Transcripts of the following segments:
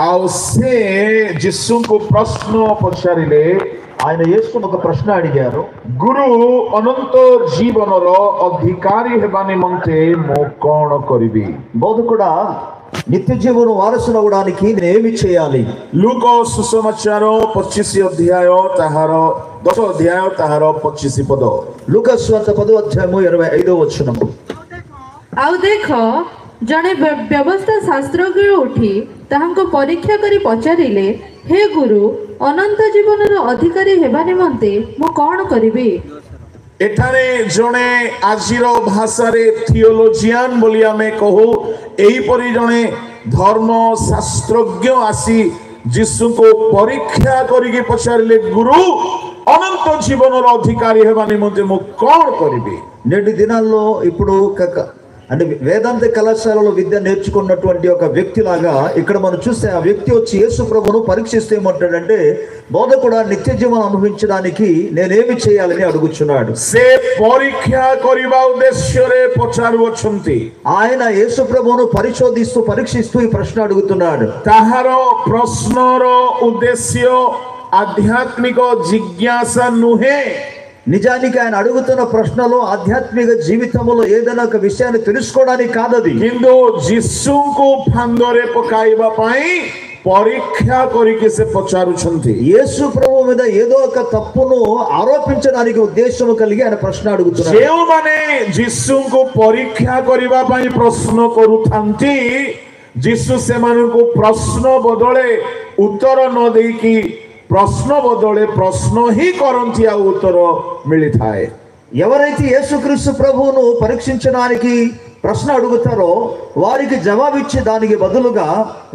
ଆଉ ସେ ଯୀଶୁଙ୍କୁ ପ୍ରଶ୍ନ ପଚାରିଲେ, ఆయన యేసును ఒక ప్రశ్న అడిగారు. ଗୁରୁ, ଅନନ୍ତ ଜୀବନର ଅଧିକାରୀ ହେବା ନିମନ୍ତେ ମୁଁ କଣ କରିବି? బోధకుడా, నిత్య జీవన వారసులు అవడానికి నేనేమి చేయాలి? ଲୁକ ସୁସମାଚାର 25 ଅଧ୍ୟାୟ ତାହାର 10 ଅଧ୍ୟାୟ ତାହାର 25 ପଦ। లూకాసు వార్త 10వ అధ్యాయము 25వ వచనము। ଆଉ ଦେଖ, ଜଣେ ବ୍ୟବସ୍ଥା ଶାସ୍ତ୍ରଜ୍ଞ ଉଠି ତାହାଙ୍କୁ ପରୀକ୍ଷା କରି ପଚାରିଲେ, ହେ ଗୁରୁ, ଅନନ୍ତ ଜୀବନର ଅଧିକାରୀ ହେବା ନିମନ୍ତେ ମୁଁ କ'ଣ କରିବି? ଏଠାରେ ଜଣେ ଆଜିର ଭାଷାରେ ଥିଓଲୋଜିଆନ ବୋଲି ଆମେ କହୁ, ଏହିପରି ଜଣେ ଧର୍ମ ଶାସ୍ତ୍ରଜ୍ଞ ଆସି ଯୀଶୁଙ୍କୁ ପରୀକ୍ଷା କରିକି ପଚାରିଲେ, ଗୁରୁ, ଅନନ୍ତ ଜୀବନର ଅଧିକାରୀ ହେବା ନିମନ୍ତେ ମୁଁ କ'ଣ କରିବି? నేటి దినాల్లో ఇప్పుడు అంటే వేదాంత కళాశాలలో విద్య నేర్చుకున్నటువంటి ఒక వ్యక్తి లాగా ఇక్కడ మనం చూస్తే ఆ వ్యక్తి వచ్చి యేసు ప్రభువును పరీక్షిస్తే ఏమంటాడంటే, బోధకుడా, నిత్య జీవనం అనుభవించడానికి నేనేమి చేయాలని అడుగుచున్నాడు. ସେ ପରୀକ୍ଷା କରିବା ଉଦ୍ଦେଶ୍ୟରେ ପଚାରୁଅଛନ୍ତି। ఆయన యేసు ప్రభువును పరీక్షిస్తూ ఈ ప్రశ్న అడుగుతున్నాడు. ତାହାର ପ୍ରଶ୍ନର ଉଦ୍ଦେଶ୍ୟ ଆଧ୍ୟାତ୍ମିକ ଜିଜ୍ଞାସା ନୁହେଁ। నిజానికి ఆయన అడుగుతున్న ప్రశ్నలో ఆధ్యాత్మిక జీవితంలో ఏదైనా ఒక విషయాన్ని తెలుసుకోవడానికి కాదది, କିନ୍ତୁ ଯୀଶୁଙ୍କୁ ଫାନ୍ଦରେ ପକାଇବା ପାଇଁ ପରୀକ୍ଷା କରିକି ସେ ପଚାରୁଛନ୍ତି। యేసు ప్రభు మీద ఏదో ఒక తప్పును ఆరోపించడానికి ఉద్దేశం కలిగి ఆయన ప్రశ్న అడుగుతున్నారు. ଯେଉଁମାନେ ଯୀଶୁଙ୍କୁ ପରୀକ୍ଷା କରିବା ପାଇଁ ପ୍ରଶ୍ନ କରୁଥାନ୍ତି, ଯୀଶୁ ସେମାନଙ୍କୁ ପ୍ରଶ୍ନ ବଦଳେ ଉତ୍ତର ନ ଦେଇକି ପ୍ରଶ୍ନ ବଦଳେ ପ୍ରଶ୍ନ ହିଁ କରନ୍ତି, ଆଉ ଉତ୍ତର ମିଳିଥାଏ। ఎవరైతే యేసుక్రీస్తు ప్రభువును పరీక్షించడానికి ప్రశ్న అడుగుతారో వారికి జవాబిచ్చే దానికి బదులుగా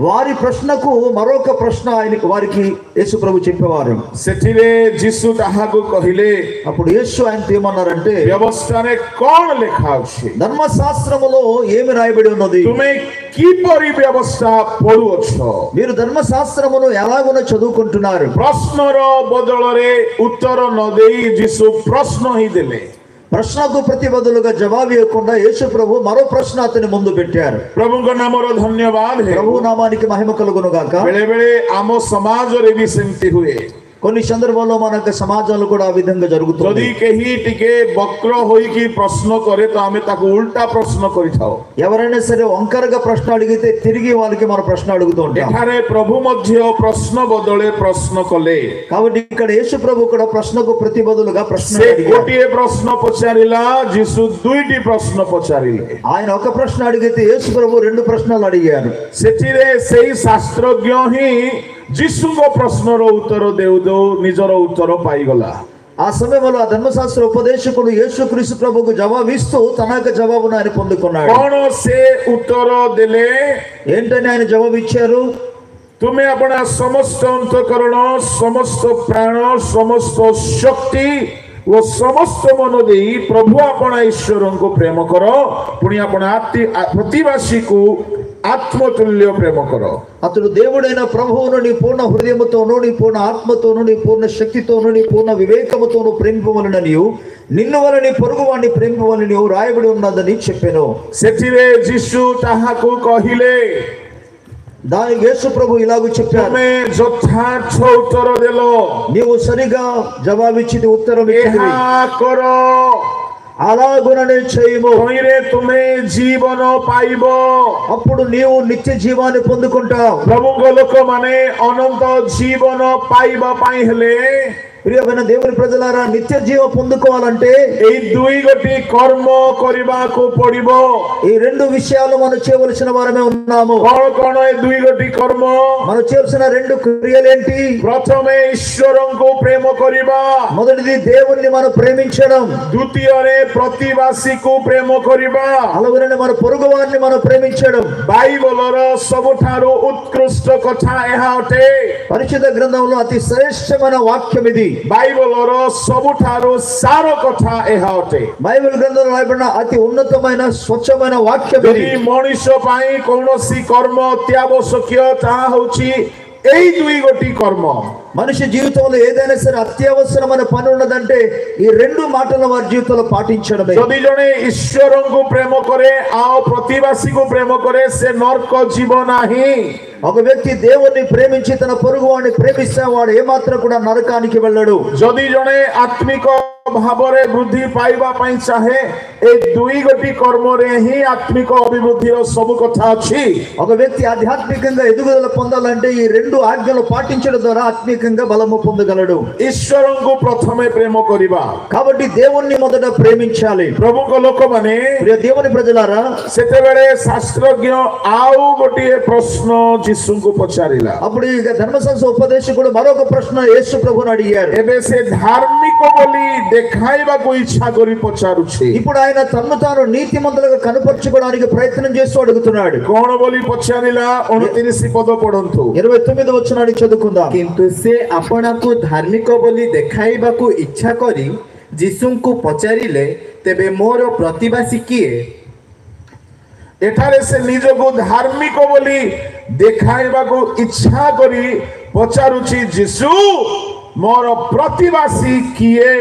వారి ప్రశ్నకు మరొక ప్రశ్న వారికి యేసు ప్రభు చెప్పేవారు. ସେଥିରେ ଯୀଶୁ ତାହାକୁ କହିଲେ, అప్పుడు యేసు ఆయనతో ఏమన్నారంటే, ବ୍ୟବସ୍ଥାରେ କ'ଣ ଲେଖା ଅଛି? ధర్మశాస్త్రములో ఏమి రాయబడి ఉన్నది? ତୁମେ କିପରି ବ୍ୟବସ୍ଥା ପଢୁଅଛ? మీరు ధర్మశాస్త్రమును ఎలాగున చదువుకుంటున్నారు? ପ୍ରଶ୍ନର ବଦଳରେ ଉତ୍ତର ନ ଦେଇ ଯୀଶୁ ପ୍ରଶ୍ନ ହିଁ ଦେଲେ। ప్రశ్నకు ప్రతి బదులుగా జవాబు ఇవ్వకుండా యేసు ప్రభు మరో ప్రశ్న అతని ముందు పెట్టారు. ପ୍ରଭୁଙ୍କ ନାମର ଧନ୍ୟବାଦ। ప్రభు నామానికి మహిమ కలుగును గాక। ବେଳେ ବେଳେ ଆମ ସମାଜରେ ବି ସେମିତି ହୁଏ। కొన్ని సందర్భాల్లో మన సమాజంలో కూడా ఆ విధంగా జరుగుతుంది. ଯଦି କେହି ଟିକେ ବକ୍ର ହୋଇକି ପ୍ରଶ୍ନ କରେ ତ ଆମେ ତାକୁ ଉଲ୍ଟା ପ୍ରଶ୍ନ କରିଥାଉ। ఎవరైనా సరే వంకరగా ప్రశ్న అడిగితే తిరిగి వాళ్ళకి మన ప్రశ్న అడుగుతూ ఉంటాం. ଏଠାରେ ପ୍ରଭୁ ମଧ୍ୟ ପ୍ରଶ୍ନ ବଦଳେ ପ୍ରଶ୍ନ କଲେ। కాబట్టి ఇక్కడ యేసు ప్రభు కూడా ప్రశ్నకు ప్రతి బదులుగా ప్రశ్న ସେ అడిగారు. ଗୋଟିଏ ପ୍ରଶ୍ନ ପଚାରିଲା, ଯୀଶୁ ଦୁଇଟି ପ୍ରଶ୍ନ ପଚାରିଲେ। ఆయన ఒక ప్రశ్న అడిగితే యేసు ప్రభు రెండు ప్రశ్నలు అడిగారు. ସେଥିରେ ସେଇ ଶାସ୍ତ୍ରଜ୍ଞ ହିଁ ଯୀଶୁଙ୍କ ପ୍ରଶ୍ନର ଉତ୍ତର ଦେଉ ଦେଉ ନିଜର ଉତ୍ତର ପାଇଗଲା। ఆ సమయంలో ఆ ధర్మశాస్త్ర ఉపదేశకుడు యేసుక్రీస్తు ప్రభుకు జవాబిస్తూ తన యొక్క జవాబును ఆయన పొందుకున్నాడు. କ'ଣ ସେ ଉତ୍ତର ଦେଲେ? ఏంటని ఆయన జవాబు ఇచ్చారు? ତୁମେ ଆପଣା ସମସ୍ତ ଅନ୍ତଃକରଣ, ସମସ୍ତ ପ୍ରାଣ, ସମସ୍ତ ଶକ୍ତି ଓ ସମସ୍ତ ମନ ଦେଇ ପ୍ରଭୁ ଆପଣା ଈଶ୍ୱରଙ୍କୁ ପ୍ରେମ କର, ପୁଣି ଆପଣା ପ୍ରତିବାସୀକୁ ఆత్మతుల్య ప్రేమ కరో. అతడు దేవుడైన ప్రభువును నీ పూర్ణ హృదయముతోను, నీ పూర్ణ ఆత్మతోను, నీ పూర్ణ శక్తితోను, నీ పూర్ణ వివేకముతోను ప్రేమింపవలెనని, నిన్ను వలె నీ పొరుగువాణ్ణి ప్రేమింపవలెనని రాయబడి ఉన్నదని చెప్పెను. ସେଥିରେ ଯୀଶୁ ତାହାକୁ କହିଲେ, దానికి యేసు ప్రభు ఇలాగూ చెప్పారు, ତୁମେ ଯଥାର୍ଥ ଉତ୍ତର ଦେଲ, నీవు సరిగా జవాబిచ్చి ఉత్తరం ଏହା କର, అలాగుననే చేయము, ତୁମେ ଜୀବନ ପାଇବ, అప్పుడు నీవు నిత్య జీవాన్ని పొందుకుంటావు. ପ୍ରଭୁଙ୍କ ଲୋକମାନେ ଅନନ୍ତ ଜୀବନ ପାଇବା ପାଇଁ ହେଲେ, ప్రియమైన దేవుని ప్రజలారా, నిత్య జీవ పొందుకోవాలంటే এই ଦୁଇ ଗୋଟି କର୍ମ କରିବାକୁ ପଡିବ। ఈ రెండు విషయాలు మనం చేయవలసిన వారమే ఉన్నాము. କ'ଣ କ'ଣ ଏ ଦୁଇ ଗୋଟି କର୍ମ? మనం చేయాల్సిన రెండు క్రియలు ఏంటి? ପ୍ରଥମେ ଈଶ୍ୱରଙ୍କୁ ପ୍ରେମ କରିବା, మొదటిది దేవుణ్ణి మనం ప్రేమించడం, ଦ୍ୱିତୀୟରେ ପ୍ରତିବାସୀକୁ ପ୍ରେମ କରିବା। అలాగనే మన పొరుగు వారిని మనం ప్రేమించడం. ବାଇବଲର ସବୁଠାରୁ ଉତ୍କୃଷ୍ଟ କଥା ଏହା ଅଟେ। పరిశుద్ధ గ్రంథంలో అతి శ్రేష్టమైన వాక్యం ఇది. ବାଇବଲର ସବୁଠାରୁ ସାର କଥା ଏହା ଅଟେ। బైబిల్ గ్రంథంలో రాయబడిన అతి ఉన్నతమైన స్వచ్ఛమైన వాక్యం ఇది. ଯଦି ମଣିଷ ପାଇଁ କୌଣସି କର୍ମ ଅତ୍ୟାବଶ୍ୟକୀୟ, ତାହା ହେଉଛି এই দুই গোটি কর্ম మనిషి జీవితంలో ఏదైనా సరే అత్యవసరమైన పని ఉన్నదంటే ఈ రెండు మాటలు వారి జీవితంలో పాటించడమే. যদি জনে ঈশ্বরଙ୍କୁ প্রেম করে ଆଉ ପ୍ରତିବାସୀକୁ ପ୍ରେମ କରେ ସେ ନର୍କ ଯିବ ନାହିଁ. ఒక వ్యక్తి దేవుణ్ణి ప్రేమించి తన పొరుగు వాడిని ప్రేమిస్తే వాడు ఏమాత్రం కూడా నరకానికి వెళ్ళడు. যদি জনে আত্মিক ভাବରେ ବୃଦ୍ଧି ପାଇବା ପାଇଁ ଚାହେଁ ଏ ଦୁଇ ଗୋଟି କର୍ମରେ ହିଁ ଆତ୍ମିକ ଅଭିବୃଦ୍ଧିର ସବୁ କଥା ଅଛି. ఒక వ్యక్తి ఆధ్యాత్మికంగా ఎదుగుదల పొందాలంటే ఈ రెండు ఆజ్ఞలు పాటించడం ద్వారా ఆత్మికంగా బలము పొందగలడు. ঈশ্বরଙ୍କୁ ପ୍ରଥମେ ପ୍ରେମ କରିବା. కాబట్టి దేవుణ్ణి మొదట ప్రేమించాలి. ପ୍ରଭୁଙ୍କ ଲୋକମାନେ ప్రియ దేవుని ప్రజలారా, ସେତେବେଳେ ଶାସ୍ତ୍ରଜ୍ଞ ଆଉ ଗୋଟିଏ ପ୍ରଶ୍ନ ଯୀଶୁଙ୍କୁ ପଚାରିଲା. అప్పుడు ఇక ధర్మశాస్త్ర ఉపదేశకుడు మరొక ప్రశ్న యేసు ప్రభువుని అడిగారు. ଏବେ ସେ ଧାର୍ମିକ ବୋଲି ଦେଖାଇବାକୁ ଇଚ୍ଛା କରି ପଚାରୁଛି. ఇప్పుడు ఆయన తన్ను తాను నీతిమంతులుగా కనపరుచుకోవడానికి ప్రయత్నం చేస్తూ అడుగుతున్నాడు. କଣ ବୋଲି ପଚାରିଲା? 29 ପଦ ପଢନ୍ତୁ. 29 వచనాన్ని చదువుకుందాం. କିନ୍ତୁ ସେ ଆପଣାକୁ ଧାର୍ମିକ ବୋଲି ଦେଖାଇବାକୁ ଇଚ୍ଛା କରି ଯୀଶୁଙ୍କୁ ପଚାରିଲେ, ତେବେ ମୋର ପ୍ରତିବାସୀ କିଏ? ଏଠାରେ ସେ ନିଜକୁ ଧାର୍ମିକ ବୋଲି ଦେଖାଇବାକୁ ଇଚ୍ଛା କରି ପଚାରୁଛି, ଯୀଶୁ ମୋର ପ୍ରତିବାସୀ କିଏ?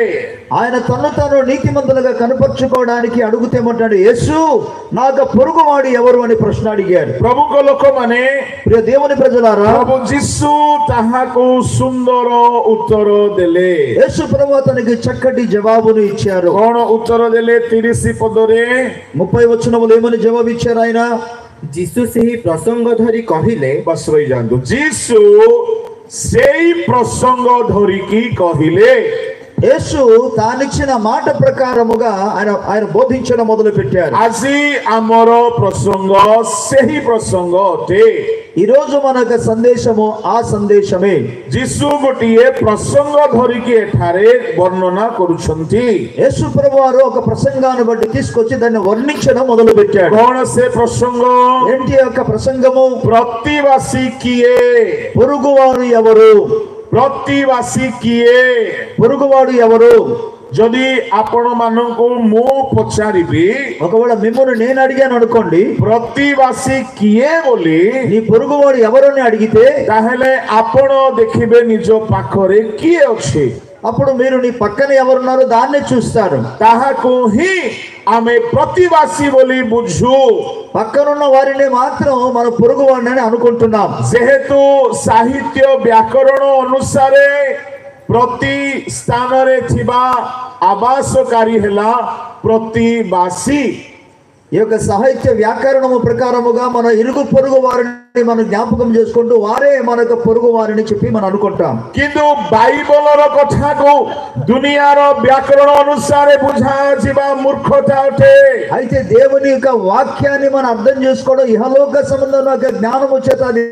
ఆయన తన్ను తాను నీతిమంతులుగా కనపరుచుకోవడానికి అడుగుతేమంటాడు, యేసు నాకు పొరుగువాడు ఎవరు అని ప్రశ్న అడిగాడు. ପ୍ରଭୁଙ୍କ ଲୋକମାନେ, ప్రియ దేవుని ప్రజలారా, ପ୍ରଭୁ ଯୀଶୁ ତାହାକୁ ସୁନ୍ଦର ଉତ୍ତର ଦେଲେ. యేసు ప్రభువు అతనికి చక్కటి జవాబును ఇచ్చారు. କଣ ଉତ୍ତର ଦେଲେ? 30 ପଦରେ 30 వచనములు ఏమని జవాబు ఇచ్చారు ఆయన? ଯୀଶୁ ସେହି ପ୍ରସଙ୍ଗ ଧରି କହିଲେ, ବସ ରହିଯାଆନ୍ତୁ. ଯୀଶୁ ସେଇ ପ୍ରସଙ୍ଗ ଧରିକି କହିଲେ. యేసు తానిచ్చిన మాట ప్రకారముగా ఆయన బోధించడం మొదలు పెట్టారు. ଆଜି ଆମର ପ୍ରସଙ୍ଗ ସେହି ପ୍ରସଙ୍ଗ ଅଟେ. ఈ రోజు మన యొక్క సందేశము ఆ సందేశమే. ଯୀଶୁ ଗୋଟିଏ ପ୍ରସଙ୍ଗ ଧରିକି ଏଠାରେ ବର୍ଣ୍ଣନା କରୁଛନ୍ତି. యేసు ప్రభువారు ఒక ప్రసంగాన్ని బట్టి తీసుకొచ్చి దాన్ని వర్ణించడం మొదలు పెట్టాడు. କଣ ସେ ପ୍ରସଙ୍ଗ? ఏంటి యొక్క ప్రసంగము? ପ୍ରତିବାସୀ କିଏ? పొరుగువారు ఎవరు? ପ୍ରତିବାସୀ କିଏ? పొరుగువాడు ఎవరు? ଯଦି ଆପଣ ମାନଙ୍କୁ ମୁଁ ପଚାରିବି, ఒకవేళ మిమ్మల్ని నేను అడిగాను అనుకోండి, ପ୍ରତିବାସୀ କିଏ ବୋଲି, నీ పొరుగువాడు ఎవరని అడిగితే ତାହେଲେ ଆପଣ ଦେଖିବେ ନିଜ ପାଖରେ କିଏ ଅଛି. అప్పుడు మీరు నీ పక్కన ఎవరున్నారో దాన్నే చూస్తారు. ତାହାକୁ ହିଁ ଆମେ ପ୍ରତିବାସୀ ବୋଲି ବୁଝୁ. పక్కనున్న వారిని మాత్రం మన పొరుగు వాడిని అనుకుంటున్నాం. ଯେହେତୁ ସାହିତ୍ୟ ବ୍ୟାକରଣ ଅନୁସାରେ ପ୍ରତି ସ୍ଥାନରେ ଥିବା ଆବାସକାରୀ ହେଲା ପ୍ରତିବାସୀ. ఈ యొక్క సాహిత్య వ్యాకరణము ప్రకారముగా మన ఇరుగు పొరుగు వారిని మనం జ్ఞాపకం చేసుకుంటూ వారే మన యొక్క పొరుగు వారిని చెప్పి మనం అనుకుంటాం. କିନ୍ତୁ ବାଇବଲର କଥାକୁ ଦୁନିଆର ବ୍ୟାକରଣ ଅନୁସାରେ ବୁଝାଯିବା ମୂର୍ଖତା ଅଟେ. అయితే దేవుని యొక్క వాక్యాన్ని మనం అర్థం చేసుకోవడం ఇహలోక సంబంధం యొక్క జ్ఞానము చేత అది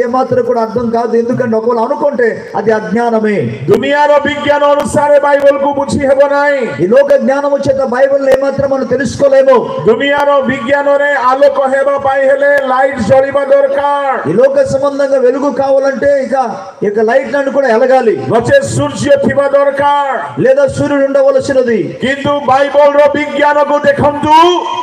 ఏమాత్రం కూడా అర్థం కాదు. ఎందుకంటే ఒకవేళ అనుకుంటే అది అజ్ఞానమే. ଦୁନିଆର ବିଜ୍ଞାନ ଅନୁସାରେ ବାଇବଲକୁ ବୁଝି ହେବ ନାହିଁ. ఈ లోక జ్ఞానము చేత బైబిల్ ఏమాత్రం మనం తెలుసుకోలేము. ଦୁନିଆର ବିଜ୍ଞାନରେ ଆଲୋକ ହେବା ପାଇଁ ହେଲେ ଲାଇଟ୍ ଜଳିବା ଦରକାର. ఈ లోక సంబంధంగా వెలుగు కావాలంటే ఇక లైట్ లను కూడా ఎలగాలి, ନଚେତ ସୂର୍ଯ୍ୟ ଥିବା ଦରକାର. లేదా సూర్యుడు ఉండవలసినది. କିନ୍ତୁ ବାଇବଲର ବିଜ୍ଞାନକୁ ଦେଖନ୍ତୁ.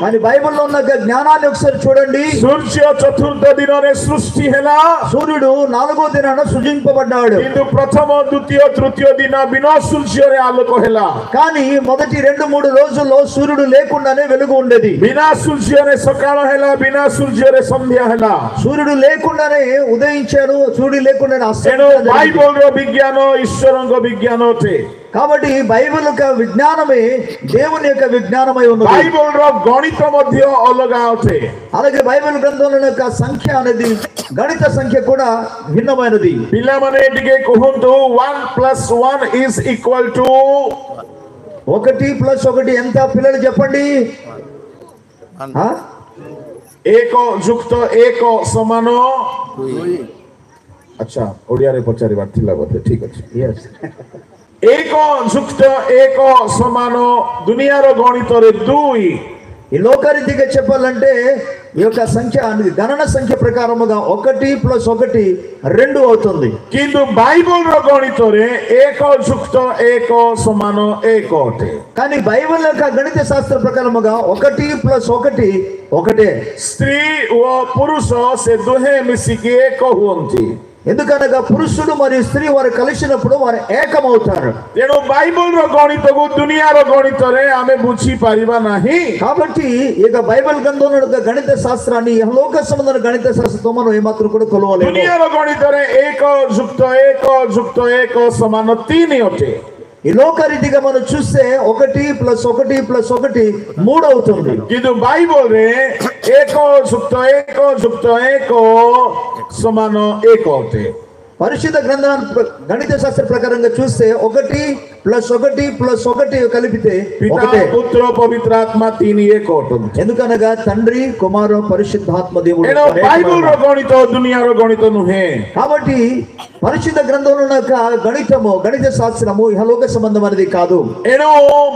కానీ బైబిల్లో ఉన్న జ్ఞానాన్ని ఒకసారి చూడండి. ସୂର୍ଯ୍ୟ ଚତୁର୍ଥ ଦିନରେ ସୃଷ୍ଟି ହେଲା. సూర్యుడు 4వ దినాన సృజింపబడ్డాడు. କିନ୍ତୁ ପ୍ରଥମ ଦ୍ୱିତୀୟ ତୃତୀୟ ଦିନ ବିନା ସୂର୍ଯ୍ୟରେ ଆଲୋକ ହେଲା. కానీ మొదటి 2-3 రోజుల్లో సూర్యుడు లేకుండానే వెలుగు ఉండేది. ବିନା ସୂର୍ଯ୍ୟରେ ସକାଳ ହେଲା, ବିନା ସୂର୍ଯ୍ୟରେ ସନ୍ଧ୍ୟା ହେଲା. సూర్యుడు లేకుండానే ఉదయించాడు, సూర్యుడు లేకుండానే ତେଣୁ అస్తమించాడు. ବାଇବଲର ବିଜ୍ଞାନ ଈଶ୍ୱରଙ୍କ ବିଜ୍ଞାନ ଅଟେ. కాబట్టి బైబిల్ యొక్క విజ్ఞానమే దేవుని యొక్క విజ్ఞానమై ఉన్నది. ବାଇବଲର ଗଣିତ ମଧ୍ୟ ଅଲଗା ଅଟେ. అలాగే బైబిల్ గ్రంథంలో యొక్క సంఖ్య అనేది గణిత సంఖ్య కూడా భిన్నమైనది. ପିଲାମାନେ ଟିକେ କୁହନ୍ତୁ 1 + 1 is equal to 1 + 1 ఎంత? పిల్లలు చెప్పండి. 1 ଯୁକ୍ତ 1 ସମାନ 2. ଆଚ୍ଛା, ଓଡ଼ିଆରେ ପଚାରିବାର ଥିଲା ବୋଧେ. ଠିକ ଅଛି. 1 ଯୁକ୍ତ 1 ସମାନ ଦୁନିଆର ଗଣିତରେ 2. ఈ లోకారీతిగా చెప్పాలంటే ఈ యొక్క సంఖ్య అనేది గణన సంఖ్య ప్రకారముగా 1 + 1 2 అవుతుంది. କିନ୍ତୁ ବାଇବଲର ଗଣିତରେ 1 ଯୁକ୍ତ 1 ସମାନ 1 ଅଟେ. కానీ బైబిల్ యొక్క గణిత శాస్త్ర ప్రకారముగా 1 + 1 ఒకటే. ସ୍ତ୍ରୀ ଓ ପୁରୁଷ ସେ ଦୁହେଁ ମିଶିକି 1 ହୁଅନ୍ତି. ఎందుకనగా పురుషుడు మరియు స్త్రీ వారు కలిసినప్పుడు వారు ఏకమవుతారు. ତେଣୁ ବାଇବଲର ଗଣିତକୁ ଦୁନିଆର ଗଣିତରେ ଆମେ ବୁଝିପାରିବା ନାହିଁ. కాబట్టి ఇక బైబిల్ గ్రంథంలో ఉన్న గణిత శాస్త్రాన్ని ఇహలోక సంబంధమైన గణిత శాస్త్రంతో మనం ఏమాత్రం కూడా కొలవలేము. ଦୁନିଆର ଗଣିତରେ 1+1=1 ସମାନ 3 ଅଟେ. ఈ లోక రీతిగా మనం చూస్తే 1+1+1 3 అవుతుంది. କିନ୍ତୁ ବାଇବଲରେ 1+1=1 ସମାନ 1 ଅଟେ. పరిశుద్ధ గ్రంథాన్ని గణిత శాస్త్ర ప్రకారంగా చూస్తే 1+1+1 కలిపితే పితా ఒకటే. పుత్ర పవిత్ర ఆత్మ 3 1 ఉంటుంది. ఎందుకనగా తండ్రి కుమార పరిశుద్ధాత్మ దేవుడు. బైబిల్ର ଗଣିତ ଦୁନିଆର ଗଣିତ ନୁହେଁ. కాబట్టి పరిశుద్ధ గ్రంథంలో ఉన్న గణితము గణిత శాస్త్రము ఇహలోక సంబంధమైనది కాదు. ଏଣୁ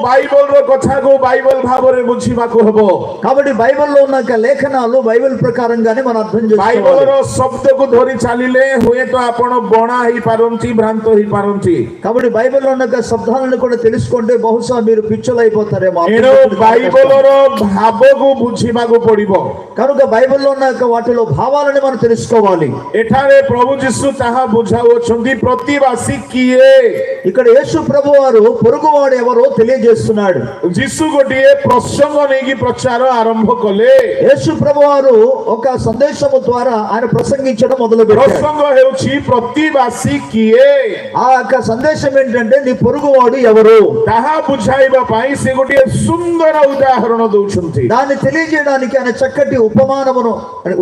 ବାଇବଲର କଥାକୁ ବାଇବଲ ଭାବରେ ବୁଝିବାକୁ ହେବ. కాబట్టి బైబిల్లో ఉన్న లేఖనాలు బైబిల్ ప్రకారంగానే మనం అర్థం చేసుకోవాలి. ବାଇବଲର ଶବ୍ଦକୁ ଧରି ଚାଲିଲେ ହୁଏତ ଆପଣ ବଣା ହେଇପାରନ୍ତି, ଭ୍ରାନ୍ତ ହେଇପାରନ୍ତି. కాబట్టి బైబిల్లో ఉన్న శబ్దాలను కూడా తెలుసుకుంటే బహుశా మీరు పిచ్చలైపోతారేమో. ଏଣୁ ବାଇବଲର ଭାବକୁ ବୁଝିବାକୁ ପଡିବ. కనుక బైబిల్లో ఉన్న వాటిలో భావాలను మనం తెలుసుకోవాలి. ଏଠାରେ ପ୍ରଭୁ ଯୀଶୁ ତାହା ବୁଝାଉଛନ୍ତି. ପ୍ରତିବାସୀ କିଏ? ఇక్కడ యేసు ప్రభు వారు పొరుగువాడు ఎవరో తెలియజేస్తున్నాడు. ଯୀଶୁ ଗୋଟିଏ ପ୍ରସଙ୍ଗ ନେଇକି ପ୍ରଚାର ଆରମ୍ଭ କଲେ. యేసు ప్రభు వారు ఒక సందేశము ద్వారా ఆయన ప్రసంగించడం మొదలు పెట్టారు. ପ୍ରସଙ୍ଗ ହେଉଛି ପ୍ରତିବାସୀ କିଏ? ఆ యొక్క సందేశం ఏంటంటే నీ పొరుగువాడు ఎవరు? ତାହା ବୁଝାଇବା ପାଇଁ ସେ ଗୋଟିଏ ସୁନ୍ଦର ଉଦାହରଣ ଦଉଛନ୍ତି. దాన్ని తెలియజేయడానికి ఆయన చక్కటి ఉపమానమును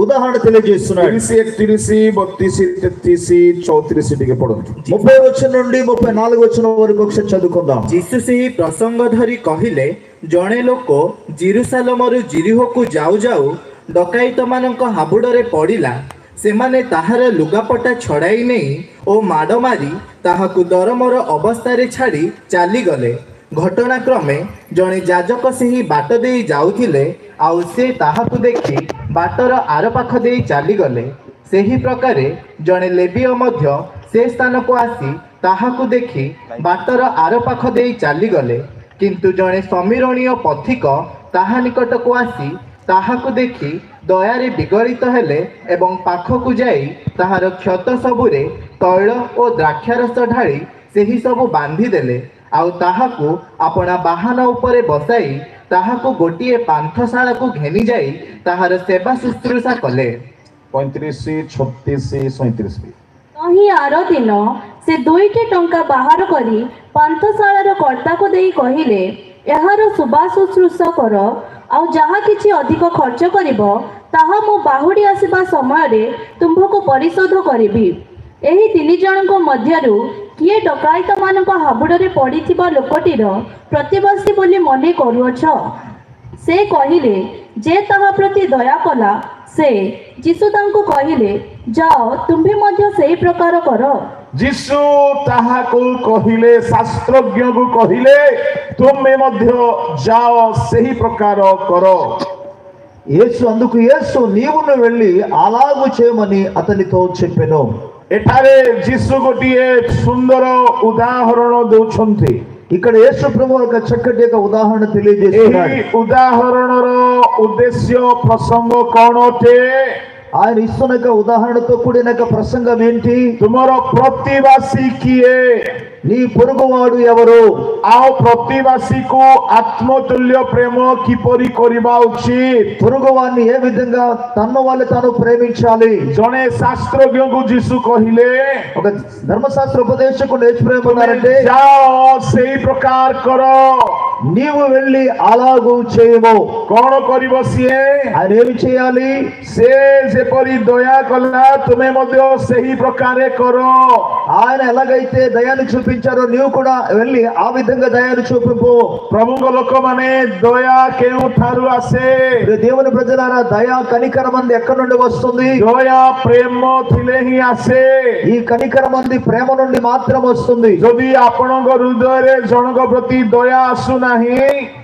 ఉదాహరణ తెలియజేస్తున్నాడు. 31, 32, 33, 34 ଟିକେ ପଢନ୍ତୁ. 30 వచనం నుండి 34 వచనం వరకు ఒకసారి చదువుకుందాం. ଯୀଶୁ ସେହି ପ୍ରସଙ୍ଗ ଧରି କହିଲେ, ଜଣେ ଲୋକ ଜିରୁସାଲମରୁ ଜିରିହୋକୁ ଯାଉ ଯାଉ ଡକାୟତମାନଙ୍କ ହାବୁଡ଼ରେ ପଡ଼ିଲା। ସେମାନେ ତାହାର ଲୁଗାପଟା ଛଡ଼ାଇ ନେଇ ଓ ମାଡ଼ ମାରି ତାହାକୁ ଦରମର ଅବସ୍ଥାରେ ଛାଡ଼ି ଚାଲିଗଲେ। ଘଟଣାକ୍ରମେ ଜଣେ ଯାଜକ ସେହି ବାଟ ଦେଇ ଯାଉଥିଲେ, ଆଉ ସେ ତାହାକୁ ଦେଖି ବାଟର ଆରପାଖ ଦେଇ ଚାଲିଗଲେ। ସେହି ପ୍ରକାରେ ଜଣେ ଲେବୀୟ ମଧ୍ୟ ସେ ସ୍ଥାନକୁ ଆସି ତାହାକୁ ଦେଖି ବାଟର ଆରପାଖ ଦେଇ ଚାଲିଗଲେ। କିନ୍ତୁ ଜଣେ ସମୀରଣୀୟ ପଥିକ ତାହା ନିକଟକୁ ଆସି ତାହାକୁ ଦେଖି ଦୟାରେ ବିଗଳିତ ହେଲେ ଏବଂ ପାଖକୁ ଯାଇ ତାହାର କ୍ଷତ ସବୁରେ ତୈଳ ଓ ଦ୍ରାକ୍ଷାରସ ଢାଳି ସେହି ସବୁ ବାନ୍ଧିଦେଲେ। ଆଉ ତାହାକୁ ଆପଣା ବାହନ ଉପରେ ବସାଇ ତାହାକୁ ଗୋଟିଏ ପାନ୍ଥଶାଳାକୁ ଘେନି ଯାଇ ତାହାର ସେବା ଶୁଶ୍ରୂଷା କଲେ। 35, 36, 37 ତହିଁ ଆର ଦିନ ସେ 2ଟି ଟଙ୍କା ବାହାର କରି ପାନ୍ଥଶାଳାର କର୍ତ୍ତାକୁ ଦେଇ କହିଲେ, ଏହାର ସେବା ଶୁଶ୍ରୂଷା କର, ଆଉ ଯାହା କିଛି ଅଧିକ ଖର୍ଚ୍ଚ କରିବ ତାହା ମୁଁ ବାହୁଡ଼ି ଆସିବା ସମୟରେ ତୁମ୍ଭକୁ ପରିଶୋଧ କରିବି। ଏହି 3 ଜଣଙ୍କ ମଧ୍ୟରୁ କିଏ ଡକାୟତମାନଙ୍କ ହାବୁଡ଼ରେ ପଡ଼ିଥିବା ଲୋକଟିର ପ୍ରତିବାସୀ ବୋଲି ମନେ କରୁଅଛ? ସେ କହିଲେ, ଯେ ତାହା ପ୍ରତି ଦୟା କଲା ସେ। ଯୀଶୁ ତାଙ୍କୁ କହିଲେ, ଯାଅ ତୁମ୍ଭେ ମଧ୍ୟ ସେହି ପ୍ରକାର କର। ଯୀଶୁ ତାହାକୁ କହିଲେ, ଶାସ୍ତ୍ରଜ୍ଞକୁ କହିଲେ, ତୁମେ ମଧ୍ୟ ଯାଅ ସେହି ପ୍ରକାର କର। యేసు అందుకు యేసు నీవును వెళ్ళి అలాగు చేయమని అతనితో చెప్పెను. ଏଠାରେ ଯୀଶୁ ଗୋଟିଏ ସୁନ୍ଦର ଉଦାହରଣ ଦଉଛନ୍ତି। ఇక్కడ యేసు ప్రభు ఒక చక్కటి ఒక ఉదాహరణ తెలియజేస్తున్నాడు. ଏହି ఉదాహరణର ఉద్దేଶ୍ୟ ପ୍ରସଙ୍ଗ କ'ଣ ଅଟେ? ఆయన ఇస్తున్న ఉదాహరణతో కూడిన ప్రసంగం ఏంటి? ତୁମର ପ୍ରତିବାସୀ କିଏ? నీ పొరుగువాడు ఎవరు? ଆଉ ପ୍ରତିବାସୀକୁ ଆତ୍ମତୁଲ୍ୟ ପ୍ରେମ କିପରି କରିବା ଉଚିତ? పొరుగువాడిని ఏ విధంగా తన వాళ్ళు తాను ప్రేమించాలి? ଜଣେ ଶାସ୍ତ୍ରଜ୍ଞଙ୍କୁ ଯୀଶୁ କହିଲେ, ఒక ధర్మశాస్త్ర ఉపదేశకుడు యేసు ప్రభు అన్నారంటే, ଯାଅ ସେଇ ପ୍ରକାର କର। నీవు వెళ్ళి అలాగూ చేయము। କ'ଣ କରିବ ସିଏ? ఆయన ఏమి చేయాలి? ସେ ଯେପରି ଦୟା କଲା ତୁମେ ମଧ୍ୟ ସେହି ପ୍ରକାରେ କର। ఆయన ఎలాగైతే దయాన్ని చూపించారో నీవు కూడా వెళ్ళి ఆ విధంగా దయాన్ని చూపింపు। ପ୍ରଭୁଙ୍କ ଲୋକମାନେ ଦୟା କେଉଁଠାରୁ ଆସେ? దేవుని ప్రజలారా, దయా కనికరం అంది ఎక్కడి నుండి వస్తుంది? ଦୟା ପ୍ରେମ ଥିଲେ ହିଁ ଆସେ। ఈ కనికరం అంది ప్రేమ నుండి మాత్రం వస్తుంది। ଯଦି ଆପଣଙ୍କ ହୃଦୟରେ ଜଣଙ୍କ ପ୍ରତି ଦୟା ଆସୁନାହିଁ,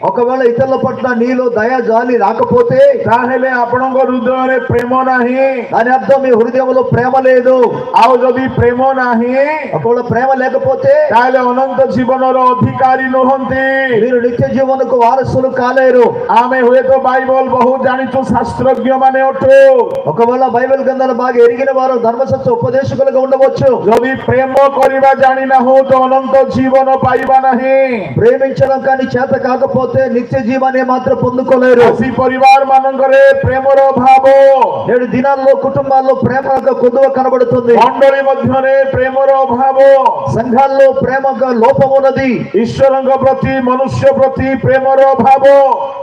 ఒకవేళ ఇతరుల పట్ల నీలో దయ జాలి రాకపోతే ତାହେଲେ ଆପଣଙ୍କ ହୃଦୟରେ ପ୍ରେମ ନାହିଁ। దాని అర్థం మీ హృదయంలో ప్రేమ లేదు। ଆଉ ଯଦି ପ୍ରେମ ନାହିଁ, ఒకవేళ ప్రేమ లేకపోతే ତାହେଲେ ଅନନ୍ତ ଜୀବନର ଅଧିକାରୀ ନୁହନ୍ତି। మీరు నిత్య జీవనకు వారసులు కాలేరు। ଆମେ ହୁଏତ ବାଇବଲ ବହୁତ ଜାଣିଛୁ, ଶାସ୍ତ୍ରଜ୍ଞ ମାନେ ଅଟୁ। ఒకవేళ బైబిల్ గ్రంథాలు బాగా ఎరిగిన వారు ధర్మశాస్త్ర ఉపదేశకులుగా ఉండవచ్చు। ଯଦି ପ୍ରେମ କରିବା ଜାଣିନାହୁଁ ତ ଅନନ୍ତ ଜୀବନ ପାଇବା ନାହିଁ। ప్రేమించడం కానీ చేత కాకపోతే నిత్య జీవాన్ని మాత్రం పొందుకోలేరు। ଆସି ପରିବାର ମାନଙ୍କରେ ପ୍ରେମର ଅଭାବ, నేడు దినాల్లో కుటుంబాల్లో ప్రేమ కొద్దువ కనబడుతుంది। ମଣ୍ଡଳୀ ମଧ୍ୟରେ ప్రేమର ଅଭାବ, సంఘాల్లో ప్రేమ లోపం ఉన్నది। ଈଶ୍ୱରଙ୍କ ପ୍ରତି ମନୁଷ୍ୟ ପ୍ରତି ପ୍ରେମର ଅଭାବ,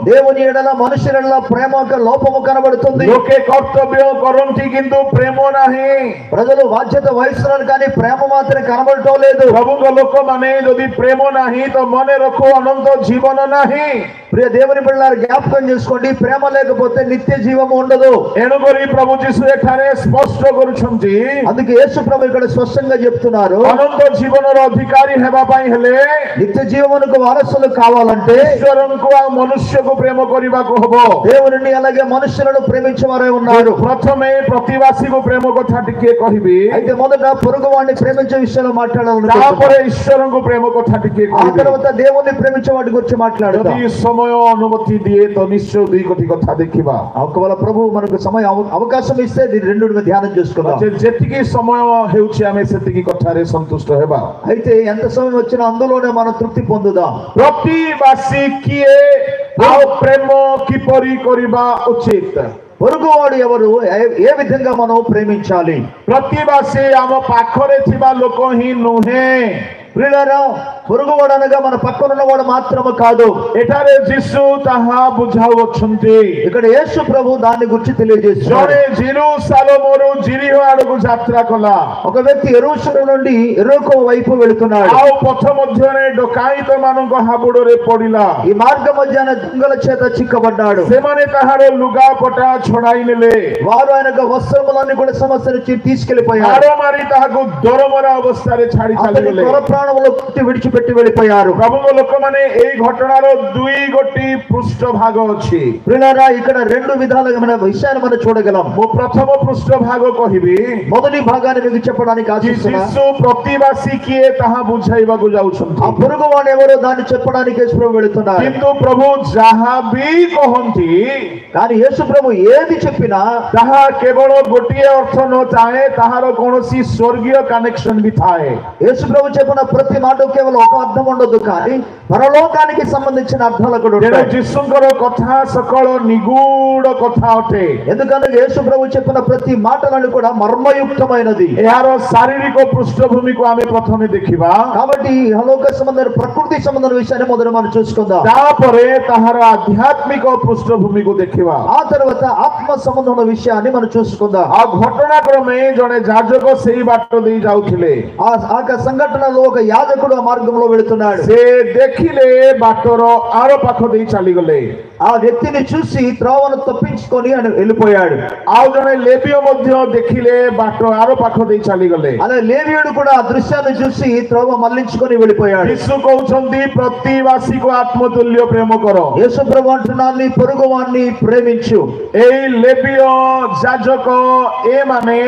దేవుని ఎడల మనుషుల ఎడల ప్రేమ లోపము కనబడుతుంది। ଲୋକେ କର୍ତ୍ତବ୍ୟ କରନ୍ତି କିନ୍ତୁ ପ୍ରେମ ନାହିଁ। ప్రజలు బాధ్యత వహిస్తున్నారు కానీ ప్రేమ మాత్రం కనబడటం లేదు। ପ୍ରଭୁଙ୍କ ଲୋକମାନେ ଯଦି ପ୍ରେମ ନାହିଁ ତ ମନେ ରଖ ଅନନ୍ତ ଜୀବନ ନାହିଁ। ప్రియ దేవుని బిడ్డలారా జ్ఞాపకం చేసుకోండి, ప్రేమ లేకపోతే నిత్య జీవము ఉండదు। ଏଣୁକରି ପ୍ରଭୁ ଯୀଶୁ ଏଠାରେ ସ୍ପଷ୍ଟ କରୁଛନ୍ତି, అందుకే యేసు ప్రభు ఇక్కడ స్పష్టంగా చెప్తున్నారు, ଅନନ୍ତ ଜୀବନର ଅଧିକାରୀ ହେବା ପାଇଁ ହେଲେ నిత్య జీవమునకు వారసులు కావాలంటే ଈଶ୍ୱରଙ୍କୁ ଆଉ ମନୁଷ୍ୟକୁ ପ୍ରେମ କରିବାକୁ ହବ। దేవుని అలాగే మనుషులను ప్రేమించేవారే ఉన్నారు। ପ୍ରଥମେ ପ୍ରତିବାସୀକୁ ପ୍ରେମ କଥା ଟିକେ କହିବି, అయితే మొదట పొరుగు వాడిని ప్రేమించే విషయంలో మాట్లాడాలి, ତାପରେ ଈଶ୍ୱରଙ୍କୁ ପ୍ରେమ କଥା ଟିକେ ఆ କହିବି। తర్వాత దేవుని ప్రేమించే వాటి గురించి మాట్లాడదాం। ଯଦି ସମୟ ଅନୁମତି ଦିଏ ତ ନିଶ୍ଚୟ ଦୁଇ କୋଟି କଥା ଦେଖିବା। ఒకవేళ ప్రభు మనకు సమయం అవకాశం ఇస్తే దీని రెండు ధ్యానం చేసుకుందాం। ଯେତିକି ସମୟ ହେଉଛି ଆମେ ସେତିକି କଥାରେ ସନ୍ତୁଷ୍ଟ ହେବା। అయితే ఎంత సమయం వచ్చినా అందులోనే మనం తృప్తి పొందుదాం। ପ୍ରତିବାସୀ କିଏ ଆଉ ପ୍ରେମ କିପରି କରିବା ଉଚିତ? పొరుగువాడు ఎవరు, ఏ విధంగా మనం ప్రేమించాలి? ପ୍ରତିବାସୀ ଆମ ପାଖରେ ଥିବା ଲୋକ ହିଁ ନୁହେଁ। ప్రియులారా, పొరుగువాడు అనగా మన పక్కన ఉన్నవాడు మాత్రమే కాదు। ଏଠାରେ ଯୀଶୁ ତାହା ବୁଝାଉଅଛନ୍ତି। ఇక్కడ యేసు ప్రభు దాన్ని గురించి తెలియజేస్తున్నాడు। ଜଣେ ଜେରୁସାଲେମରୁ ଜିରିହ ଆଡକୁ ଯାତ୍ରା କଲା। ఒక వ్యక్తి యెరూషలేము నుండి యెరికో వైపు వెళుతున్నాడు। ଆଉ ପଥ ମଧ୍ୟରେ ଡକାୟତ ମାନଙ୍କ ହାବୁଡରେ ପଡିଲା। ఈ మార్గ మధ్యాన దొంగల చేత చిక్కబడ్డాడు। ସେମାନେ ତାହାର ଲୁଗାପଟା ଛଡାଇ ନେଲେ। వారు ఆయన వస్త్రములన్నీ కూడా సమస్యను తీసుకెళ్లిపోయారు। ମାଡ଼ ମାରି ତାହାକୁ ଦରମରା ଅବସ୍ଥାରେ ଛାଡି ଚାଲିଗଲେ। ప్రాణములు విడిచిపెట్టి వెళ్ళిపోయారు। ప్రభుଙ୍କ ଲୋକମାନେ ଏଇ ଘଟଣାର ଦୁଇ ଗୋଟି ପୃଷ୍ଠଭାଗ ଅଛି। ప్రియులారా, ఇక్కడ రెండు విధాలుగా విషయాన్ని మనం చూడగలం। ମୁଁ ପ୍ରଥମ ପୃଷ୍ଠଭାଗ କହିବି, మొదటి భాగాన్ని మీకు చెప్పడానికి ఆశిస్తున్నా। ଯୀଶୁ ପ୍ରତିବାସୀ କିଏ ତାହା ବୁଝାଇବାକୁ ଯାଉଛନ୍ତି। ఆ పొరుగువాడు ఎవరో దాన్ని చెప్పడానికి యేసు ప్రభు వెళుతున్నారు। କିନ୍ତୁ ପ୍ରଭୁ ଯାହା ବି କହନ୍ତି కానీ యేసు ప్రభు ఏది చెప్పినా ତାହା କେବଳ ଗୋଟିଏ ଅର୍ଥ ନଥାଏ, ତାହାର କୌଣସି ସ୍ୱର୍ଗୀୟ କନେକ୍ସନ ବି ଥାଏ। యేసు ప్రభు చెప్పిన ప్రతి మాట కేవలం ఒక అర్థం ఉండదు, కానీ పరలోకానికి సంబంధించిన అర్థాలు కూడా ఉంటాయి। ଯୀଶୁଙ୍କର କଥା ସକଳ ନିଗୂଢ କଥା ଅଟେ। ఎందుకంటే యేసు ప్రభు చెప్పిన ప్రతి మాటలను కూడా మర్మయుక్తమైనది। ଏହାର ଶାରୀରିକ ପୃଷ୍ଠଭୂମିକୁ ଆମେ ପ୍ରଥମେ ଦେଖିବା, కాబట్టి ఇహలోక సంబంధ ప్రకృతి సంబంధ విషయాన్ని మొదట మనం చూసుకుందాం। ତାପରେ ତାହାର ଆଧ୍ୟାତ୍ମିକ ପୃଷ୍ଠଭୂମିକୁ ଦେଖିବା। ఆ తర్వాత ఆత్మ సంబంధమైన విషయాన్ని మనం చూసుకుందాం। ଆଉ ଘଟଣାକ୍ରମେ ଜଣେ ଯାଜକ ସେଇ ବାଟ ଦେଇ ଯାଉଥିଲେ। ఆ సంఘటనలో ఒక యాజకుడు ఆ మార్గంలో వెళుతున్నాడు। ସେ ଦେଖିଲେ ବାଟର ଆର ପାଖ ଦେଇ ଚାଲିଗଲେ। ఆ వ్యక్తిని చూసి త్రోవను తప్పించుకొని ఆయన వెళ్ళిపోయాడు। ଆଉ ଜଣେ ଲେବୀୟ ମଧ୍ୟ ଦେଖିଲେ ବାଟ ଆର ପାଖ ଦେଇ ଚାଲିଗଲେ। అలా లేవీయుడు కూడా ఆ దృశ్యాన్ని చూసి త్రోవ మళ్లించుకొని వెళ్ళిపోయాడు। ଯୀଶୁ କହୁଛନ୍ତି ପ୍ରତିବାସୀକୁ ଆତ୍ମତୁଲ୍ୟ ପ୍ରେମ କର। యేసు ప్రభు అంటున్నాడు, నీ పొరుగువాణ్ణి ప్రేమించు। ଏଇ ଲେବୀୟ ଯାଜକ ଏମାନେ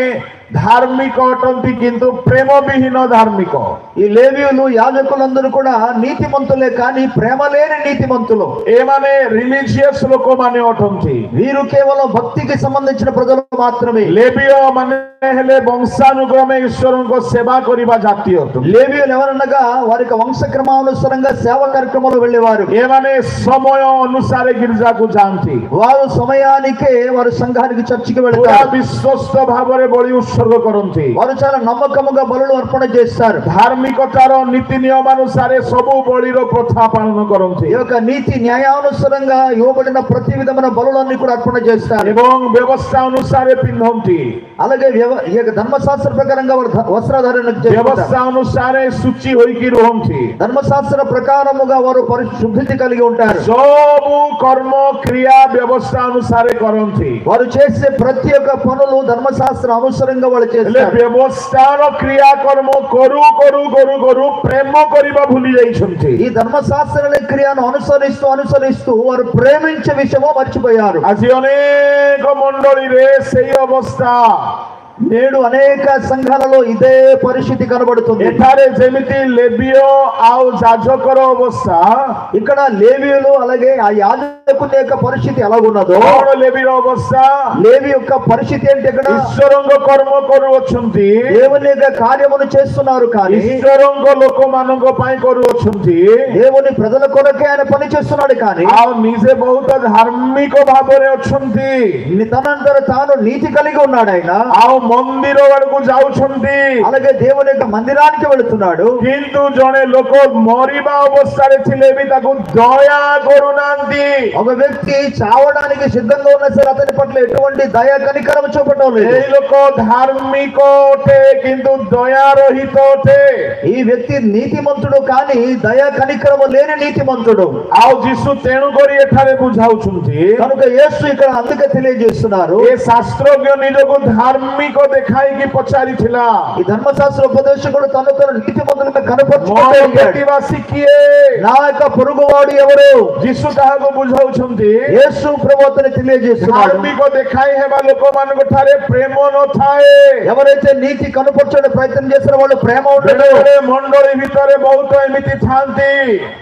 ଧାର୍ମିକ ଅଟନ୍ତି କିନ୍ତୁ ପ୍ରେମ ବିହୀନ ଧାର୍ମିକ। ఈ లేవీయులు యాజకులందరూ కూడా నీతిమంతులే కానీ ప్రేమ లేని నీతిమంతులు। ଏମାନେ ରିଲିଜିୟସ୍ ଲୋକମାନେ ଅଟନ୍ତି। వీరు కేవలం భక్తికి సంబంధించిన ప్రజలు మాత్రమే। ଲେବୀୟ ମାନେ ହେଲେ ବଂଶାନୁକ୍ରମେ ଈଶ୍ୱରଙ୍କ ସେବା କରିବା ଜାତି ଅଟନ୍ତି। లేవీయులు ఎవరనగా వారికి వంశక్రమానుసారంగా సేవా కార్యక్రమాలు వెళ్ళేవారు। ଏମାନେ ସମୟ ଅନୁସାରେ ଗିର୍ଜାକୁ ଯାଆନ୍ତି। వారు సమయానికే వారు సంఘానికి చర్చికి ପୁରା వెళ్తారు। ବିଶ୍ୱସ୍ତ ଭାବରେ ବଳି ଉତ୍ସର୍ଗ କରନ୍ତି। వారు చాలా నమ్మకముగా బలులు అర్పణ చేస్తారు। ଧାର୍ମିକତାର ନୀତି ନିୟମାନୁସାରେ ସବୁ ବଳିର ପ୍ରଥା ପାଳନ କରନ୍ତି। ఈ యొక్క నీతి న్యాయానుసారంగా ఇవ్వబడిన ప్రతి విధమైన బలులన్నీ కూడా అర్పణ చేస్తారు। ଏବଂ ବ୍ୟବସ୍ଥା ଅନୁସାରେ ପିନ୍ଧନ୍ତି। అలాగే ఈ యొక్క ధర్మశాస్త్ర ప్రకారంగా వారు వస్త్రధారణ చేస్తారు। ବ୍ୟବସ୍ଥା ଅନୁସାରେ ଶୁଚି ହୋଇକି ରୁହନ୍ତି। ధర్మశాస్త్ర ప్రకారముగా వారు పరిశుద్ధి కలిగి ఉంటారు। ସବୁ କର୍ମ କ୍ରିୟା ବ୍ୟବସ୍ଥା ଅନୁସାରେ କରନ୍ତି। వారు చేసే ప్రతి ఒక్క పనులు ధర్మశాస్త్ర అనుసారంగా వాళ్ళు ହେଲେ చేస్తారు। ବ୍ୟବସ୍ଥାର କ୍ରିୟାକର୍ମ କରୁ କରୁ କରୁ କରୁ ପ୍ରେମ କରିବା ଭୁଲି ଯାଇଛନ୍ତି। ఈ ధర్మశాస్త్ర క్రియను అనుసరిస్తూ వారు ప్రేమించే విషయమో మర్చిపోయారు। ଆଜି ଅନେକ ମଣ୍ଡଳୀରେ ସେଇ ଅବସ୍ଥା। నేడు అనేక సంఘాలలో ఇదే పరిస్థితి కనబడుతుంది. ଏଠାରେ ଯେମିତି ଲେବିୟ ଆଉ ଯାଜକର ଅବସ୍ଥା, ఇక్కడ లేవీయులు అలాగే ఆ యాజకుని యొక్క పరిస్థితి ఎలాగున్నదో, କଣ ଲେବିର ଅବସ୍ଥା? లేవి యొక్క పరిస్థితి ఏంటి? ఇక్కడ ଈଶ୍ୱରଙ୍କ କର୍ମ କରୁଅଛନ୍ତି, దేవుని యొక్క కార్యమును చేస్తున్నారు కానీ ଈଶ୍ୱରଙ୍କ ଲୋକମାନଙ୍କ ପାଇଁ କରୁଅଛନ୍ତି, దేవుని ప్రజల కొరకే ఆయన పని చేస్తున్నాడు కానీ ଆଉ ନିଜେ ବହୁତ ଧାର୍ମିକ ଭାବରେ ଅଛନ୍ତି, తనంతర తాను నీతి కలిగి ఉన్నాడు ఆయన. ଆଉ ମନ୍ଦିର ଆଡକୁ ଯାଉଛନ୍ତି, అలాగే దేవుని యొక్క మందిరానికి వెళుతున్నాడు. କିନ୍ତୁ ଜଣେ ଲୋକ ମରିବା ଅବସ୍ଥାରେ ଥିଲେ ବି ତାକୁ ଦୟା କରୁନାହାନ୍ତି. ఒక వ్యక్తి చావడానికి సిద్ధంగా ఉన్న సరే అతని పట్ల ఎటువంటి దయ కనికరం చూపటం లేదు. এই লোক ধার্মিক অটে কিন্তু দয়া রহিত অটে. ఈ వ్యక్తి నీతిమంతుడు కానీ దయ కనికరము లేని నీతిమంతుడు. ଆଉ ଯୀଶୁ ତେଣୁ କରି ଏଠାରେ ବୁଝାଉଛନ୍ତି, కనుక యేసు ఇక్కడ అందుకే తెలియజేస్తున్నారు. ଏ ଶାସ୍ତ୍ରଜ୍ଞ ନିଜକୁ ଧାର୍ମିକ ଦେଖାଇକି ପଚାରିଥିଲା, ఈ ధర్మశాస్త్ర ఉపదేశకుడు తను తన నీతిమంతులుగా ମୋର కనపరుచుకుంటాడు. ପ୍ରତିବାସୀ କିଏ? నా యొక్క పొరుగువాడు ఎవరు? ଯୀଶୁ ତାହାକୁ ବୁଝାଉଛନ୍ତି, యేసు ప్రభు అతని తెలియజేస్తున్నాడు. ଧାର୍ମିକ ଦେଖାଇ ହେବା ଲୋକମାନଙ୍କ ଠାରେ ପ୍ରେମ ନଥାଏ. ఎవరైతే నీతి కనపరచే ప్రయత్నం చేసిన వాళ్ళు ప్రేమ ఉండదు. ବେଳେବେଳେ ମଣ୍ଡଳୀ ଭିତରେ ବହୁତ ଏମିତି ଥାନ୍ତି,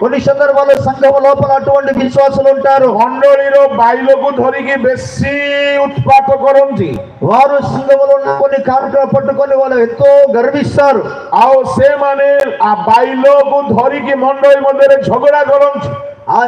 కొన్ని సందర్భాల్లో సంఘం లోపల అటువంటి విశ్వాసులు ఉంటారు. ମଣ୍ଡଳୀର ବାଇଲକୁ ଧରିକି ବେଶୀ ଉତ୍ପାତ କରନ୍ତି, వారు సంఘంలో ఉన్న కొన్ని కార్యక్రమాలు పట్టుకొని వాళ్ళు ఎంతో గర్విస్తారు. ଆଉ ସେମାନେ ବାଇଲକୁ ଧରିକି ମଣ୍ଡଳୀ ମଧ୍ୟରେ ଝଗଡା କରନ୍ତି, ఆ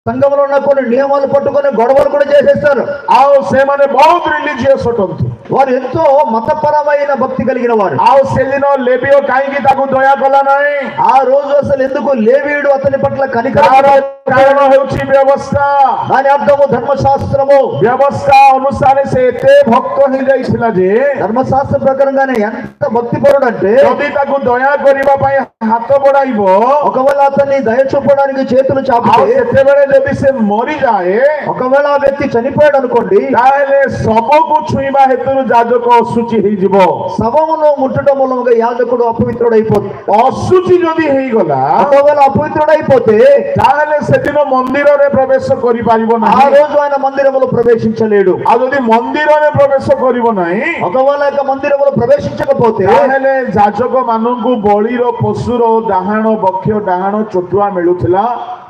సంఘంలో ఉన్న కొన్ని నియమాలు పట్టుకొని గొడవలు కూడా చేసేస్తారు. ଆଉ ସେମାନେ ବହୁତ ରିଲିଜିୟସ୍ ଅଟନ୍ତି. వారు ఎంతో మతపరమైన భక్తి కలిగిన వారు. ଆଉ ସେଦିନ ଲେବିୟ କାହିଁକି ତାକୁ ଦୟା କଲା ନାହିଁ? ఆ రోజు అసలు ఎందుకు లేవీయుడు అతని పట్ల ତାର కనికరం? କାରଣ ହେଉଛି ବ୍ୟବସ୍ଥା. దాని అర్థము ధర్మశాస్త్రము. ବ୍ୟବସ୍ଥା ଅନୁସାରେ ସେ ଏତେ ଭକ୍ତ ହେଇଯାଇଥିଲା ଯେ ధర్మశాస్త్ర ప్రకారంగానే ఎంత భక్తిపరుడు అంటే ଯଦି ତାକୁ ଦୟା କରିବା ପାଇଁ ହାତ ବଢାଇବ, ఒకవేళ అతన్ని దయ చూపడానికి చేతులు ଆଉ చాపితే, ସେତେବେଳେ ଯଦି ସେ మରିଯାଏ, ఒకవేళ ఆ వ్యక్తి చనిపోయాడు అనుకోండి, ତାହେଲେ ଶବକୁ ଛୁଇଁବା ହେତୁରୁ ଯାଜକ ଅଶୁଚି ହେଇଯିବ. శవమును ముట్టడం మూలంగా యాజకుడు అపవిత్రుడైపోతుంది. ଅଶୁଚି ଯଦି ହେଇଗଲା, ఒకవేళ అపవిత్రుడైపోతే ତାହେଲେ ସେଦିନ ମନ୍ଦିରରେ ପ୍ରବେଶ କରିପାରିବ ఆ ନାହିଁ. రోజు ఆయన మందిరములో ప్రవేశించలేడు. ଆଉ ଯଦି ମନ୍ଦିରରେ ପ୍ରବେଶ କରିବ ନାହିଁ, ఒకవేళ యొక్క మందిరములో ప్రవేశించకపోతే ତାହେଲେ ଯାଜକ ମାନଙ୍କୁ ବଳିର ପଶୁର ଡାହାଣ ବକ୍ଷ ଡାହାଣ ଚଟୁଆ ମିଳୁଥିଲା,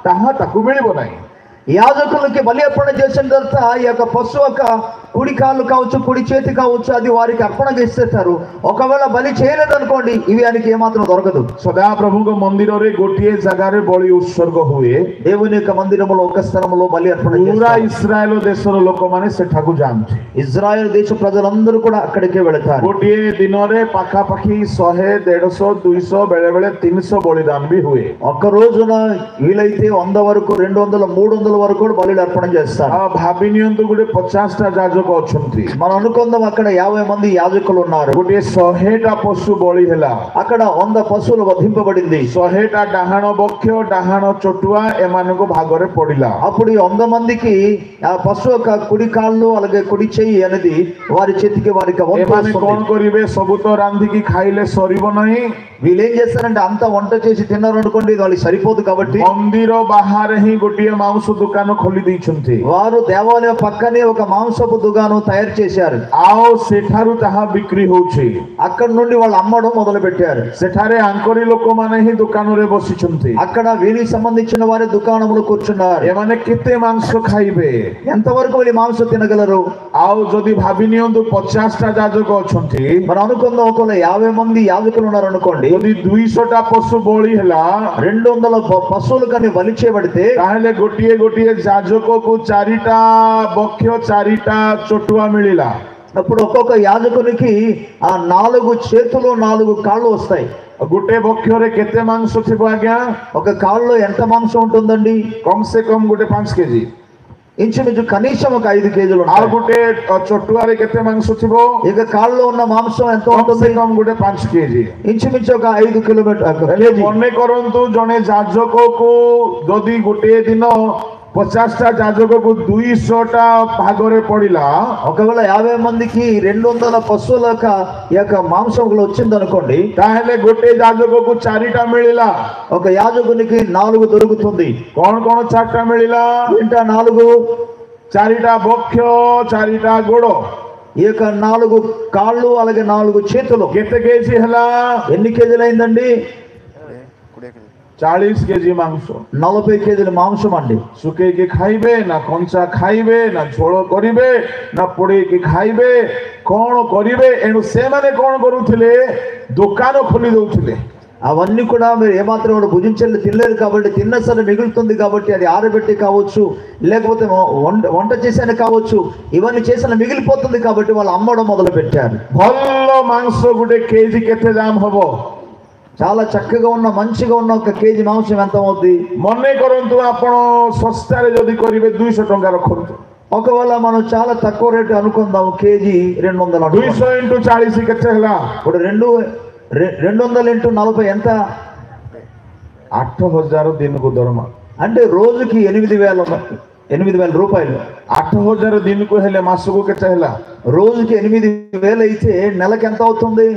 ତାହା ତାକୁ ମିଳିବ ନାହିଁ. యాజకులకి బలి అర్పణ చేసిన తర్వాత ఈ యొక్క పశువు యొక్క కుడి కాళ్ళు కావచ్చు, కుడి చేతి కావచ్చు, అది వారికి అర్పణగా ఇస్తారు. ఒకవేళ బలి చేయలేదు అనుకోండి, ఇవి ఆయనకి ఏమాత్రం దొరకదు. ସଦାପ୍ରଭୁଙ୍କ ମନ୍ଦିରରେ ଗୋଟିଏ ଜାଗାରେ ବଳି ଉତ୍ସର୍ଗ ହୁଏ. దేవుని యొక్క మందిరములో ఒక స్థలంలో బలి అర్పణ ପୁରା చేస్తారు. ଇସ୍ରାଏଲ ଦେଶର ଲୋକମାନେ ସେଠାକୁ ଯାଆନ୍ତି. ఇజ్రాయెల్ దేశ ప్రజలందరూ కూడా అక్కడికే వెళతారు. ଗୋଟିଏ ଦିନରେ ପାଖାପାଖି 100, 150, 200 ବେଳେ ବେଳେ 300 ବଳିଦାନ ବି ହୁଏ. ఒక్క రోజున వీలైతే 100 వరకు, 200, 300 వరకు కూడా బలి అర్పణ చేస్తారు. ଭାବି ନିଅନ୍ତୁ ଗୋଟେ 50ଟା ଯାଜକ ଅଛନ୍ତି, మనం అనుకుందాం అక్కడ 50 మంది యాజకులు ఉన్నారు. ଗୋଟିଏ 100ଟା ପଶୁ ବଳି ହେଲା, అక్కడ 100 పశువులు వధింపబడింది. 100ଟା ଡାହାଣ ବକ୍ଷ ଡାହାଣ ଚଟୁଆ ଏମାନଙ୍କ ଭାଗରେ ପଡିଲା. అప్పుడు ఈ 100 మందికి ఆ పశువు యొక్క కుడి కాళ్ళు అలాగే కుడి చెయ్యి అనేది వారి చేతికి వారికి వంతు ଏମାନେ వస్తుంది. କଣ କରିବେ? ସବୁ ତ ରାନ୍ଧିକି ଖାଇଲେ ସରିବ ନାହିଁ. వీళ్ళు ఏం చేస్తారంటే అంతా వంట చేసి తిన్నారు అనుకోండి, వాళ్ళకి సరిపోదు కాబట్టి ମନ୍ଦିର ବାହାରେ ହିଁ ଗୋଟିଏ ମାଉଁସ ଦୋକାନ ଖୋଲି ଦେଇଛନ୍ତି, వారు దేవాలయం పక్కనే ఒక మాంసపు దుకాణం తయారు చేశారు. ଆଉ ସେଠାରୁ ତାହା ବିକ୍ରି ହଉଛି. అక్కడ నుండి వాళ్ళు అమ్మడం మొదలు పెట్టారు. ସେଠାରେ ଆଙ୍କରି ଲୋକମାନେ ହିଁ ଦୋକାନରେ ବସିଛନ୍ତି. అక్కడ వీరికి సంబంధించిన వారి దుకాణంలో కూర్చున్నారు. ଏମାନେ କେତେ ମାଂସ ଖାଇବେ? ఎంతవరకు వీళ్ళు మాంసం తినగలరు? ଆଉ ଯଦି ଭାବି నిଅନ୍ତୁ 50ଟା ଯାଜକ ଅଛନ୍ତି, మనం అనుకుందాం ఒకవేళ 50 మంది యాజకులు ఉన్నారు అనుకోండి, ଯଦି 200ଟା ପଶୁ ବଳି ହେଲା, 200 పశువులు కానీ బలి చేయబడితే ତାହେଲେ ଗୋଟିଏ ଗୋଟିଏ ଯାଜକକୁ 4ଟା ବକ୍ଷ 4ଟା ଚଟୁଆ ମିଳିଲା. అప్పుడు ఒక్కొక్క యాజకునికి ఆ 4 చేతులు 4 కాళ్ళు వస్తాయి. ଗୋଟେ ବକ୍ଷରେ କେତେ ମାଂସ ଥିବ ଆଜ୍ଞା? ఒక కాళ్ళలో ఎంత మాంసం ఉంటుందండి? କମ୍ ସେ କମ୍ ଗୋଟେ 5 କେଜି. ఇంచుమించు కనీసం ఒక 5 కేజీలు ଆଉ ఉంటాయి. ଗୋଟେ ଚଟୁଆରେ କେତେ ମାଂସ ଥିବ? ఇక కాళ్ళలో ఉన్న మాంసం ఎంత କମ୍ ఉంటుంది? ସେ କମ୍ ଗୋଟେ 5 କେଜି. ఇంచుమించు ఒక 5 కేజీ. ମନେ କରନ୍ତୁ ଜଣେ ଯାଜକକୁ ଯଦି ଗୋଟିଏ ଦିନ 50ଟା ଯାଜକକୁ 200ଟା ଭାଗରେ ପଡିଲା, ఒకవేళ 50 మందికి 200 పశువుల యొక్క మాంసం వచ్చింది అనుకోండి, ତାହେଲେ ଗୋଟେ ଯାଜକକୁ 4ଟା ମିଳିଲା. ఒక యాజకునికి 4 దొరుకుతుంది. କଣ କଣ 4ଟା ମିଳିଲା? ఏంటా 4? 4ଟା ବକ୍ଷ 4ଟା ଗୋଡ, ఈ యొక్క 4 కాళ్ళు అలాగే 4 చేతులు केते केजी हला ఎన్ని కేజీలు అయిందండి? 40 केजी मांस 40 కేజీల మాంసం అండి. सुखेकी खाइबे ना कंचा खाइबे ना झोल करिबे ना पोड़ेकी खाइबे कौन करिबे एणु से माने कौन करूथिले दुकान खोली दउथिले అవన్నీ కూడా మీరు ఏమాత్రం కూడా భుజించలేదు, తినలేదు కాబట్టి తిన్న సరే మిగులుతుంది కాబట్టి అది ఆరబెట్టి కావచ్చు, లేకపోతే వంట చేసాను కావచ్చు, ఇవన్నీ చేసిన మిగిలిపోతుంది కాబట్టి వాళ్ళు అమ్మడం మొదలు పెట్టారు. ଭଲ ମାଂସ ଗୋଟେ କେଜି କେତେ ଦାମ ହବ? చాలా చక్కగా ఉన్న మంచిగా ఉన్న 1 కేజీ మాంసం ఎంత అవుతుంది? ମନେ କରନ୍ତୁ ଆପଣ ଶସ୍ତାରେ ଯଦି କରିବେ 200 ଟଙ୍କା ରଖନ୍ତୁ. ఒకవేళ మనం చాలా తక్కువ రేటు అనుకుందాం, కేజీ 200. 200 into 40 କେତେ ହେଲା? ఇప్పుడు 200 into 40 ఎంత? 8000 ଦିନକୁ ଦରମା. అంటే రోజుకి 8,000 రూపాయలు. 8000 ଦିନକୁ ହେଲେ ମାସକୁ କେତେ ହେଲା? రోజుకి 8,000 అయితే నెలకు ఎంత అవుతుంది?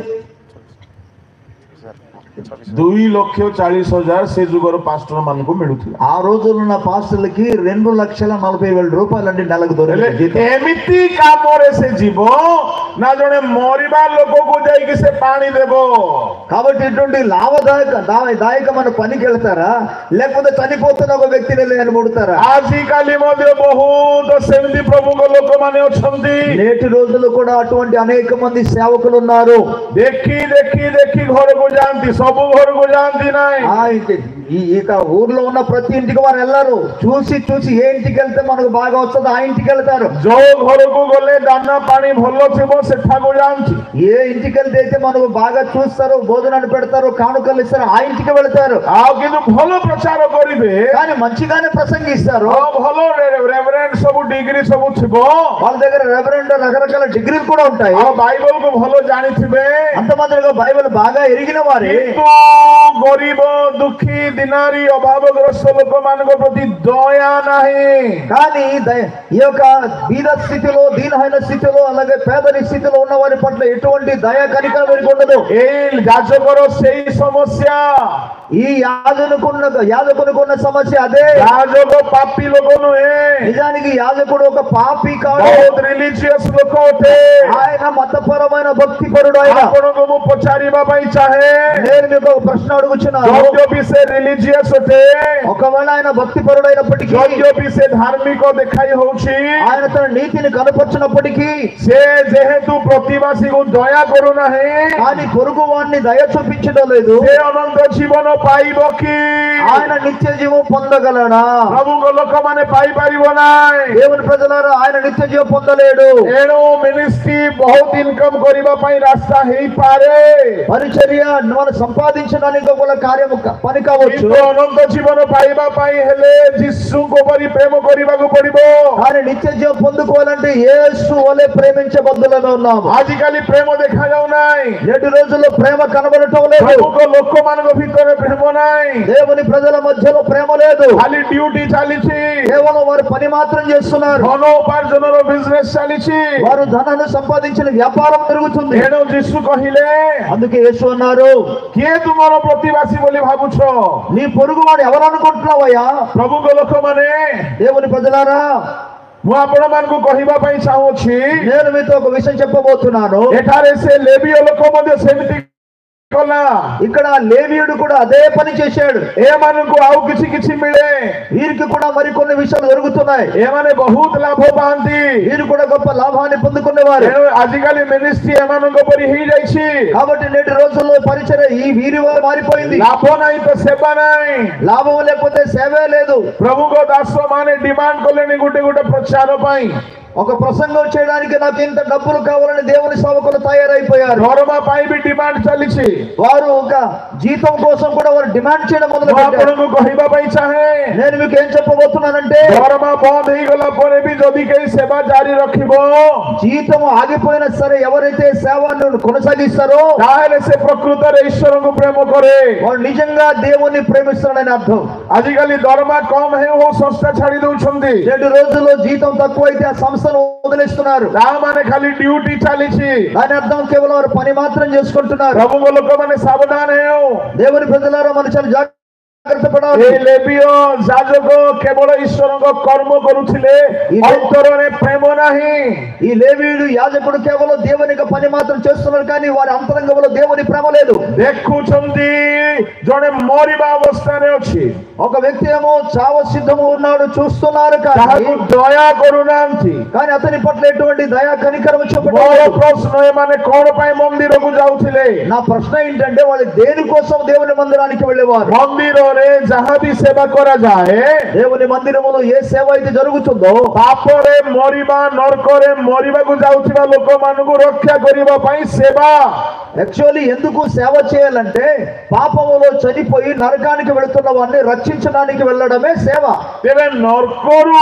2,40,000 ସେ ଯୁଗର ପାଷ୍ଟର ମାନଙ୍କୁ ମିଳୁଥିଲା. ఆ రోజుల్లో ఉన్న పాస్టర్లకి 2,40,000 రూపాయలు అండి నెలకు దొరికే. ଏମିତି କାମରେ ସେ ଯିବ ନା ଜଣେ ମରିବା ଲୋକକୁ ଯାଇକି ସେ ପାଣି ଦେବ? కాబట్టి ఇటువంటి లాభదాయకమైన పనికి వెళ్తారా, లేకపోతే చనిపోతున్న ఒక వ్యక్తిని నేను ముడతారా? ଆଜିକାଲି ମଧ୍ୟ ବହୁତ ସେମିତି ପ୍ରଭୁଙ୍କ ଲୋକମାନେ ଅଛନ୍ତି. నేటి రోజుల్లో కూడా అటువంటి అనేక మంది సేవకులు ఉన్నారు. ଦେଖି ଦେଖି ଦେଖି ଘରକୁ ଯାଆନ୍ତି, ସବୁ ଘରକୁ ଯାଆନ୍ତି ନାହିଁ. ఇక ఊర్లో ఉన్న ప్రతి ఇంటికి వారు వెళ్ళారు. చూసి చూసి ఏ ఇంటికి వెళ్తే మనకు బాగా వస్తుందో ఆ ఇంటికి వెళ్తారు. ଯୋଉ ଘରକୁ ଗଲେ ଦାନା ପାଣି ଭଲ ଥିବ ସେଠାକୁ ଯାଆନ୍ତି. ఏ ఇంటికి వెళ్తే అయితే మనకు బాగా చూస్తారు, భోజనాన్ని పెడతారు, కానుకలు ఇస్తారు, ఆ ఇంటికి వెళ్తారు. ଆଉ କିନ୍ତୁ ଭଲ ପ୍ରଚାର କରିବେ, కానీ మంచిగానే ప్రసంగిస్తారు. ଭଲ ରେଭରେଣ୍ଡ ସବୁ ଡିଗ୍ରୀ ସବୁ ଥିବ, వాళ్ళ దగ్గర రెవరెండ్ రకరకాల డిగ్రీలు కూడా ఉంటాయి. ଆଉ ବାଇବଲକୁ ଭଲ ଜାଣିଥିବେ, అంతమందిగా బైబిల్ బాగా ఎరిగిన వారే କିନ୍ତୁ ଗରିବ ଦୁଃଖୀ ଦିନାରୀ ଅଭାବଗ୍ରସ୍ତ ଲୋକମାନଙ୍କ ପ୍ରତି ଦୟା ନାହିଁ. కానీ ఈ యొక్క బీద స్థితిలో, దీనహీన స్థితిలో, అలాగే పేదరి స్థితిలో ఉన్న వారి పట్ల ఎటువంటి దయ కనికరం వీరికి ఉండదు. ଏଇ ଯାଜକର ସେଇ ସମସ୍ୟା. ఈ యాజకునికి ఉన్న సమస్య అదే. యాజକ ପାପୀ ଲୋକ ନୁହେଁ, నిజానికి యాజకుడు ఒక పాపి కాదు, ବହୁତ ରିଲିଜିୟସ୍ ଲୋକ ଅଟେ. ఆయన మతపరమైన భక్తిపరుడు. ఆయన ଆପଣଙ୍କୁ ମୁଁ ପଚାରିବା ପାଇଁ ଚାହେଁ, నేను మీకు ఒక ప్రశ్న అడుగుచున్నాను. ଯଦ୍ୟପି ସେ ରିଲିଜିୟସ୍ ଅଟେ, ఒకవేళ ఆయన భక్తిపరుడు అయినప్పటికీ, ଯଦ୍ୟପి ସେ ଧାର୍ମିକ ଦେଖାଇ ହଉଛି, ఆయన తన నీతిని కనపరిచినప్పటికీ, ସେ ଯେହେତୁ ପ୍ରତିବାସୀକୁ ଦୟା କରୁନାହିଁ, కానీ పొరుగు వాడిని దయ చూపించడం లేదు, ସେ ଅନନ୍ତ ଜୀବନ ପାଇବ କି? ఆయన నిత్య జీవం పొందగలడా? ప్రభుଙ୍କ ଲୋକମାନେ ପାଇପାରିବ ନାହିଁ. దేవుని ప్రజలారా, ఆయన నిత్య జీవం పొందలేడు. ଏଣୁ ମିନିଷ୍ଟ୍ରି ବହୁତ ଇନକମ୍ କରିବା ପାଇଁ ରାସ୍ତା ହେଇପାରେ, పరిచర్య మనం సంపాదించడానికి ఒక కార్యం పని కావచ్చు, କିନ୍ତୁ ଅନନ୍ତ ଜୀବନ ପାଇବା ପାଇଁ ହେଲେ ଯୀଶୁଙ୍କ ପରି ପ୍ରେମ କରିବାକୁ ପଡିବ. కానీ నిత్య జీవం పొందుకోవాలంటే యేసు వలె ప్రేమించబద్దులుగా ఉన్నాము. ଆଜିକାଲି ପ୍ରେମ ଦେଖାଯାଉ ନାହିଁ. నేటి రోజుల్లో ప్రేమ కనబడటం లేదు. ప్రభుଙ୍କ ଲୋକମାନଙ୍କ ଭିତରେ ପ୍ରେମ ନାହିଁ. దేవుని ప్రజల మధ్యలో ప్రేమ లేదు. ଖାଲି ଡ୍ୟୁଟି ଚାଲିଛି, కేవలం వారు పని మాత్రం చేస్తున్నారు. ଧନ ଉପାର୍ଜନର ବିଜନେସ୍ ଚାଲିଛି. వారు ధనాన్ని సంపాదించిన వ్యాపారం జరుగుతుంది. ଏଣୁ ଯୀଶୁ କହିଲେ, అందుకే యేసు అన్నారు, କିଏ ତୁମର ପ୍ରତିବାସୀ ବୋଲି ଭାବୁଛ? నీ పొరుగు వాడు ఎవరు అనుకుంటున్నావయ్యా? ప్రభుଙ୍କ ଲୋକମାନେ, దేవుని ప్రజలారా, ମୁଁ ଆପଣମାନଙ୍କୁ କହିବା ପାଇଁ ଚାହୁଁଛି, నేను మీతో ఒక విషయం చెప్పబోతున్నాను. ଏଠାରେ ସେ ଲେବୀୟ ଲୋକ ମଧ୍ୟ ସେମିତି କଲା. ఇక్కడ లేవీయుడు కూడా అదే పని చేశాడు. ଏମାନଙ୍କୁ ଆଉ କିଛି କିଛି ମିଳେ, వీరికి కూడా మరికొన్ని విషయాలు జరుగుతున్నాయి. ଏମାନେ ବହୁତ ଲାଭ ପାଆନ୍ତି. వీరు కూడా గొప్ప లాభాన్ని పొందుకునేవారు. ଏଣୁ ଆଜିକାଲି ମିନିଷ୍ଟ୍ରି ଏମାନଙ୍କ ପରି ହେଇଯାଇଛି. కాబట్టి నేటి రోజుల్లో పరిచర్య ఈ వీరి వారు మారిపోయింది. ଲାଭ ନାହିଁ ତ ସେବା ନାହିଁ. లాభం లేకపోతే సేవే లేదు. ప్రభుଙ୍କ ଦାସ ମାନେ ଡିମାଣ୍ଡ କଲେଣି ଗୋଟେ ଗୋଟେ ପ୍ରଚାର ପାଇଁ. ఒక ప్రసంగం చేయడానికి నాకు ఇంత డబ్బులు కావాలని దేవుని సేవకులు తయారైపోయారు. ଦରମା ପାଇଁ ବି ଡିମାଣ୍ଡ ଚାଲିଛି. వారు ఒక జీతం కోసం కూడా వారు డిమాండ్ చేయడం మొదలు ମୁଁ పెట్టారు. ଆପଣଙ୍କୁ କହିବା ପାଇଁ ଚାହେଁ, నేను మీకు ఏం చెప్పబోతున్నానంటే, ଦରମା ବନ୍ଦ ହେଇଗଲା ପରେ ବି ଯଦି କେହି ସେବା ଜାରି ରଖିବ, జీతం ఆగిపోయినా సరే ఎవరైతే సేవను కొనసాగిస్తారో ତାହେଲେ ସେ ପ୍ରକୃତରେ ଈଶ୍ୱରଙ୍କୁ ପ୍ରେମ କରେ. వాడు నిజంగా దేవుని ప్రేమిస్తున్నాడని అర్థం. ଆଜିକାଲି ଦରମା କମ ହେଉ ସଂସ୍ଥା ଛାଡି ଦଉଛନ୍ତି. నేటి రోజుల్లో జీతం తక్కువైతే ఆ సంస్థను వదిలేస్తున్నారు. ତାମାନେ ଖାଲି ଡ୍ୟୁଟି ଚାଲିଛି. దాని అర్థం కేవలం వారు పని మాత్రం చేసుకుంటున్నారు. ప్రభుଙ୍କ ଲୋକମାନେ ସାବଧାନ ହେଉ. దేవుని ప్రజలారా, మనం చాలా జాగ్రత్త పడాలి. ଏ ଲେବୀୟ ଯାଜକ କେବଳ ଈଶ୍ୱରଙ୍କ କର୍ମ କରୁଥିଲେ, ଅନ୍ତରରେ ପ୍ରେମ ନାହିଁ। ఈ లేవీయుడు యాజకుడు కేవలం దేవుని యొక్క పని మాత్రం చేస్తున్నారు, కానీ వారి అంతరంగంలో దేవుని ప్రేమ లేదు. ଦେଖୁଛନ୍ତି ଜଣେ ମରିବା ଅବସ୍ଥାରେ ଅଛି, ఒక వ్యక్తి ఏమో చావ సిద్ధము ఉన్నాడు, చూస్తున్నారు, ତାହାକୁ ଦୟା କରୁନାହାନ୍ତି। కానీ అతని పట్ల ఎటువంటి దయా కనికరం ମୋର చూపట్లేదు. ପ୍ରଶ୍ନ, ଏମାନେ କଣ ପାଇଁ ମନ୍ଦିରକୁ ଯାଉଥିଲେ? నా ప్రశ్న ఏంటంటే వాళ్ళు దేనికోసం దేవుని మందిరానికి వెళ్ళేవారు? ମନ୍ଦିରରେ ଯାହା ବି ସେବା କରାଯାଏ, దేవుని మందిరములో ఏ సేవ అయితే జరుగుతుందో, ପାପରେ ମରିବା, ନରକରେ ମରିବାକୁ ଯାଉଥିବା ଲୋକମାନଙ୍କୁ ରକ୍ଷା କରିବା ପାଇଁ ସେବା। యాక్చువల్లీ ఎందుకు సేవ చేయాలంటే పాపములో చనిపోయి నరకానికి వెళుతున్న వారిని రక్షించడానికి వెళ్ళడమే సేవ. ତେବେ ନରକରୁ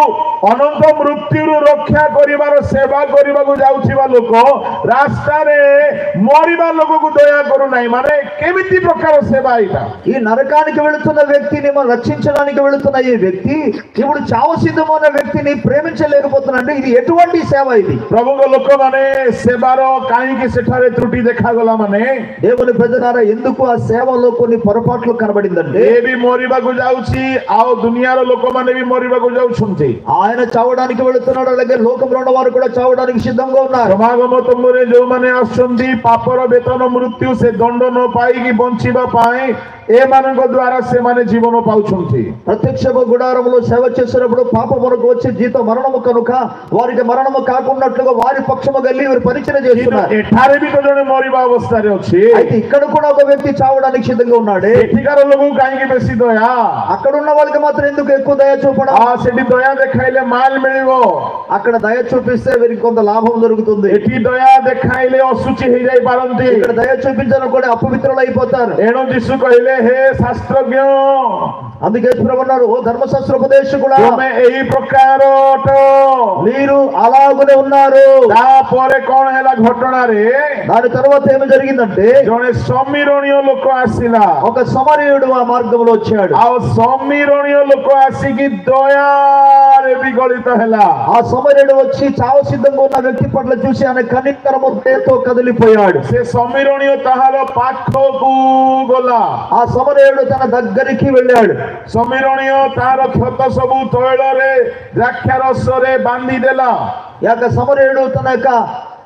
ଅନନ୍ତ ମୃତ୍ୟୁରୁ ରକ୍ଷା କରିବାର ସେବା କରିବାକୁ ଯାଉଥିବା ଲୋକ ରାସ୍ତାରେ ମରିବା ଲୋକକୁ ଦୟା କରୁନାହିଁ, ମାନେ କେମିତି ପ୍ରକାର ସେବା ଏଇଟା? ఈ నరకానికి వెళుతున్న వ్యక్తిని మనం రక్షించడానికి వెళుతున్న ఈ వ్యక్తి ఇప్పుడు చావు సిద్ధమైన వ్యక్తిని ప్రేమించలేకపోతున్నాడు. ఇది ఎటువంటి సేవ ఇది? ପ୍ରଭୁଙ୍କ ଲୋକମାନେ ସେବାର କାହିଁକି ସେଠାରେ ତ୍ରୁଟି ଦେଖାଗଲା, ମାନେ దేవుని ప్రజలారా ఎందుకు ఆ సేవలో కొన్ని పొరపాట్లు కనబడిందంటే, ଏ ବି ମରିବାକୁ ଯାଉଛି, ଆଉ ଦୁନିଆର ଲୋକମାନେ ବି ମରିବାକୁ ଯାଉଛନ୍ତି। ఆయన చావడానికి వెళుతున్నాడు, అలాగే లోకంలో ఉన్న వారు కూడా చావడానికి సిద్ధంగా ఉన్నారు. ସମାଗମ ତମ୍ବୁରେ ଯୋଉମାନେ ଆସୁଛନ୍ତି, ପାପର ବେତନ ମୃତ୍ୟୁ, ସେ ଦଣ୍ଡ ନ ପାଇକି ବଞ୍ଚିବା ପାଇଁ ଏମାନଙ୍କ ଦ୍ୱାରା ସେମାନେ ଜୀବନ ପାଉଛନ୍ତି। ప్రత్యక్ష గుడారములో సేవ చేసినప్పుడు పాపమునకు వచ్చే జీతం మరణము కనుక వారికి మరణము కాకున్నట్లుగా వారి పక్షము గల్లి వీరు పరిచయం చేస్తున్నారు. ଏଠାରେ ବି ତ ଜଣେ ମରିବା ଅବସ୍ଥାରେ ଅଛି, అయితే ఇక్కడ కూడా ఒక వ్యక్తి చావడానికి సిద్ధంగా ఉన్నాడు. ଏଠିକାର ଲୋକଙ୍କୁ କାହିଁକି ବେଶୀ ଦୟା? అక్కడ ఉన్న వాళ్ళకి మాత్రం ఎందుకు ఎక్కువ దయ చూపడం? ସେଠି ଦୟା ଦେଖାଇଲେ ମାଲ ମିଳିବ, అక్కడ దయ చూపిస్తే వీరికి కొంత లాభం దొరుకుతుంది. ଏଠି ଦୟା ଦେଖାଇଲେ ଅଶୁଚି ହେଇଯାଇ ପାରନ୍ତି। ఇక్కడ దయ చూపించడం కూడా అపవిత్రులు అయిపోతారు. ଏଣୁ ଯୀଶୁ କହିଲେ, ହେ ଶାସ୍ତ୍ରଜ୍ଞ, అందుకే ప్రభు అన్నారు, ఓ ధర్మశాస్త్ర ఉపదేశకుడా, ତୁମେ ଏହି ପ୍ରକାର ଅଟ। మీరు అలాగునే ఉన్నారు. ତାପରେ କଣ ହେଲା ଘଟଣାରେ? దాని తర్వాత ఏమి జరిగిందంటే, ଜଣେ ସମୀରଣୀୟ ଲୋକ ଆସିଲା, ఒక సమరయుడు ఆ మార్గంలో వచ్చాడు. ଆଉ ସମୀରଣୀୟ ଲୋକ ଆସିକି ଦୟାରେ ବିଗଳିତ ହେଲା। ఆ సమరయుడు వచ్చి చావు సిద్ధంగా ఉన్న వ్యక్తి పట్ల చూసి ఆయన కనికరముతో కదిలిపోయాడు. ସେ ସମୀରଣୀୟ ତାହାର ପାଖକୁ ଗଲା। ఆ సమరయుడు తన దగ్గరికి వెళ్ళాడు. ସମୀରଣୀୟ ତାର କ୍ଷତ ସବୁ ତୈଳରେ ଦ୍ରାକ୍ଷାରସରେ ବାନ୍ଧି ଦେଲା। యాక సమరయుడు తన యొక్క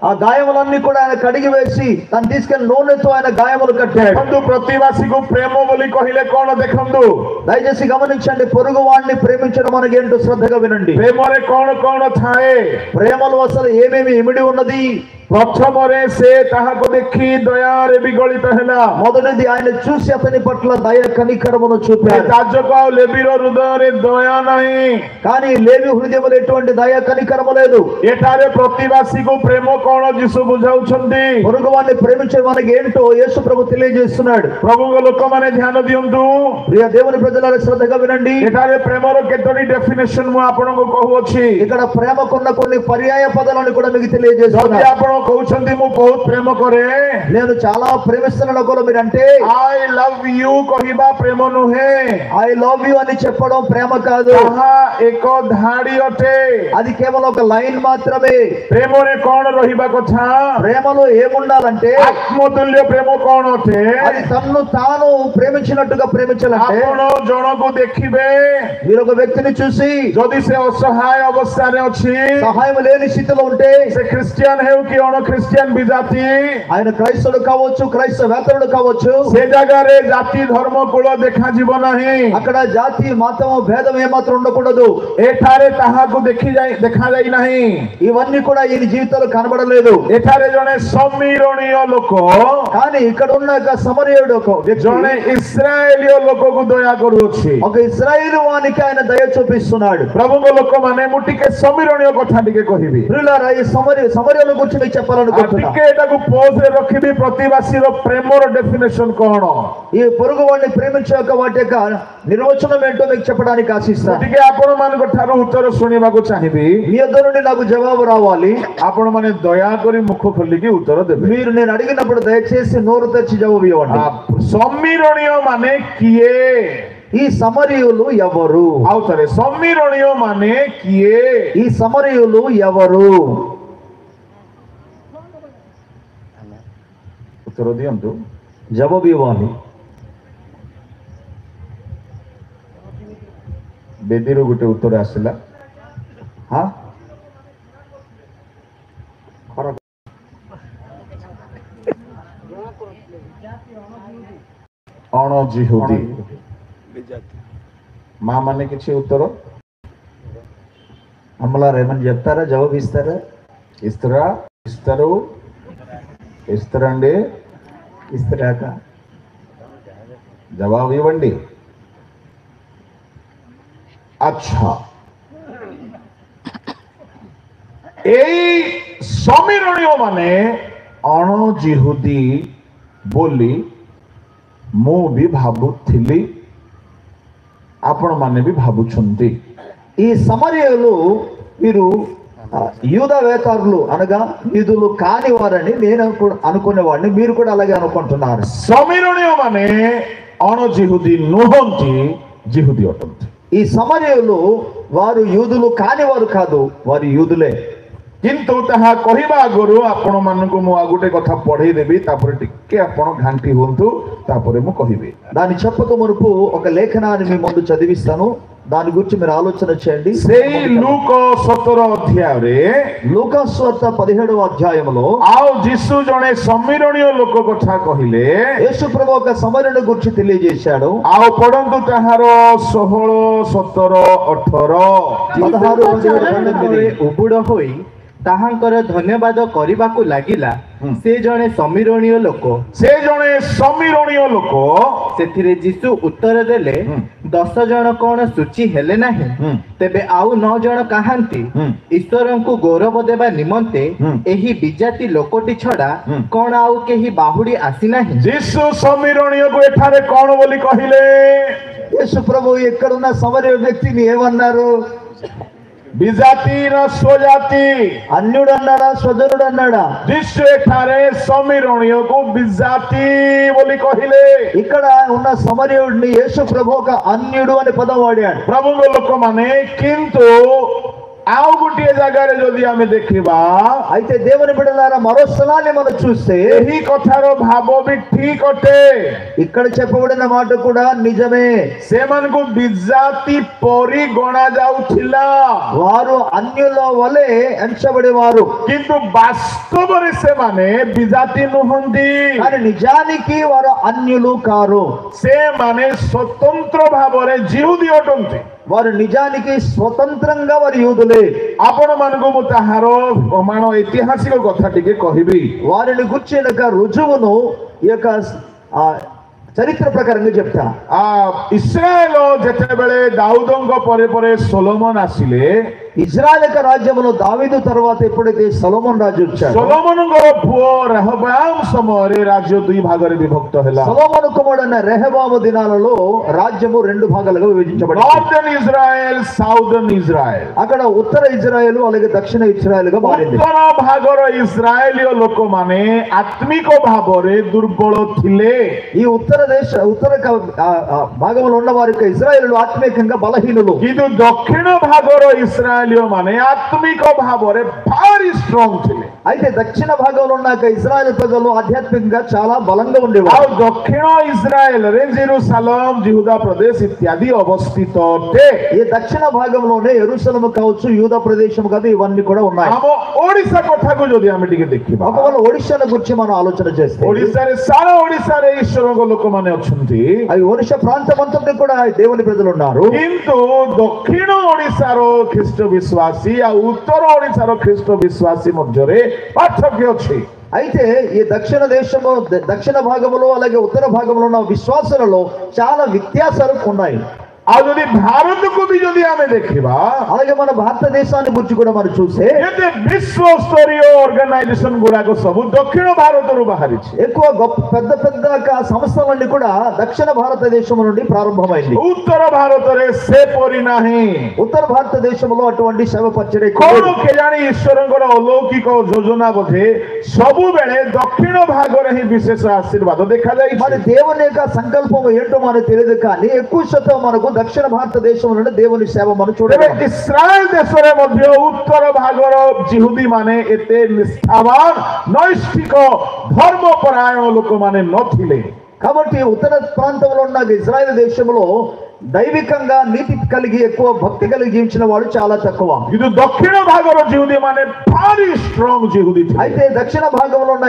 ఆ గాయములన్నీ కూడా ఆయన కడిగి వేసి తను తీసుకెళ్లి నూనెతో ఆయన గాయములు కట్టాడు. ଦେଖନ୍ତୁ, ପ୍ରତିବାସୀକୁ ପ୍ରେମ ବୋଲି କହିଲେ କଣ ଦେଖନ୍ତୁ, దయచేసి గమనించండి, పొరుగు వాడిని ప్రేమించడం మనకి ఏంటో శ్రద్ధగా వినండి. ପ୍ରେମରେ କଣ କଣ ଥାଏ? ప్రేమలో అసలు ఏమేమి ఇమిడి ఉన్నది? ପ୍ରଥମରେ ସେ ତାହାକୁ ଦେଖି ଦୟାରେ ବିଗଳିତ ହେଲା। మొదటిది, ఆయన చూసి అతని పట్ల దయ కనికరమును ଏ చూపాడు. ଯାଜକ ଆଉ ଲେବୀର ହୃଦୟରେ ଦୟା ନାହିଁ। కానీ లేవి హృదయంలో ఎటువంటి దయ కనికరము లేదు. ଏଠାରେ ପ୍ରତିବାସୀକୁ ପ୍ରେମ କଣ ଯୀଶୁ ବୁଝାଉଛନ୍ତି? పొరుగు వాడిని ప్రేమించే మనకి ఏంటో యేసు ప్రభు తెలియజేస్తున్నాడు. ପ୍ରଭୁଙ୍କ ଲୋକମାନେ ଧ୍ୟାନ ଦିଅନ୍ତୁ। ప్రియ దేవుని ప్రజలారా శ్రద్ధగా వినండి. ଏଠାରେ ପ୍ରେମର କେତୋଟି ଡେଫିନେସନ ମୁଁ ଆପଣଙ୍କୁ କହୁଅଛି। ఇక్కడ ప్రేమకున్న కొన్ని పర్యాయ పదాలను కూడా మీకు ଯଦି తెలియజేస్తున్నాను. ଆପଣ କହୁଛନ୍ତି ମୁଁ ବହୁତ ପ୍ରେମ କରେ, నేను చాలా ప్రేమిస్తున్నాను ఒకరు మీరంటే, I love you କହିବା ପ୍ରେମ ନୁହେଁ, ఐ లవ్ యు అని చెప్పడం ప్రేమ కాదు. ତାହା ଏକ ଧାଡି ଅଟେ। అది కేవలం ఒక లైన్ మాత్రమే. ପ୍ରେମରେ କଣ ରହିବା କଥା? ప్రేమలో ఏముండాలంటే, ଆତ୍ମତୁଲ୍ୟ ପ୍ରେମ କଣ ଅଟେ? అది తన్ను తాను ప్రేమించినట్టుగా ప్రేమించాలంటే, ଆପଣ ଜଣକୁ ଦେଖିବେ, మీరు ఒక వ్యక్తిని చూసి ଯଦି ସେ ଅସହାୟ ଅବସ୍ଥାରେ ଅଛି, సహాయం లేని స్థితిలో ఉంటే, ସେ ଖ୍ରୀଷ୍ଟିଆନ ହେଉ କି ଅଣ ଖ୍ରୀଷ୍ଟିଆନ ବିଜାତି, ఆయన క్రైస్తవుడు కావచ్చు, క్రైస్తవేతరుడు కావచ్చు, ସେ ଜାଗାରେ ଜାତି ଧର୍ମ କୂଳ ଦେଖାଯିବ ନାହିଁ। అక్కడ జాతి మతం భేదం ఏమాత్రం ఉండకూడదు. ଏଠାରେ ତାହାକୁ ଦେଖାଯାଇ ନାହିଁ। ఇవన్నీ కూడా ఈయన జీవితంలో కనబడలేదు. ଏଠାରେ ଜଣେ ସମୀରଣୀୟ ଲୋକ, కానీ ఇక్కడ ఉన్న ఒక సమరయుడు ఒక వ్యక్తి, ଜଣେ ଇସ୍ରାଏଲୀୟ ଲୋକକୁ ଦୟା କରୁଅଛି। ఒక ఇశ్రాయేలు వానికి ఆయన దయ చూపిస్తున్నాడు. ପ୍ରଭୁଙ୍କ ଲୋକମାନେ, ମୁଁ ଟିକେ ସମୀରଣୀୟ କଥା ଟିକେ କହିବି, ప్రియులారా, ఈ సమరయుల గురించి మీకు చెప్పాలనుకుంటున్నా. ଟିକେ ଏଟାକୁ ପୋଜରେ ରଖିବି। ପ୍ରତିବାସୀର ପ୍ରେମର ଡେଫିନେସନ କଣ? ఈ పొరుగు వాడిని ప్రేమించే యొక్క వాటి యొక్క నిర్వచనం ఏంటో మీకు చెప్పడానికి ఆశిస్తాను. ଟିକେ ଆପଣ ମାନଙ୍କ ଠାରୁ ଉତ୍ତର ଶୁଣିବାକୁ ଚାହିଁବି। మీ యొద్ద నుండి నాకు జవాబు రావాలి. ଆପଣ ମାନେ ଦୟାକରି ମୁଖ ଖୋଲିକି ଉତ୍ତର ଦେବେ। మీరు నేను అడిగినప్పుడు దయచేసి నోరు తెరిచి జవాబు ఇవ్వండి. ସମୀରଣୀୟ ମାନେ କିଏ? ఈ సమరయులు ఎవరు? ଆଉ ଥରେ, ସମୀରଣୀୟ ମାନେ କିଏ? ఈ సమరయులు ఎవరు? ଉତ୍ତର ଦିଅନ୍ତୁ। జవాబు ఇవ్వాలి. बेदी गोटे उत्तर आसला हाँ अणजिहुदी माँ माने किसी उत्तर अमला रेमन చెప్తారా జవాబు ఇస్తారా ఇస్తారా ఇస్తారు ఇస్తారండి ఇస్తారాక జవాబు ఇవ్వండి अच्छा এই সমীরণীয় মানে অণজিহুদী ବୋଲି ମୁଁ ବି ଭାବୁଥିଲି ଆପଣ ମାନେ ବି ଭାବୁଛନ୍ତି ఈ సమరయులు వీరు యూద వేతారులు అనగా యూదులు కాని వారని నేను అనుకునేవాడిని మీరు కూడా అలాగే అనుకుంటున్నారు ସମୀରଣୀୟ ମାନେ ଅଣଜିହୁଦୀ ନୁହନ୍ତି ଜିହୁଦୀ ଅଟନ୍ତି ఈ సమరయులు వారు యూదులు కాని వారు కాదు వారు యూదులే କିନ୍ତୁ ତାହା କହିବା ଆଗରୁ ଆପଣ ମାନଙ୍କୁ ମୁଁ ଆଉ ଗୋଟେ କଥା ପଢେଇ ଦେବି ତାପରେ ଟିକେ ଆପଣ ଘାଣ୍ଟି ହୁଅନ୍ତୁ ତାପରେ ମୁଁ କହିବି దాన్ని చెప్పక మునుపు ఒక లేఖనాన్ని మీ ముందు చదివిస్తాను దాని గురించి మీరు ఆలోచన చేయండి ସେଇ ଲୁକ 17 ଅଧ୍ୟାୟରେ లూకాసు వార్త 17వ అధ్యాయంలో ଆଉ ଯୀଶୁ ଜଣେ ସମୀରଣୀୟ ଲୋକ କଥା କହିଲେ యేసు ప్రభు ఒక సమరయుని గురించి తెలియజేశాడు ଆଉ ପଢନ୍ତୁ ତାହାର 16 17 18 16 ଉବୁଡ ହୋଇ ତାହାଙ୍କର ଧନ୍ୟବାଦ କରିବାକୁ ଲାଗିଲା ସେ ଜଣେ ସମୀରଣୀୟ ଲୋକ ସେ ଜଣେ ସମୀରଣୀୟ ଲୋକ ସେଥିରେ ଯୀଶୁ ଉତ୍ତର ଦେଲେ 10 ଜଣ କଣ ସୂଚୀ ହେଲେ ନାହିଁ ତେବେ ଆଉ 9 ଜଣ କାହାନ୍ତି ଈଶ୍ୱରଙ୍କୁ ଗୌରବ ଦେବା ନିମନ୍ତେ ଏହି ବିଜାତି ଲୋକଟି ଛଡା କଣ ଆଉ କେହି ବାହୁଡି ଆସିନାହିଁ ଯୀଶୁ ସମୀରଣୀୟକୁ ଏଠାରେ କଣ ବୋଲି କହିଲେ యేసు ప్రభు ఎక్కడున్న సమరయ వ్యక్తిని ఏమన్నారు ବିଜାତି ର ସ୍ୱଜାତି అన్యుడు అన్నాడా స్వజనుడు అన్నాడా ଯୀଶୁ ଏଠାରେ ସମୀରଣୀୟକୁ ବିଜାତି ବୋଲି କହିଲେ ఇక్కడ ఉన్న సమరయుడిని యేసు ప్రభు ఒక అన్యుడు అనే పదం వాడాడు ପ୍ରଭୁଙ୍କ ଲୋକମାନେ କିନ୍ତୁ ଆଉ ଗୋଟିଏ ଜାଗାରେ ଯଦି ଆମେ ଦେଖିବା అయితే దేవుని బిడ్డలారా మరో స్థలాన్ని మనం చూస్తే ଏହି କଥାର ଭାବ ବି ଠିକ ଅଟେ ఇక్కడ చెప్పబడిన మాట కూడా నిజమే ସେମାନଙ୍କୁ ବିଜାତି ପରି ଗଣା ଯାଉଥିଲା వారు అన్యుల వలె ఎంచబడేవారు କିନ୍ତୁ ବାସ୍ତବରେ ସେମାନେ ବିଜାତି ନୁହନ୍ତି కానీ నిజానికి వారు అన్యులు కారు ସେମାନେ ସ୍ୱତନ୍ତ୍ର ଭାବରେ ଜିହୁଦୀ ଅଟନ୍ତି వారు నిజానికి స్వతంత్రంగా వారు యూదులే ଆପଣ ମାନଙ୍କୁ ମୁଁ ତାହାର ପ୍ରମାଣ ଐତିହାସିକ କଥା ଟିକେ କହିବି వారిని గుర్చిన రుజువును ఈ యొక్క చరిత్ర ప్రకారంగా చెప్తా ఇస్రాయేల్ ଯେତେବେଳେ ଦାଉଦଙ୍କ ପରେ ପରେ ସୋଲୋମନ ଆସିଲେ ఇజ్రాయెల్ యొక్క రాజ్యములో దావీదు తర్వాత ఎప్పుడైతే సొలొమోన్ రాజు వచ్చాడు ସୋଲୋମନଙ୍କର ପୁଅ రెహబాମ ସମୟରେ ରାଜ୍ୟ ଦୁଇ ଭାଗରେ ବିଭକ୍ତ ହେଲା సొలొమోను కుమారుడైన రెహబాము దినాలలో రాజ్యము రెండు భాగాలుగా విభజించబడింది నార్థన్ ఇజ్రాయెల్ సౌదర్న్ ఇజ్రాయెల్ అక్కడ ఉత్తర ఇజ్రాయెల్ అలాగే దక్షిణ ఇజ్రాయెల్ గా మారింది ଉତ୍ତର ଭାଗର ଇସ୍ରାଏଲୀୟ ଲୋକମାନେ ଆତ୍ମିକ ଭାବରେ ଦୁର୍ବଳ ଥିଲେ ఈ ఉత్తర భాగంలో ఉన్న వారి ఇజ్రాయేలు ఆత్మీయంగా బలహీనులు କିନ୍ତୁ ଦକ୍ଷିଣ ଭାଗର ଇସ୍ରାଏଲୀୟ ମାନେ ଆତ୍ମିକ ଭାବରେ ଭାରି ଷ୍ଟ୍ରଙ୍ଗ ଥିଲେ అయితే దక్షిణ భాగంలో ఉన్న ఇజ్రాయెల్ ప్రజలు ఆధ్యాత్మికంగా చాలా బలంగా ఉండేవారు ଆଉ ଦକ୍ଷିଣ ଇସ୍ରାଏଲରେ ଜେରୁସାଲମ ଜିହୁଦା ପ୍ରଦେଶ ଇତ୍ୟାଦି ଅବସ୍ଥିତ ଅଟେ ఈ దక్షిణ భాగంలోనే యెరూషలేము కావచ్చు యూదా ప్రదేశం కాదు ఇవన్నీ కూడా ఉన్నాయి ଆମ ଓଡ଼ିଶା କଥାକୁ ଯଦି ଆମେ ଟିକେ ଦେଖିବା ఒకవేళ ఒడిశాల గురించి మనం ఆలోచన చేస్తే ଓଡ଼ିଶାରେ ସାରା ଓଡ଼ିଶାରେ ଈଶ୍ୱରଙ୍କ ଲୋକମାନେ ଅଛନ୍ତି ఈ ఒడిశా ప్రాంతం అంతా కూడా దేవుని ప్రజలు ఉన్నారు କିନ୍ତୁ ଦକ୍ଷିଣ ଓଡ଼ିଶାର ଖ୍ରୀଷ୍ଟ ବିଶ୍ୱାସୀ ଆଉ ଉତ୍ତର ଓଡ଼ିଶାର ଖ୍ରୀଷ୍ଟ ବିଶ୍ୱାସୀ ମଧ୍ୟରେ ପାର୍ଥକ୍ୟ ଅଛି అయితే ఈ దక్షిణ భాగంలో అలాగే ఉత్తర భాగంలో ఉన్న విశ్వాసాలలో చాలా వ్యత్యాసాలు ఉన్నాయి ଆଉ ଯଦି ଭାରତକୁ ବି ଯଦି ଆମେ ଦେଖିବା అలాగే మన భారతదేశాన్ని గురించి కూడా మనం చూస్తే ଏତେ ବିଶ୍ୱସ୍ତରୀୟ ଅର୍ଗାନାଇଜେସନ ଗୁଡାକ ସବୁ ଦକ୍ଷିଣ ଭାରତରୁ ବାହାରିଛି ఎక్కువ పెద్ద పెద్ద సంస్థలన్నీ కూడా దక్షిణ భారతదేశం నుండి ప్రారంభమైంది ଉତ୍ତର ଭାରତରେ ସେପରି ନାହିଁ ఉత్తర భారతదేశంలో అటువంటి సేవ పరిచర్య କଣ କେଜାଣି ଈଶ୍ୱରଙ୍କର ଅଲୌକିକ ଯୋଜନା ବୋଧେ ସବୁବେଳେ ଦକ୍ଷିଣ ଭାଗରେ ହିଁ ବିଶେଷ ଆଶୀର୍ବାଦ ଦେଖାଯାଇଛି మరి దేవుని యొక్క సంకల్పం ఏంటో మనకు తెలియదు కానీ ఎక్కువ శాతం మనకు దక్షిణ భారతదేశం నుండి దేవుని సేవ మనం చూడలేము ଇସ୍ରାଏଲ ଦେଶରେ ମଧ୍ୟ ଉତ୍ତର ଭାଗର ଜିହୁଦୀ ମାନେ ଏତେ ନିଷ୍ଠାବାନ ନୈଷ୍ଠିକ ଧର୍ମପରାୟଣ ଲୋକମାନେ ନଥିଲେ కాబట్టి ఉత్తర ప్రాంతంలో ఉన్న ఇజ్రాయెల్ దేశంలో దైవికంగా నీతి కలిగి ఎక్కువ భక్తి కలిగి జీవించిన వాడు చాలా తక్కువ. ಇದು ದಕ್ಷಿಣ ಭಾಗದ ಜಿಹುದಿ ಮಾನೆ ಭಾರಿ ಸ್ಟ್ರಾಂಗ್ ಜಿಹುದಿ. అయితే దక్షిణ భాగంలో ఉన్న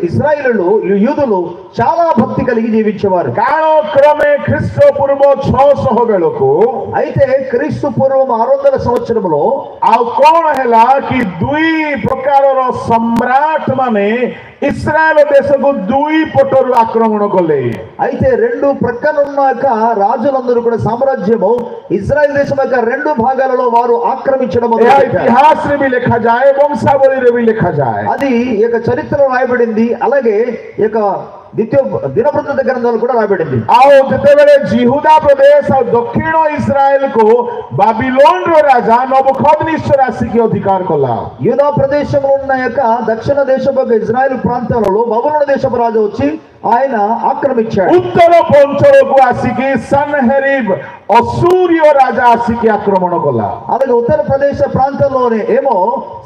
ఇశ్రాయేలులు యూదులు చాలా భక్తి కలిగి జీవించేవారు. కాలక్రమే క్రీస్తు పూర్వ 600 ବେଳକୁ అయితే క్రీస్తు పూర్వం 600 సంవత్సరంలో ଆଉ କଣ ହେଲା କି ଦୁଇ ପ୍ରକାରର ସମ୍ରାଟ ମାନେ ఇస్రాయేల్ దేశకు ଦୁଇ ପଟରୁ ఆక్రమణ కଲେ. అయితే రెండు ప్రక్కన ఉన్నాక రాజులందరూ కూడా సామ్రాజ్యము ఇజ్రాయెల్ దేశం యొక్క రెండు భాగాలలో వారు ఆక్రమించడం మొదలుపెట్టారు. ఇతిహాసରେ ବି ଲେଖାଯାଏ, వంశావళిରେ ବି ଲେଖାଯାଏ. అది ఈ యొక్క చరిత్రలో రాయబడింది, అలాగే ఈ యొక్క దినవృత్తాంత గ్రంథాలు కూడా రాయబడింది. ଆଉ ଯେତେବେଳେ ଜିହୁଦା ପ୍ରଦେଶ ଆଉ ଦକ୍ଷିଣ ଇସ୍ରାଏଲକୁ ବାବିଲୋନର ରାଜା ନବୁକଦ୍ନେସର ଆସିକି ଅଧିକାର କଲା. యూదా ప్రదేశంలో ఉన్న యొక్క దక్షిణ దేశపు ఇజ్రాయెల్ ప్రాంతాలలో బబులోను దేశపు రాజు వచ్చి ఆయన ఆక్రమించాడు. ఉత్తర పంచలకు ଆସିକି సన్హెరీబ్ అసూర్య రాజా ଆସିକି ఆక్రమణ కଲା. అలాగే ఉత్తర ప్రదేశ ప్రాంతంలోనే ఏమో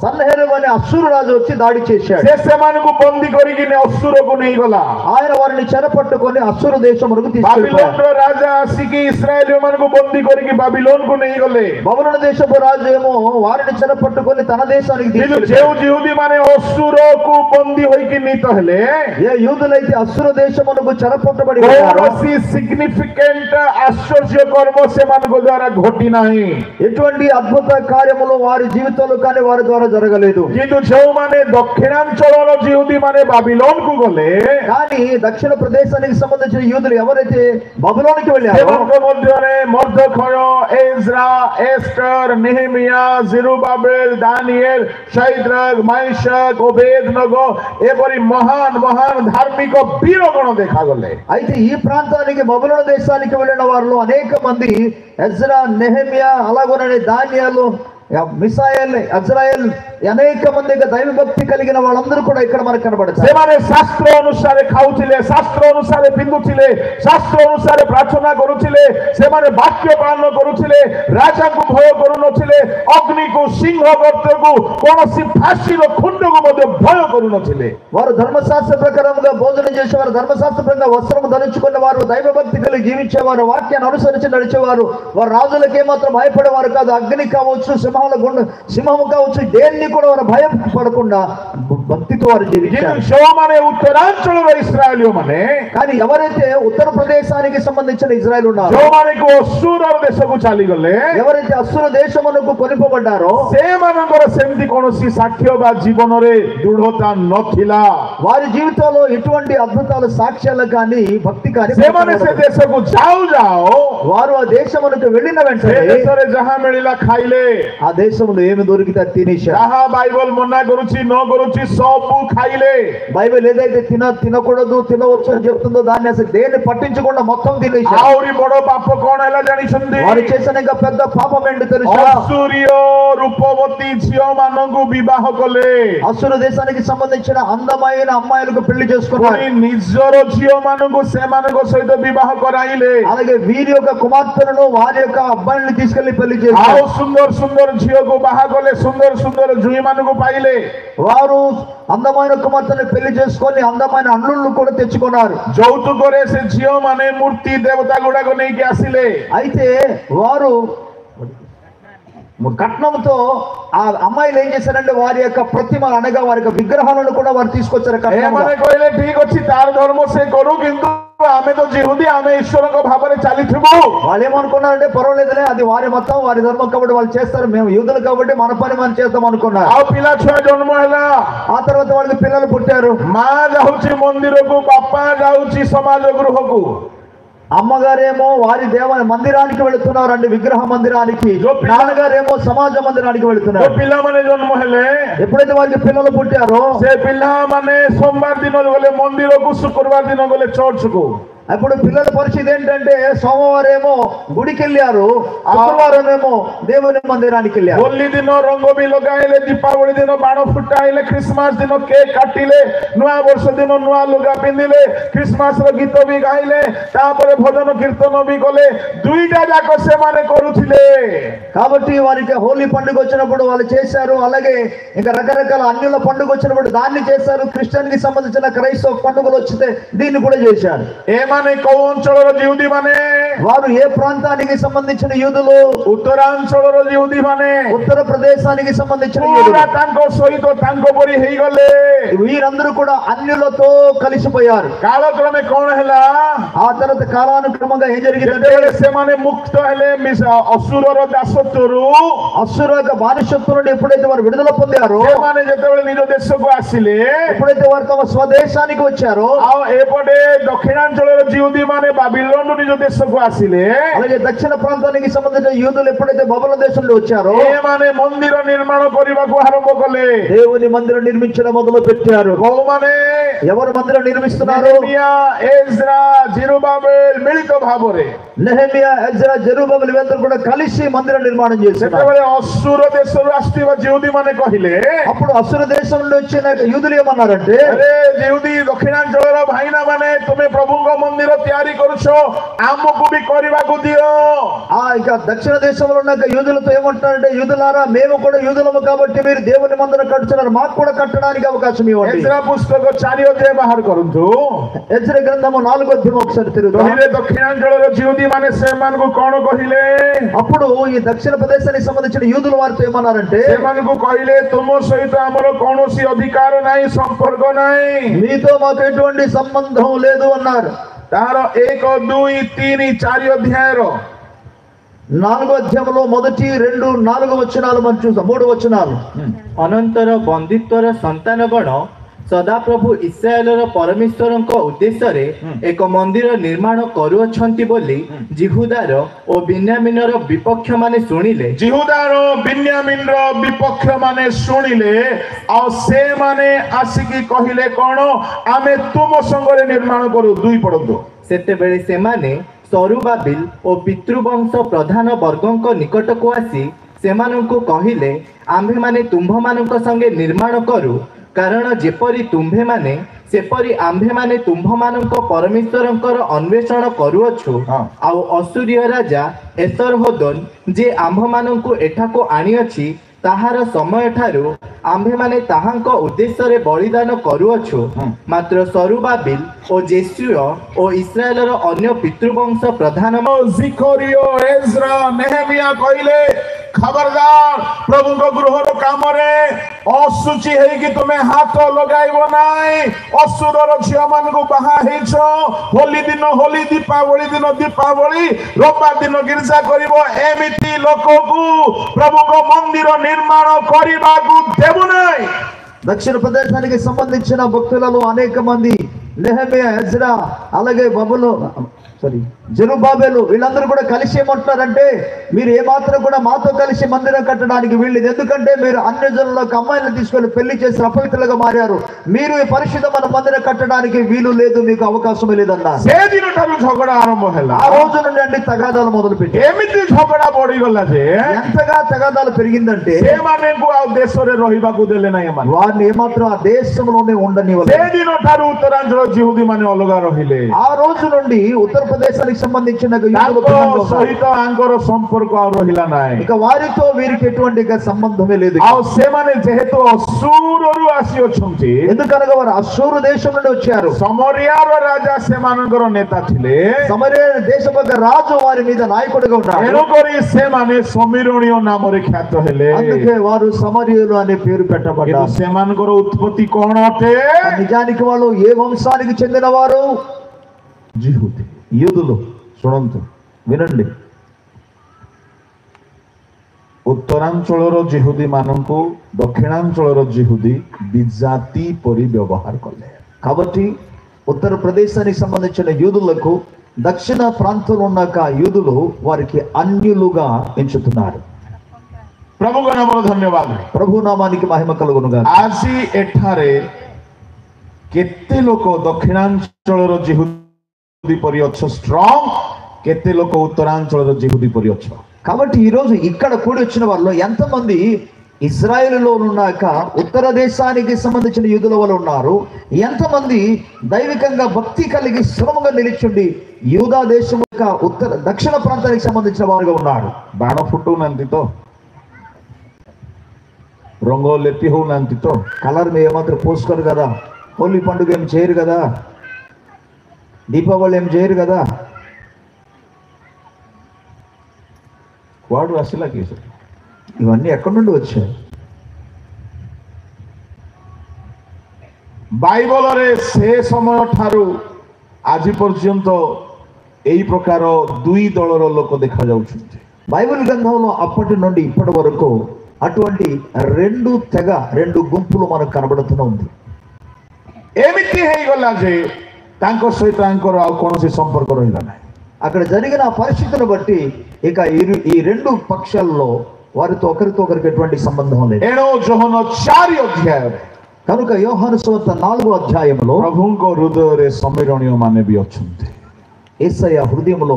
సన్హెరీబ్ అనే అసూరు రాజు వచ్చి దాడి చేశాడు. ସେ ସେମାନଙ୍କୁ ବନ୍ଦୀ କରିକି ଅସୁରକୁ ନେଇଗଲା. ఆయన వారిని చెరపట్టుకొని అసూరు దేశమునకు తీసుకెళ్ళాడు. ବାବିଲୋନର ରାଜା ଆସିକି ଇସ୍ରାଏଲ ମାନଙ୍କୁ ବନ୍ଦୀ କରିକି ବାବିଲୋନକୁ ନେଇଗଲେ. బబులోను దేశపు రాజు ఏమో వారిని చెరపట్టుకొని తన దేశానికి తీసుకెళ్ళాడు. ଯେଉଁ ଜିହୁଦୀ ମାନେ ଅସୁରକୁ ବନ୍ଦୀ ହୋଇକି ନୀତ ହେଲେ, ఏ యూదులైతే అసూరు దేశమునకు చెరపట్టబడి କୌଣସି సిగ్నిఫికెంట్ ఆశ్చర్య కర్మ ସେମାନଙ୍କ ଦ୍ୱାରା ଘଟି ନାହିଁ. ఎటువంటి అద్భుత కార్యములు వారి జీవితంలో కానీ వారి ద్వారా జరగలేదు. କିନ୍ତୁ ଯେଉଁମାନେ ଦକ୍ଷିଣାଞ୍ଚଳର ଜିହୁଦୀ ମାନେ ବାବିଲୋନକୁ ଗଲେ, కానీ దక్షిణ ప్రదేశానికి సంబంధించిన యూదులు ఎవరైతే బబులోనికి వెళ్ళారో ସେମାନଙ୍କ ମଧ୍ୟରେ ମର୍ଦ୍ଦୋଖୟ, ଏଜ୍ରା, ଏଷ୍ଟର, ନେହେମିୟା, ଜେରୁବାବେଲ, ଦାନିଏଲ, ଶୈଦ୍ରକ, ମାଇଶକ, ଓବେଦନଗୋ ଏପରି ମହାନ ମହାନ ଧାର୍ମିକ ବୀରଗଣ ଦେଖାଗଲେ. అయితే ఈ ప్రాంతానికి బబులోను దేశానికి వెళ్ళిన వారిలో అనేక మంది ఎజ్రా, నెహెమియా, అలాగోనే దానియేలు, మిసాయల్, అజ్రాయెల్ అనేక మంది దైవ భక్తి కలిగిన వాళ్ళందరూ కూడా ఇక్కడ మనకు కనబడతారు. ସେମାନେ ଶାସ୍ତ୍ର ଅନୁସାରେ ଖାଉଥିଲେ, ଶାସ୍ତ୍ର ଅନୁସାରେ ପିନ୍ଧୁଥିଲେ, ଶାସ୍ତ୍ର ଅନୁସାରେ ପ୍ରାର୍ଥନା କରୁଥିଲେ, ସେମାନେ ବାକ୍ୟ ପାଳନ କରୁଥିଲେ, ରାଜାଙ୍କୁ ଭୟ କରୁନଥିଲେ, ଅଗ୍ନିକୁ, ସିଂହ ଗର୍ତ୍ତକୁ, କୌଣସି ଫାଶୀର ଖୁଣ୍ଡକୁ ମଧ୍ୟ ଭୟ କରୁନଥିଲେ. వారు ధర్మశాస్త్ర ప్రకారంగా భోజనం చేసేవారు, ధర్మశాస్త్ర ప్రకారంగా వస్త్రం ధరించుకున్న వారు, దైవ భక్తి కలిగి జీవించేవారు, వాక్యాన్ని అనుసరించి నడిచేవారు. వారు రాజులకు ఏమాత్రం భయపడేవారు కాదు. అగ్ని కావచ్చు, సింహము కావచ్చు, దేన్ని కూడా వారు భయపడకుండా భక్తితో వారు జీవించారు. ଯେଉଁମାନେ ଉତ୍ତରାଞ୍ଚଳର ଇସ୍ରାଏଲୀୟ ମାନେ, కానీ ఎవరైతే ఉత్తర ప్రదేశానికి సంబంధించిన ఇజ్రాయెల్ ఉన్నారు, ଯେଉଁମାନଙ୍କୁ ଅସୁର ଦେଶକୁ ଚାଲିଗଲେ, ఎవరైతే అసుర దేశమునకు కొనిపోబడ్డారో ସେମାନଙ୍କର ସେମିତି କୌଣସି ସାକ୍ଷ୍ୟ ବା ଜୀବନରେ ଦୃଢ଼ତା ନଥିଲା. వారి జీవితంలో ఎటువంటి అద్భుతాలు, సాక్ష్యాలు కానీ భక్తి కానీ ସେମାନେ ସେ దేశକୁ ଯାଉ ଯାଉ వారు ఆ దేశమునకు వెళ్ళిన ସେ వెంటనే ଦେଶରେ ଯାହା ମିଳିଲା ଖାଇଲେ. ఆ దేశంలో ఏమి దొరికితే తినేశారు. ଯାହା ବାଇବଲ ମନା କରୁଛି ନ କରୁଛି ସବୁ ଖାଇଲେ. బైబిల్ ఏదైతే తినకూడదు తినవచ్చు అని చెప్తుందో దాన్ని అసలు దేన్ని పట్టించకుండా మొత్తం తినేశారు. ଆହୁରି ବଡ ପାପ କଣ ହେଲା ଜାଣିଛନ୍ତି? వారు చేసిన ఇంకా పెద్ద పాపం ఏంటి తెలుసా? ଅସୁରୀୟ రూపవତୀ ଝିଅ ମାନଙ୍କୁ ବିବାହ କଲେ. అసుర దేశానికి సంబంధించిన అందమైన అమ్మాయిలకు పెళ్లి చేసుకున్నారు. ପୁଣି ନିଜର ଝିଅ ମାନଙ୍କୁ ସେମାନଙ୍କ ସହିତ ବିବାହ କରାଇଲେ. అలాగే వీరి యొక్క కుమార్తెలను వారి యొక్క అబ్బాయిని తీసుకెళ్లి పెళ్లి ଆଉ చేశారు. ସୁନ୍ଦର ସୁନ୍ଦର ଝିଅକୁ ବାହା କଲେ, ସୁନ୍ଦର ସୁନ୍ଦର ଜୁଇ ମାନଙ୍କୁ ପାଇଲେ. వారు అందమైన కుమార్తెను పెళ్లి చేసుకొని అందమైన అల్లుళ్ళు కూడా తెచ్చుకున్నారు. ଯୌତୁକରେ ସେ ଝିଅ ମାନେ ମୂର୍ତ୍ତି ଦେବତା ଗୁଡାକ ନେଇକି ଆସିଲେ. అయితే వారు కట్నంతో ఆ అమ్మాయిలు ఏం చేశారంటే వారి యొక్క ప్రతిమలు అనగా వారి యొక్క విగ్రహాలను కూడా వారు తీసుకొచ్చారు. ଏମାନେ କହିଲେ ଠିକ ଅଛି, ତାର ଧର୍ମ ସେ କରୁ, କିନ୍ତୁ ଆମେ ତ ଜିହୁଦୀ, ଆମେ ଈଶ୍ୱରଙ୍କ ଭାବରେ ଚାଲିଥିବୁ. వాళ్ళు ఏమనుకున్నారంటే పర్వాలేదులే, అది వారి మతం వారి ధర్మం కాబట్టి వాళ్ళు చేస్తారు, మేము యూదులు కాబట్టి మన పని మనం చేస్తాం అనుకున్నారు. ଆଉ ପିଲା ଛୁଆ ଜନ୍ମ ହେଲା. ఆ తర్వాత వాళ్ళకి పిల్లలు పుట్టారు. ମା ଯାଉଛି ମନ୍ଦିରକୁ, ବାପା ଯାଉଛି ସମାଜ ଗୃହକୁ. అమ్మగారేమో వారి మందిరానికి వెళుతున్నారండి, విగ్రహ మందిరానికి. నాన్నగారేమో సమాజ మందిరానికి వెళుతున్నారు. ପିଲାମାନେ ଜନ୍ମ ହେଲେ, ఎప్పుడైతే వారికి పిల్లలు పుట్టారో ସେ ପିଲାମାନେ ସୋମବାର ଦିନ ଗଲେ ମନ୍ଦିରକୁ, ଶୁକ୍ରବାର ଦିନ ଗଲେ ଚର୍ଚ୍ଚକୁ. అప్పుడు పిల్లల పరిస్థితి ఏంటంటే సోమవారం ఏమో గుడికి వెళ్ళారు, శుక్రవారం ఏమో దేవుని మందిరానికి వెళ్ళారు. ହୋଲି ଦିନ ରଙ୍ଗ ବି ଲଗାଇଲେ, ଦୀପାବଳି ଦିନ ବାଣ ଫୁଟାଇଲେ, ଖ୍ରୀଷ୍ଟମାସ ଦିନ କେକ୍ କାଟିଲେ, ନୂଆ ବର୍ଷ ଦିନ ନୂଆ ଲୁଗା ପିନ୍ଧିଲେ, ଖ୍ରୀଷ୍ଟମାସ ର ଗୀତ ବି ଗାଇଲେ, ତାପରେ ଭଜନ କୀର୍ତ୍ତନ ବି କଲେ. ଦୁଇଟା ଯାକ ସେମାନେ କରୁଥିଲେ. కాబట్టి వారికి హోలీ పండుగ వచ్చినప్పుడు వాళ్ళు చేశారు, అలాగే ఇంకా రకరకాల అన్యుల పండుగ వచ్చినప్పుడు దాన్ని చేశారు, క్రిస్టియన్ కి సంబంధించిన క్రైస్తవ పండుగలు వచ్చితే దీన్ని కూడా చేశారు. एमाने कौ अंचल जिहुदी माने వారు ఏ ప్రాంతానికి సంబంధించిన యూదులు? उत्तरांचल जिहुदी माने ఉత్తర ప్రదేశానికి సంబంధించిన पूरा యూదులు. तांको सहित तांको परी हेई गले వీరందరూ కూడా అన్యులతో కలిసిపోయారు. कालक्रमे कोन हैला ఆ తర్వాత కాలానుక్రమంగా ఏం జరిగిందంటే जेतेबेले सेमाने मुक्त हेले असुरर दासत्वरु అసుర యొక్క బానిసత్వం నుండి ఎప్పుడైతే వారు విడుదల పొందారో, सेमाने जेतेबेले निज देशको आसिले ఎప్పుడైతే వారు తమ స్వదేశానికి వచ్చారో, आ एपटे दक्षिणांचल जिहुदी माने बाबिलोन निज देशको आसिले అలాగే దక్షిణ ప్రాంతానికి సంబంధించిన యూదులు ఎప్పుడైతే బబులోను దేశం నుండి వచ్చారో, एमाने मंदिर निर्माण करबाको आरंभ कले దేవుని మందిరం నిర్మించడం మొదలు పెట్టారు. कौ माने ఎవరు మందిరం నిర్మిస్తున్నారు? नेहेमिया एज्रा जेरुब्बाबेल मिलित भावरे నెహెమియా, ఎజ్రా, జెరుబ్బయలు వీళ్ళందరూ కూడా కలిసి మందిర నిర్మాణం చేశారు. सेतेबेले असुर देशरु आस्थिबा जिहुदी माने कहिले అప్పుడు అసుర దేశం నుండి వచ్చిన యూదులు ఏమన్నారంటే, अरे जिहुदी दक्षिणांचल भाईना माने तुमे प्रभु को मंदिर तैयारी करूछो आमको भी करबाको दियो ఆ ఇక దక్షిణ దేశంలో ఉన్న యూదులతో ఏమంటారంటే, యూదులారా మేము కూడా యూదులము కాబట్టి మీరు దేవుని మందిరం కట్టుతున్నారు, మాకు కూడా కట్టడానికి అవకాశం ఇవ్వండి. एज्रा पुस्तक 4 अध्याय बाहर करंतु ఎజ్రా గ్రంథము 4వ అధ్యాయం ఒకసారి తిరుగుదాం. कहिले दक्षिणांचल जिहुदी माने सेमान को कोन कहिले అప్పుడు ఈ దక్షిణ ప్రదేశానికి సంబంధించిన యూదుల వారితో ఏమన్నారంటే, सेमान को कहिले तुम सहित हमर कोनोसी अधिकार नाही संपर्क नाही మీతో మాకు ఎటువంటి సంబంధం లేదు అన్నారు. तार 1 2 3 4 अध्याय रो 4వ అధ్యాయంలో మొదటి 2 4 వచనాలు మనం చూద్దాం. 3 వచనాలు. ଅନନ୍ତର ବନ୍ଦିତ୍ୱର ସନ୍ତାନଗଣ ସଦାପ୍ରଭୁ ଇସ୍ରାଏଲର ପରମେଶ୍ୱରଙ୍କ ଉଦ୍ଦେଶ୍ୟରେ ଏକ ମନ୍ଦିର ନିର୍ମାଣ କରୁଅଛନ୍ତି ବୋଲି ଜିହୁଦାର ଓ ବିନ୍ୟାମିନର ବିପକ୍ଷମାନେ ଶୁଣିଲେ। जिहुदार बिन्यामिन रो विपक्ष माने सुनिले आ से माने आसिकी कहिले कोन आमे तुम संगरे निर्माण करू 2 पढंतु ସେତେବେଳେ ସେମାନେ ସରୁବାବିଲ ଓ ପିତୃବଂଶ ପ୍ରଧାନ ବର୍ଗଙ୍କ ନିକଟକୁ ଆସି ସେମାନଙ୍କୁ କହିଲେ, ଆମ୍ଭେମାନେ ତୁମ୍ଭମାନଙ୍କ ସଙ୍ଗେ ନିର୍ମାଣ କରୁ, କାରଣ ଯେପରି ତୁମ୍ଭେମାନେ ସେପରି ଆମ୍ଭେମାନେ ତୁମ୍ଭମାନଙ୍କ ପରମେଶ୍ୱରଙ୍କର ଅନ୍ୱେଷଣ କରୁଅଛୁ। ଆଉ ଅସୁରୀୟ ରାଜା ଏସରହୋଦନ ଯେ ଆମ୍ଭମାନଙ୍କୁ ଏଠାକୁ ଆଣିଅଛି, ତାହାର ସମୟ ଠାରୁ ଆମ୍ଭେମାନେ ତାହାଙ୍କ ଉଦ୍ଦେଶ୍ୟରେ ବଳିଦାନ କରୁଅଛୁ। ମାତ୍ର ସରୁବାବିଲ ଓ ଜେସୁୟ ଓ ଇସ୍ରାଏଲର ଅନ୍ୟ ପିତୃବଂଶ ପ୍ରଧାନ जिकोरियो एज्रा नेहेमिया कहिले खबरदार प्रभु को गृह रो काम रे असुचि है कि तुम्हें हाथ लगाइबो नाई असुरर झियो मान को बाहा हेछो होली दीपावली दिन दीपावली रविवार दिन गिरजा करिवो एमिति लोक को प्रभु को मंदिर निर्माण करिबा को देबो नाई। దక్షిణ ప్రదేశానికి సంబంధించిన భక్తులలో అనేక మంది నెహెమియా, ఎజ్రా, అలాగే జెరుబ్బాబెలు వీళ్ళందరూ కూడా కలిసి ఏమంటున్నారంటే, మీరు ఏమాత్రం కూడా మాతో కలిసి మందిరం కట్టడానికి వీళ్ళది, ఎందుకంటే మీరు అన్ని జనులకు అమ్మాయిలను తీసుకొని పెళ్లి చేసి అపవిత్రులుగా మారారు, మీరు ఈ పరిశుద్ధమైన మందిరం కట్టడానికి వీలు లేదు, మీకు అవకాశమే లేదన్నారు. झगड़ा आरंभ है ఆ రోజు నుండి అండి తగాదాలు మొదలు పెట్టి एमिति झगड़ा बढ़ी गला जे ఎంతగా తగాదాలు పెరిగిందంటే से माने को आ देश रे रहिबा को देले नाही मन వారిని ఏమాత్రం ఆ దేశంలోనే ఉండనివ్వలేదు. से दिन ठारू उत्तरांचल जिहुदी माने अलगा रहिले ఆ రోజు నుండి ఉత్తరప్రదేశానికి సంబంధించిన యూదులు భిన్నంగా ఉన్నారు. सहित आंकर संपर्क आ रहिला नाही ఇక వారితో వీరికి ఎటువంటి సంబంధమే లేదు. आ से माने जेहेतु असुररु आसी अछंती ఎందుకనగా వారు అశ్షూరు దేశం నుండి వచ్చారు. समरियार राजा से मानकर नेता थिले సమరయ దేశపు రాజు వారి మీద నాయకుడిగా ఉన్నారు. एनो करी से माने समीरणीय नाम रे ख्यात हेले అందుకే వారు సమరయులు అనే పేరు పెట్టబడ్డారు. किंतु से मानकर उत्पत्ति कोन अटे నిజానికి వాళ్ళు ఏ వంశానికి చెందిన వారు? जिहुदी యూదులు. చూడండి, వినండి. उत्तरांचल जिहुदी मानकु दक्षिणांचल जिहुदी विजाति परि व्यवहार कले కాబట్టి ఉత్తరప్రదేశానికి సంబంధించిన యూదులకు దక్షిణ ప్రాంతంలో ఉన్న యూదులు వారికి అన్యులుగా ఎంచుతున్నారు. प्रभु का नाम धन्यवाद ప్రభు నామానికి మహిమ కలుగునుగా. आज एठारे केते लोक दक्षिणांचल जिहुदी परि अछ स्ट्रांग केते लोक उत्तरांचल जिहुदी परि अछ కాబట్టి ఈ రోజు ఇక్కడ కూడి వచ్చిన వారిలో ఎంతమంది ఇజ్రాయెలులో ఉన్నాక ఉత్తర దేశానికి సంబంధించిన యూదుల వాళ్ళు ఉన్నారు, ఎంతమంది దైవికంగా భక్తి కలిగి శ్రమగా నిలిచుండి యూదా దేశం యొక్క దక్షిణ ప్రాంతానికి సంబంధించిన వారుగా ఉన్నారు. बाण फुटू नांती तो रंग लेपी हो नांती तो కలర్ మీద ఏమాత్రం పోసుకోరు కదా, హోలీ పండుగ ఏమి చేయరు కదా. దీపావళి ఏం చేయరు కదా. వాడు అసలు ఇవన్నీ ఎక్కడి నుండి వచ్చాయి? ବାଇବଲରେ ସେ ସମୟ ଠାରୁ ଆଜି ପର୍ଯ୍ୟନ୍ତ ଏହି ପ୍ରକାର ଦୁଇ ଦଳର ଲୋକ ଦେଖାଯାଉଛନ୍ତି। బైబిల్ గ్రంథంలో అప్పటి నుండి ఇప్పటి వరకు అటువంటి రెండు గుంపులు మనకు కనబడుతూ ఉంది। ଏମିତି ହେଇଗଲା ଯେ ତାଙ୍କ ସହିତ ତାଙ୍କର ଆଉ କୌଣସି ସମ୍ପର୍କ ରହିଲା ନାହିଁ। అక్కడ జరిగిన పరిస్థితులను బట్టి ఇక ఈ రెండు పక్షాల్లో వారితో ఒకరితో ఒకరికి ఎటువంటి సంబంధం లేదు। ଏଣୁ ଯୋହନ 4 ଅଧ୍ୟାୟରେ కనుక యోహాను సువార్త 4వ అధ్యాయంలో ପ୍ରଭୁଙ୍କ ହୃଦୟରେ ସମୀରଣୀୟ ମାନେ ବି ଅଛନ୍ତି। యేసయ్య హృదయంలో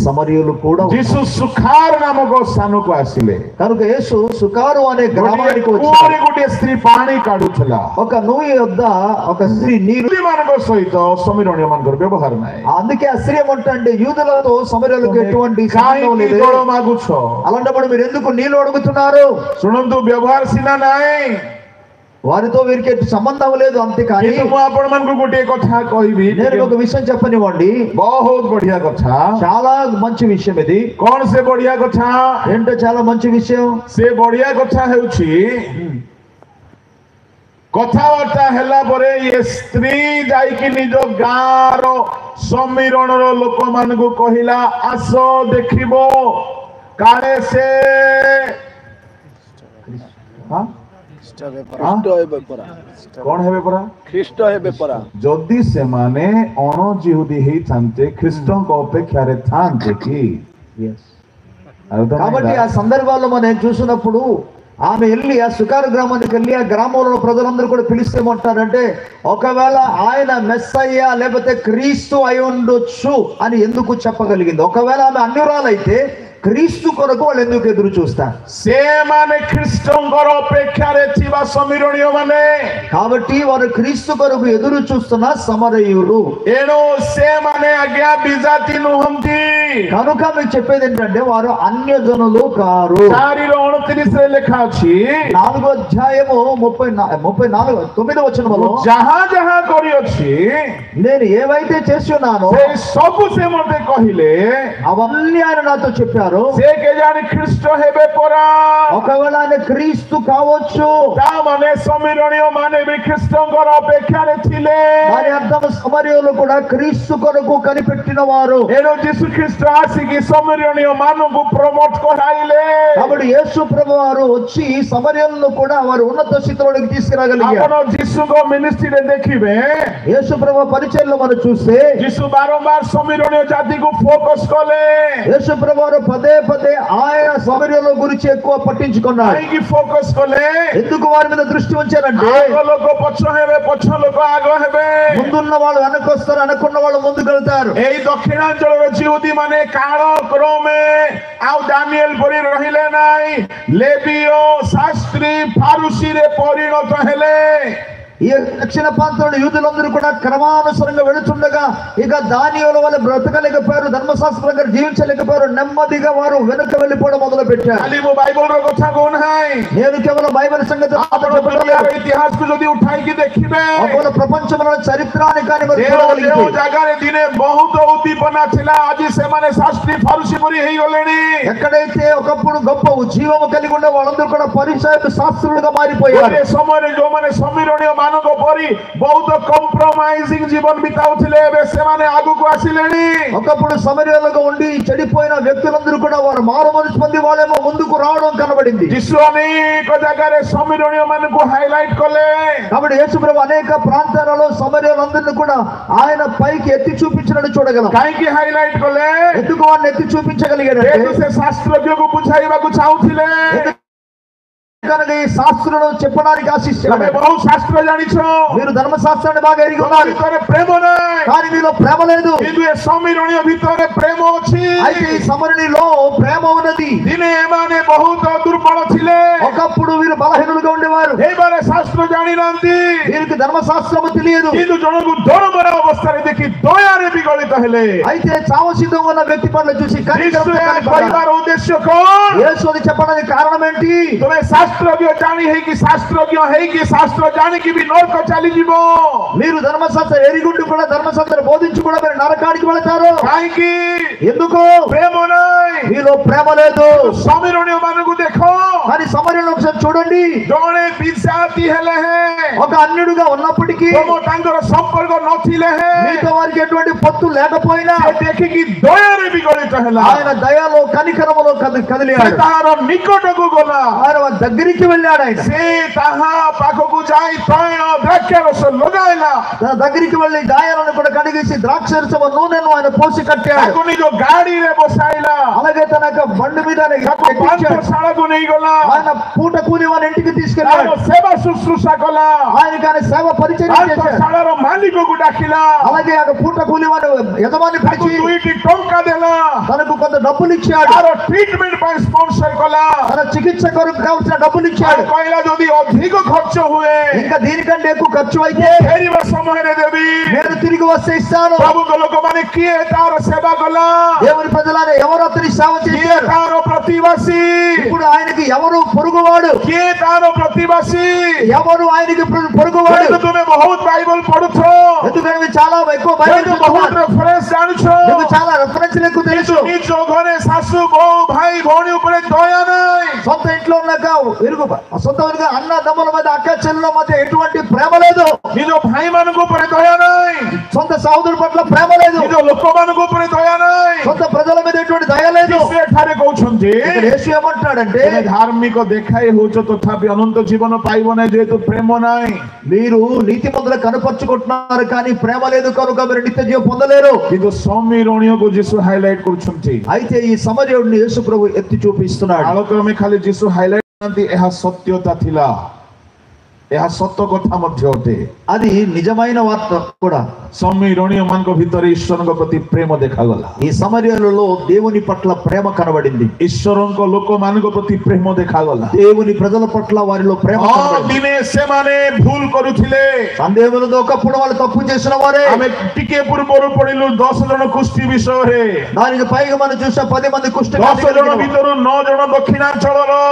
సమరయులు కూడా ଯୀଶୁ ସୁଖାର ନାମକ ସ୍ଥାନକୁ ଆସିଲେ। కనుక యేసు సుకారు అనే గ్రామానికి వచ్చారు। ଗୋଟିଏ ସ୍ତ୍ରୀ ପାଣି କାଢୁଥିଲା। ఒక నూయి వద్ద ఒక స్త్రీ నీరు ମାନଙ୍କ సହିତ ସମୀରଣୀୟ ମାନଙ୍କର ବ୍ୟବହାର ନାହିଁ। అందుకే ఆ స్త్రీ ఏమంటే యూదులతో సమరయులకు ఎటువంటి సంబంధం లేదు। ଜଳ ମାଗୁଛ? అలాంటప్పుడు మీరు ఎందుకు నీళ్లు అడుగుతున్నారు? ଶୁଣନ୍ତୁ, ବ୍ୟବହାର ସିନା ନାହିଁ, వారితో వీరికి సంబంధం లేదు, అంతేకాని ମୁଁ ଆପଣମାନଙ୍କୁ ଗୋଟିଏ କଥା କହିବି। నేను ఒక విషయం చెప్పనివ్వండి, ବହୁତ ବଢିଆ କଥା, చాలా మంచి విషయం ఇది। କଣ ସେ ବଢିଆ କଥା? ఏంటో చాలా మంచి విషయం। ସେ ବଢିଆ କଥା ହେଉଛି କଥାବାର୍ତ୍ତା ହେଲା ପରେ ଏ ସ୍ତ୍ରୀ ଯାଇକି ନିଜ ଗାଁର ସମୀରଣର ଲୋକମାନଙ୍କୁ କହିଲା, ଆସ ଦେଖିବ କାଳେ ସେ କଣ ହେବେ ପରା? ଖ୍ରୀଷ୍ଟ ହେବେ ପରା। ଯଦି ସେମାନେ ଅଣଜିହୁଦୀ ହେଇଥାନ୍ତେ ଖ୍ରୀଷ୍ଟଙ୍କ ଅପେକ୍ଷାରେ ଥାନ୍ତେ କି? కాబట్టి ఆ సందర్భాల్లో మనం చూసినప్పుడు ఆమె వెళ్ళి ఆ సుకారు గ్రామానికి వెళ్ళి ఆ గ్రామంలో ప్రజలందరూ కూడా పిలిస్తేమంటారంటే, ఒకవేళ ఆయన మెస్సయ్య లేకపోతే క్రీస్తు అయి ఉండొచ్చు అని ఎందుకు చెప్పగలిగింది? ఒకవేళ ఆమె అన్యురాలైతే క్రీస్తు కొరకు వాళ్ళు ఎందుకు ఎదురు చూస్తారు? ସେମାନେ ଖ୍ରୀଷ୍ଟଙ୍କର ଅପେକ୍ଷାରେ ଥିବା ସମୀରଣୀୟ ମାନେ, కాబట్టి వారు క్రీస్తు కొరకు ఎదురు చూస్తున్న సమరయులు। ଏଣୁ ସେମାନେ ଆଜ୍ଞା ବିଜାତି ନୁହନ୍ତି। కనుక మీకు చెప్పేది ఏంటంటే వారు అన్యజనులు కారు। 4:29 ଲେଖା ଅଛି, 4వ అధ్యాయము 9వ వచనంలో ଯାହା ଯାହା କରିଅଛି నేను ఏవైతే చేసి ఉన్నానో ସେ ସବୁ ସେ ମୋତେ କହିଲେ, అవన్నీ ఆయన నాతో చెప్పారు। ସେ କେଜାଣି ଖ୍ରୀଷ୍ଟ ହେବେ ପରା। ఒకవేళ ఆయన క్రీస్తు కావచ్చు, ତାମାନେ ସମୀରଣୀୟ ମାନେ ବି ଖ୍ରୀଷ୍ଟଙ୍କର ଅପେକ୍ଷାରେ ଥିଲେ। దాని అర్థం సమరయులు కూడా క్రీస్తు కొరకు కనిపెట్టిన వారు। ଏଣୁ ଯୀଶୁ ଖ୍ରୀଷ୍ଟ ଆସିକି ସମୀରଣୀୟ ମାନଙ୍କୁ ପ୍ରମୋଟ କରାଇଲେ। కాబట్టి యేసు ప్రభు వారు వచ్చి సమరయులను కూడా వారు ఉన్నత స్థితిలోకి తీసుకురాగలిగారు। ଆପଣ ଯୀଶୁଙ୍କ ମିନିଷ୍ଟ୍ରିରେ ଦେଖିବେ, యేసు ప్రభు పరిచర్యలో మనం చూస్తే ଯୀଶୁ ବାରମ୍ବାର ସମୀରଣୀୟ ଜାତିକୁ ଫୋକସ କଲେ। యేసు ప్రభు వారు పదే పదే ఆయన సమరయుల గురించి ఎక్కువ పట్టించుకున్నారు। କାହିଁକି ଫୋକସ କଲେ? ఎందుకు వారి మీద దృష్టి ఉంచారంటే, ଆଗ ଲୋକ ପଛ ହେବେ, ପଛ ଲୋକ ଆଗ ହେବେ। ముందున్న వాళ్ళు వెనకొస్తారు, వెనకున్న వాళ్ళు ముందుకు వెళ్తారు। ଏଇ ଦକ୍ଷିଣାଞ୍ଚଳର ଜିହୁଦୀ ମାନେ କାଳ କ୍ରମେ ଆଉ ଦାନିଏଲ ପରି ରହିଲେ ନାହିଁ, ଲେବୀୟ ଶାସ୍ତ୍ରୀ ଫାରୁସୀରେ ପରିଣତ ହେଲେ। ఈ దక్షిణ ప్రాంతంలో యూదులందరూ కూడా క్రమానుసారంగా వెళుతుండగా ఇక దానియేలు వల్ల బ్రతకలేకపోయారు, ధర్మశాస్త్రంగా జీవించలేకపోయారు, నెమ్మదిగా వారు వెనుక వెళ్ళిపోవడం మొదలు పెట్టారు। ଖାଲି ମୁଁ ବାଇବଲର କଥା କହୁନାହିଁ, నేను కేవలం బైబిల్ సంగతి ଇତିହାସକୁ ଯଦି ଉଠାଇକି ଦେଖିବେ, ఒకవేళ ప్రపంచంలో చరిత్రాన్ని కానీ మరి ଯେଉଁ చూడగలిగితే, ଜାଗାରେ ଦିନେ ବହୁତ ଉద్దୀପନା ଥିଲା, ଆଜି ସେମାନେ ଶାସ୍ତ୍ରୀ ଫାରୁସୀ ପରି ହେଇଗଲେଣି। ఎక్కడైతే ఒకప్పుడు గొప్ప ఉజ్జీవము కలిగి ఉండే వాళ్ళందరూ కూడా పరిసయ్యులు శాస్త్రులుగా మారిపోయారు। ఏ సమୟରେ ଯୋଉମାନେ ସମୀରଣୀୟ ମାନଙ୍କ ପରି ବହୁତ କମ୍ପ୍ରମାଇଜିଂ ଜୀବନ ବିତାଉଥିଲେ, ଏବେ ସେମାନେ ଆଗକୁ ଆସିଲେଣି। ఒకప్పుడు సమరయులుగా ఉండి చెడిపోయిన వ్యక్తులందరూ కూడా వారు మారు మనసు పొంది వాళ్ళేమో ముందుకు రావడం కనబడింది। ଯୀଶୁ ଅନେକ ଜାଗାରେ ସମୀରଣୀୟ ମାନଙ୍କୁ ହାଇଲାଇଟ କଲେ। కాబట్టి యేసు ప్రభు అనేక ప్రాంతాలలో సమరయులందరినీ కూడా ఆయన పైకి ఎత్తి చూపించినట్టు చూడగలం। କାହିଁକି ହାଇଲାଇଟ କଲେ? ఎందుకు వారిని ఎత్తి చూపించగలిగాడంటే, ସେ ଶାସ୍ତ୍ରజ్ఞକୁ ବୁଝାଇବାକୁ ଚାହୁଁଥିଲେ। కనుక ఈ శాస్త్రులను చెప్పడానికి ఆశిస్తున్నాడు। ତମେ ବହୁ ଶାସ୍ତ୍ର ଜାଣିଛ, మీరు ధర్మశాస్త్రాన్ని బాగా ఎరిగి ତମ ఉన్నారు, ଭିତରେ ପ୍ରେମ ନାହିଁ, కానీ మీలో ప్రేమ లేదు। କିନ୍ତୁ ଏ ସମୀରଣୀୟ ଭିତରେ ପ୍ରେମ ଅଛି। అయితే ఈ సమరణిలో ప్రేమ ఉన్నది। ଦିନେ ଏମାନେ ବହୁତ ଦୁର୍ବଳ ଥିଲେ, ఒకప్పుడు వీరు బలహీనులుగా ఉండేవారు, ଏମାନେ ଶାସ୍ତ୍ର ଜାଣିନାହାନ୍ତି, వీరికి ధర్మశాస్త్రము తెలియదు। କିନ୍ତୁ ଜଣକୁ ଦରମରା ଅବସ୍ଥାରେ ଦେଖି ଦୟାରେ ବିଗଳିତ ହେଲେ। అయితే చావసిద్ధంగా ఉన్న వ్యక్తి పనులు చూసి ଯୀଶୁ ଏହା କହିବାର ଉଦ୍ଦେଶ୍ୟ କଣ? యేసు అది చెప్పడానికి కారణం ఏంటి? ତମେ ଶାସ୍ତ୍ର शास्त्रज्ञ जानी है कि शास्त्रज्ञ है कि शास्त्र जानी कि भी नरक चली जीवो మీరు ధర్మశాస్త్రం ఎరిగుండి కూడా ధర్మశాస్త్రం బోధించి కూడా మీరు నరకానికి వెళతారు काहेकि ఎందుకు प्रेम नहीं మీలో ప్రేమ లేదు समीरणीय मानकु देखो కానీ సమరయంలో ఒకసారి చూడండి जणे विजाति हेले हैं ఒక అన్యుడుగా ఉన్నప్పటికీ तम तांकर संपर्क नथिले हैं మీతో వారికి ఎటువంటి పొత్తు లేకపోయినా से देखि कि दयारे विगलित हेला ఆయన దయలో కనికరములో కదిలాడు तार निकटकु गला ఆయన వారి దగ్గరికి వెళ్ళాడు ఆయన से ताहा पाखकु जाई तैण द्राक्षरस लगाइला తన దగ్గరికి వెళ్ళి గాయాలను కూడా కడిగేసి ద్రాక్షరసము నూనెను ఆయన పోసి కట్టాడు ताकु निजो गाड़ी रे बसाइला అలాగే తన యొక్క బండి మీద ఆయన ఎక్కించాడు. पांचशालाकु नहीं गला ఆయన పూట కూలి వారి ఇంటికి తీసుకెళ్ళాడు तार सेवा शुश्रूषा कला ఆయనకి ఆయన సేవ పరిచయం చేశాడు पांचशालार मालिककु डाकिला అలాగే ఆ పూట కూలి వారి యజమాని ताकु పిలిచి दुईटी टंका देला తనకు కొంత డబ్బులు ఇచ్చాడు तार ट्रीटमेंट पर स्पॉन्सर कला తన చికిత్స కొరకు కావాల్సిన డబ్బులు ఇచ్చాడు कहला यदि अधिक खर्च हुए ఇంకా దీనికంటే ఎక్కువ ఖర్చు అయితే फेरिबा समय रे देवी నేను తిరిగి వస్తే ఇస్తాను प्रभु को लोक माने किए तार सेवा कला దేవుని ప్రజలారా ఎవరు అతని సేవ किए చేశారు तार प्रतिवासी ఇప్పుడు ఆయనకి ఎవరు పొరుగువాడు किए तार प्रतिवासी ఎవరు ఆయనకి పొరుగువాడు तो तुम्हें बहुत बाइबल पढ़ुछो ఎందుకంటే మీరు చాలా ఎక్కువ బైబిల్ तुम बहुत చదువుతున్నారు. रेफरेंस जानछो మీకు చాలా రెఫరెన్స్లు ఎక్కువ తెలుసు निज घरे सासू बहु भाई भौणी ऊपर दया नहीं సొంత ఇంట్లో ఉన్నాక ఎరుగు సొంత అన్న దమ్ముల మధ్య అక్క చెల్లెల మధ్య ఎటువంటి ప్రేమ లేదు निज भाई मानक ऊपर दया नहीं సొంత సహోదరుల పట్ల ప్రేమ లేదు निज लोक मानक ऊपर दया नहीं సొంత ప్రజల మీద ఎటువంటి దయ లేదు से ठारे कहउछन्ती ఇక్కడ యేసు ఏమంటున్నాడంటే तुमे धार्मिक देखाई होछ तथापि अनंत जीवन पाइबो नै जेतु प्रेम नाही మీరు నీతిమంతులు కనపరుచుకుంటున్నారు కానీ ప్రేమ లేదు కనుక మీరు నిత్య జీవం పొందలేరు किंतु समीरणीय को जीसु हाइलाइट करूछन्ती అయితే ఈ సమరయుడిని యేసు ప్రభు ఎత్తి చూపిస్తున్నాడు आलोकमे खाली जीसु हाइलाइट करती एहा सत्यता थिला एहा सत्य कथा मध्य अटे అది నిజమైన వార్త కూడా समीरणीय मान को भीतर ईश्वर को प्रति प्रेम देखा गला ఈ సమరయులలో దేవుని పట్ల ప్రేమ కనబడింది ईश्वर को लोक मान को प्रति प्रेम देखा गला దేవుని ప్రజల పట్ల వారిలో ప్రేమ కనబడింది दिने से माने भूल करूथिले సందేహములతో ఒకప్పుడు వాళ్ళు తప్పు చేసిన వారే आमे टिके पूर्वरु पढिलु 10 जन कुष्ठी विषय रे దానికి పైగా మనం చూసా 10 మంది కుష్ఠ 10 जन भितरु 9 जन दक्षिणांचलरो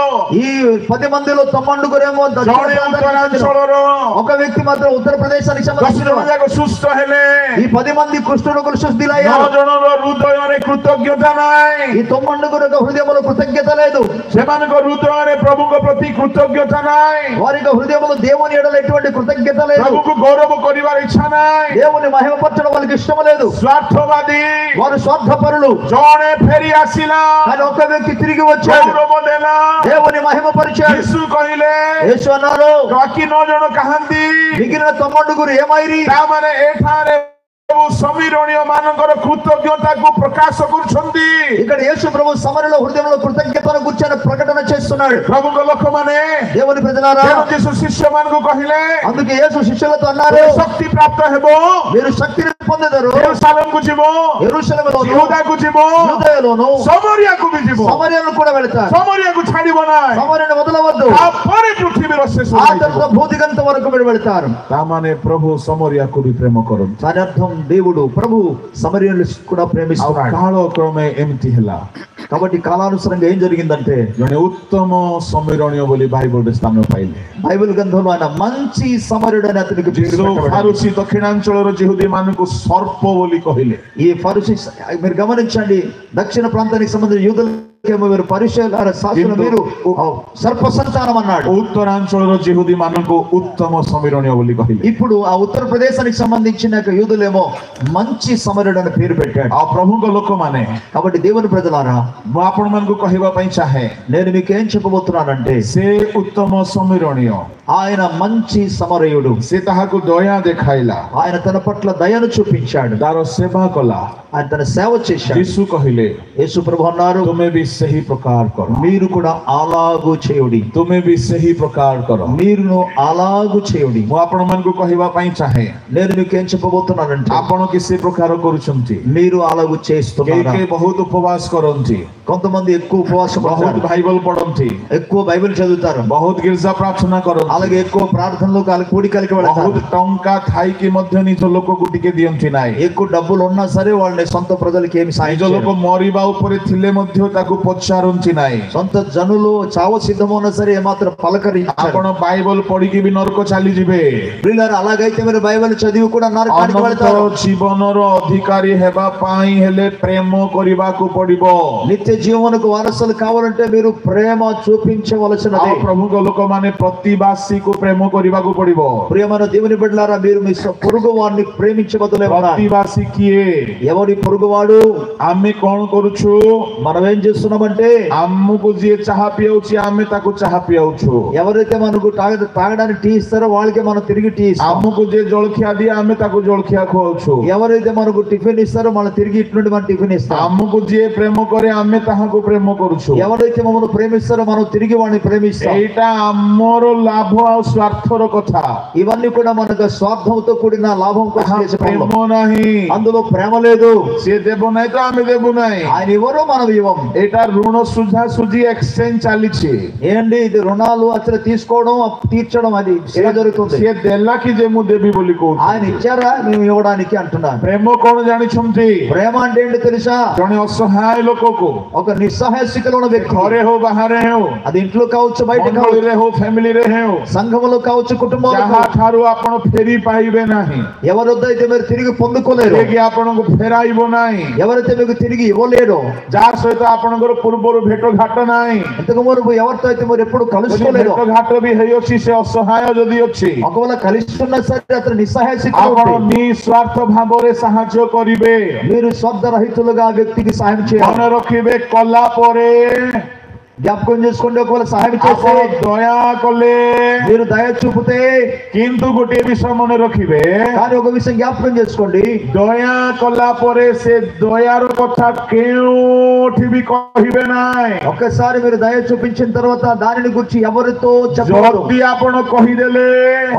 ఈ 10 మందిలో తమ్మండుగురేమో जणे उत्तरांचलरो ఒక వ్యక్తి మాత్రం ఉత్తరప్రదేశానికి సంబంధించిన दक्षिण जाक सुस्त हेले ఈ 10 మంది కుష్ఠరోగులు శుద్ధిలయ్యారు 9 जन हृदय रे कृतज्ञता नाय ఈ తమ్మండుగురు హృదయములో కృతజ్ఞత లేదు सेमानक हृदय रे प्रभु को प्रति कृतज्ञता नाय వారి హృదయములో దేవుని ఎడల ఎటువంటి కృతజ్ఞత లేదు प्रभु को गौरव करिवार इच्छा नाय దేవుని మహిమపరచడం వాళ్ళకి ఇష్టం లేదు स्वार्थवादी వారు స్వార్థపరులు जणे फेरी आसिला కానీ ఒక వ్యక్తి తిరిగి వచ్చాడు गौरव देला దేవుని మహిమపరిచాడు यीशु कहिले యేసు అన్నారు बाकी 9 जन कहांती మిగిలిన తమ్మండుగురు ఏమైరి ता माने एठारे प्रभु समीरणीय मानकर कृतज्ञता को प्रकाश करूछंती ఇక్కడ యేసు ప్రభు సమరలో హృదయంలో కృతజ్ఞతను గుర్చిన ప్రకటన చేస్తున్నాడు प्रभु को लोक माने దేవుని ప్రజలారా देव यीशु शिष्य मान को कहिले అందుకే యేసు శిష్యులతో అన్నారు शक्ति प्राप्त हेबो మీరు శక్తిని పొందెదరు यरूशलेम को जीवो యెరూషలేములోను यहूदा को जीवो యూదయలోను समरिया को भी जीवो సమరయను కూడా వెళతారు समरिया को छाड़ीबो नाय సమరయను వదలవద్దు आ परे पृथ्वी शेष ఆ తర్వాత భూదిగంత వరకు మీరు వెళతారు ता माने प्रभु समरिया को भी प्रेम करन దాని అర్థం దేవుడు ప్రభు సమరయులను కూడా ప్రేమిస్తున్నాడు काल क्रमे एमती हेला కాబట్టి కాలానుసారంగా ఏం జరిగిందంటే जने उत्तम समीरणीय बोली बाइबल रे स्थान पाइले బైబిల్ గ్రంథంలో ఆయన మంచి సమరయుడు అని అతనికి పేరు जो పెట్టబడింది. फारूसी दक्षिणांचल यहूदी मान को सर्प बोली कहिले ఈ ఫరిసీ మీరు గమనించండి దక్షిణ ప్రాంతానికి సంబంధించిన యూదులకేమో మీరు పరిచయాల శాస్త్రం మీరు సర్ప సంతానం అన్నాడు उत्तरांचल यहूदी मान को उत्तम समीरणीय बोली कहिले ఇప్పుడు ఆ ఉత్తరప్రదేశానికి సంబంధించిన యూదులేమో మంచి సమరయుడు అని పేరు పెట్టాడు आ प्रभु को लोक माने కాబట్టి దేవుని ప్రజలారా मु आपण मान को कहिबा पई चाहे నేను మీకు ఏం చెప్పబోతున్నానంటే से उत्तम समीरणीय ఆయన మంచి సమరయుడు से ताहाको दया देखाइला ఆయన తన పట్ల దయను చూపించాడు तारो सेवा कला ఆయన తన సేవ చేశాడు यीशु कहिले యేసు ప్రభు అన్నారు तुम्हें भी सही प्रकार करो మీరు కూడా అలాగు చేయుడి तुम्हें भी सही प्रकार करो మీరును అలాగు చేయుడి मु आपण मान को कहिबा पई चाहे నేను మీకు ఏం చెప్పబోతున్నానంటే आपण किसी प्रकार करूछंती మీరు అలాగు చేస్తున్నారా के बहुत उपवास करंती కొంతమంది ఎక్కువ ఉపవాసం बहुत ఉంటారు, बाइबल पढ़ंती ఎక్కువ బైబిల్ చదువుతారు, बहुत गिरजा प्रार्थना करंती అలాగే ఎక్కువ ప్రార్థనలు కూడికలకి వెళ్తారు, बहुत टंका थाई के मध्य निज लोक को टिके दियंती नाय ఎక్కువ డబ్బులు ఉన్నా సరే వాళ్ళని సొంత ప్రజలకి ఏమి సాయం निज लोक చేయరు. मरिबा ऊपर थिले मध्य ताकू ପଚାରନ୍ତି ନାହିଁ। సొంత జనులు చావ సిద్ధమన్నా సరే ఏమాత్రం పలకరించారు. ଆପଣ ବାଇବଲ ପଢିକି ବି ନରକ ଚାଲିଯିବେ। ప్రియులారా, అలాగైతే మీరు బైబిల్ చదివి కూడా నరకానికి వెళ్తారు. ଅନନ୍ତ ଜୀବନର ଅଧିକାରୀ ହେବା ପାଇଁ ହେଲେ ପ୍ରେମ କରିବାକୁ ପଡିବ। నిత్య జీవనకు వారసులు కావాలంటే మీరు ప్రేమ చూపించవలసినది. ଆଉ ପ୍ରଭୁଙ୍କ ଲୋକମାନେ ପ୍ରତିବାସୀକୁ ପ୍ରେମ କରିବାକୁ ପଡିବ। ప్రియమైన దేవుని బిడ్డలారా, మీరు మీ పొరుగు వారిని ప్రేమించబదులే ఉన్నారు. ପ୍ରତିବାସୀ କିଏ? ఎవరి పొరుగువాడు? ଆମେ କଣ କରୁଛୁ? మనం ఏం చేస్తున్నామంటే ଆମକୁ ଯିଏ ଚାହା ପିଆଉଛି ଆମେ ତାକୁ ଚାହା ପିଆଉଛୁ। ఎవరైతే మనకు తాగడానికి టీ ఇస్తారో వాళ్ళకి మనం తిరిగి టీ ఇస్తాం. ଆମକୁ ଯିଏ ଜଳଖିଆ ଦିଏ ଆମେ ତାକୁ ଜଳଖିଆ ଖୁଆଉଛୁ। ఎవరైతే మనకు టిఫిన్ ఇస్తారో మనం తిరిగి ఇటు నుండి మనం టిఫిన్ ఇస్తాం. ଆମକୁ ଯିଏ ప్రేమ କରେ ଆମେ ତାହାକୁ ప్రేమ କରୁଛୁ। ఎవరైతే మమ్మల్ని ప్రేమిస్తారో మనం తిరిగి వాడిని ప్రేమిస్తాం. ଏଇଟା ଆମର ଲାଭ ଆଉ ସ୍ୱାର୍ଥର କଥା। ఇవన్నీ కూడా మనకు స్వార్థంతో కూడిన లాభం కోసం చేసే పనులు. ପ୍ରେମ ନାହିଁ, అందులో ప్రేమ లేదు. ସିଏ ଦେବ ନାହିଁ ତ ଆମେ ଦେବୁ ନାହିଁ। ఆయన ఇవ్వరు, మనం ఇవ్వం. ଏଇଟା ଋଣ ସୁଝା ସୁଝି ଏକ୍ସଚେଞ୍ଜ ଚାଲିଛି। ఏంటి ఇది? రుణాలు అసలు తీసుకోవడం తీర్చడం అది ఎలా జరుగుతుంది? ସିଏ ଦେଲା କି ଯେ ମୁଁ ଦେବି ବୋଲି କହୁଛି। ఆయన ఇచ్చారా మేము ఇవ్వడానికి అంటున్నాను. ପ୍ରେମ କଣ ଜାଣିଛନ୍ତି? ప్రేమ అంటే ఏంటి తెలుసా? ଜଣେ ଅସହାୟ ଲୋକକୁ ఒక నిస్సహాయ స్థితిలో ఉన్న వ్యక్తి, ଘରେ ହଉ ବାହାରେ ହେଉ, అది ఇంట్లో కావచ్చు బయట కావచ్చు, ମଣ୍ଡଳୀରେ ହଉ ఫ్యామిలీରେ ହେଉ, సంఘములో కావచ్చు కుటుంబంలో ଯାହା కావచ్చు, ଠାରୁ ଆପଣ ଫେରି ପାଇବେ ନାହିଁ, ఎవరొద్ద అయితే మీరు తిరిగి పొందుకోలేరు, ଯିଏକି ଆପଣଙ୍କୁ ଫେରାଇବ ନାହିଁ, ఎవరైతే మీకు తిరిగి ఇవ్వలేరు, ଯାହା ସହିତ ଆପଣଙ୍କର ପୂର୍ବରୁ ଭେଟ ଘାଟ ନାହିଁ, ఇంతకు మునుపు ఎవరితో అయితే మీరు ఎప్పుడు ଯଦି కలుసుకోలేరు, ଭେଟ ଘାଟ ବି ହେଇଅଛି ସେ ଅସହାୟ ଯଦି ଅଛି, ఒకవేళ కలిస్తున్నా సరే అతను నిస్సహాయ స్థితిలో ଆପଣ ఉంటే ନିଃସ୍ୱାର୍ଥ ଭାବରେ ସାହାଯ୍ୟ କରିବେ। మీరు స్వార్థ రహితులుగా ఆ వ్యక్తికి సహాయం చేయాలి. ମନେ ରଖିବେ, କଲା ପରେ జ్ఞాపకం చేసుకోండి, ఒకవేళ సహాయం చేస్తే ଆପଣ ଦୟା କଲେ, మీరు దయ చూపితే, କିନ୍ତୁ ଗୋଟିଏ ବିଷୟ ମନେ ରଖିବେ, కానీ ఒక విషయం జ్ఞాపకం చేసుకోండి, ଦୟା କଲା ପରେ ସେ ଦୟାର କଥା କେଉଁଠି ବି କହିବେ ନାହିଁ। ఒక్కసారి మీరు దయ చూపించిన తర్వాత దానిని గురించి ఎవరితో చెప్పవద్దు. ଯଦି ଆପଣ କହିଦେଲେ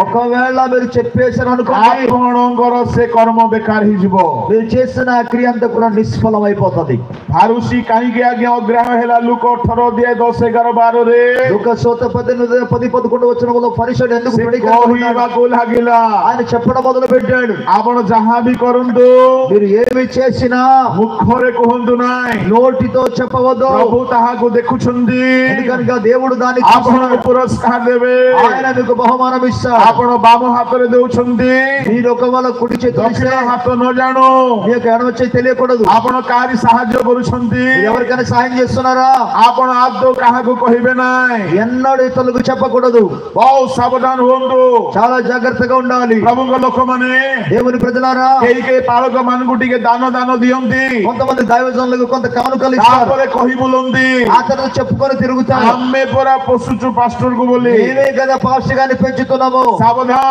ఒకవేళ మీరు చెప్పేసారు అనుకోండి, ଆପଣଙ୍କର ସେ କର୍ମ ବେକାର ହେଇଯିବ। మీరు చేసిన ఆ క్రియ అంతా కూడా నిష్ఫలం అయిపోతుంది. ଫାରୁସି କାହିଁକି ଆଜ୍ଞା ଅଗ୍ରାହ୍ୟ ହେଲା? ଲୁକ 18 10 11 12ରେ లూకాసు 10-11 వచనంలో పరిసయ్యుడు ఎందుకు କହିବାକୁ ଲାଗିଲା, ఆయన చెప్పడం మొదలు పెట్టాడు, ଆପଣ ଯାହା ବି କରନ୍ତୁ మీరు ఏమి చేసినా ମୁଖରେ କୁହନ୍ତୁ ନାହିଁ, నోటితో చెప్పవద్దు, ପ୍ରଭୁ ତାହାକୁ ଦେଖୁଛନ୍ତି, ఎందుకనగా దేవుడు దాన్ని ଆପଣଙ୍କୁ పురସ୍କାର ଦେବେ। ఆయన మీకు బహుమానం ఇస్తాడు. ଆପଣ ବାମ ହାତରେ ଦେଉଛନ୍ତି, మీరు ఒకవేళ కుడి చేతిలో ଦକ୍ଷିଣ ఇస్తే ହାତ ନ ଜାଣୁ మీ యొక్క ఎడమ చేయి తెలియకూడదు. ଆପଣ କାହାରି ସାହାଯ୍ୟ କରୁଛନ୍ତି, మీరు ఎవరికైనా సాయం చేస్తున్నారా? ଆପଣ ଆଦୌ କାହାକୁ କହିବେ ନାହିଁ। ఎన్నడూ ఇతరులకు చెప్పకూడదు. ବହୁତ ସାବଧାନ ହୁଅନ୍ତୁ చాలా జాగ్రత్తగా ఉండాలి. ପ୍ରଭୁଙ୍କ ଲୋକମାନେ। దేవుని ప్రజలారా, କେହି ପାଳକ ମାନଙ୍କୁ ଟିକେ ଦାନ ଦିଅନ୍ତି, కొంతమంది దైవజనులకు కొంత కానుకలు ఇస్తారు, ତାପରେ କହି ବୁଲନ୍ତି, ఆ తర్వాత చెప్పుకొని తిరుగుతారు, ଆମେ ପରା ପୋଷୁଛୁ ପାଷ୍ଟରକୁ ବୋଲି। మేమే కదా పాస్టర్ గారిని పెంచుతున్నాము. ସାବଧାନ,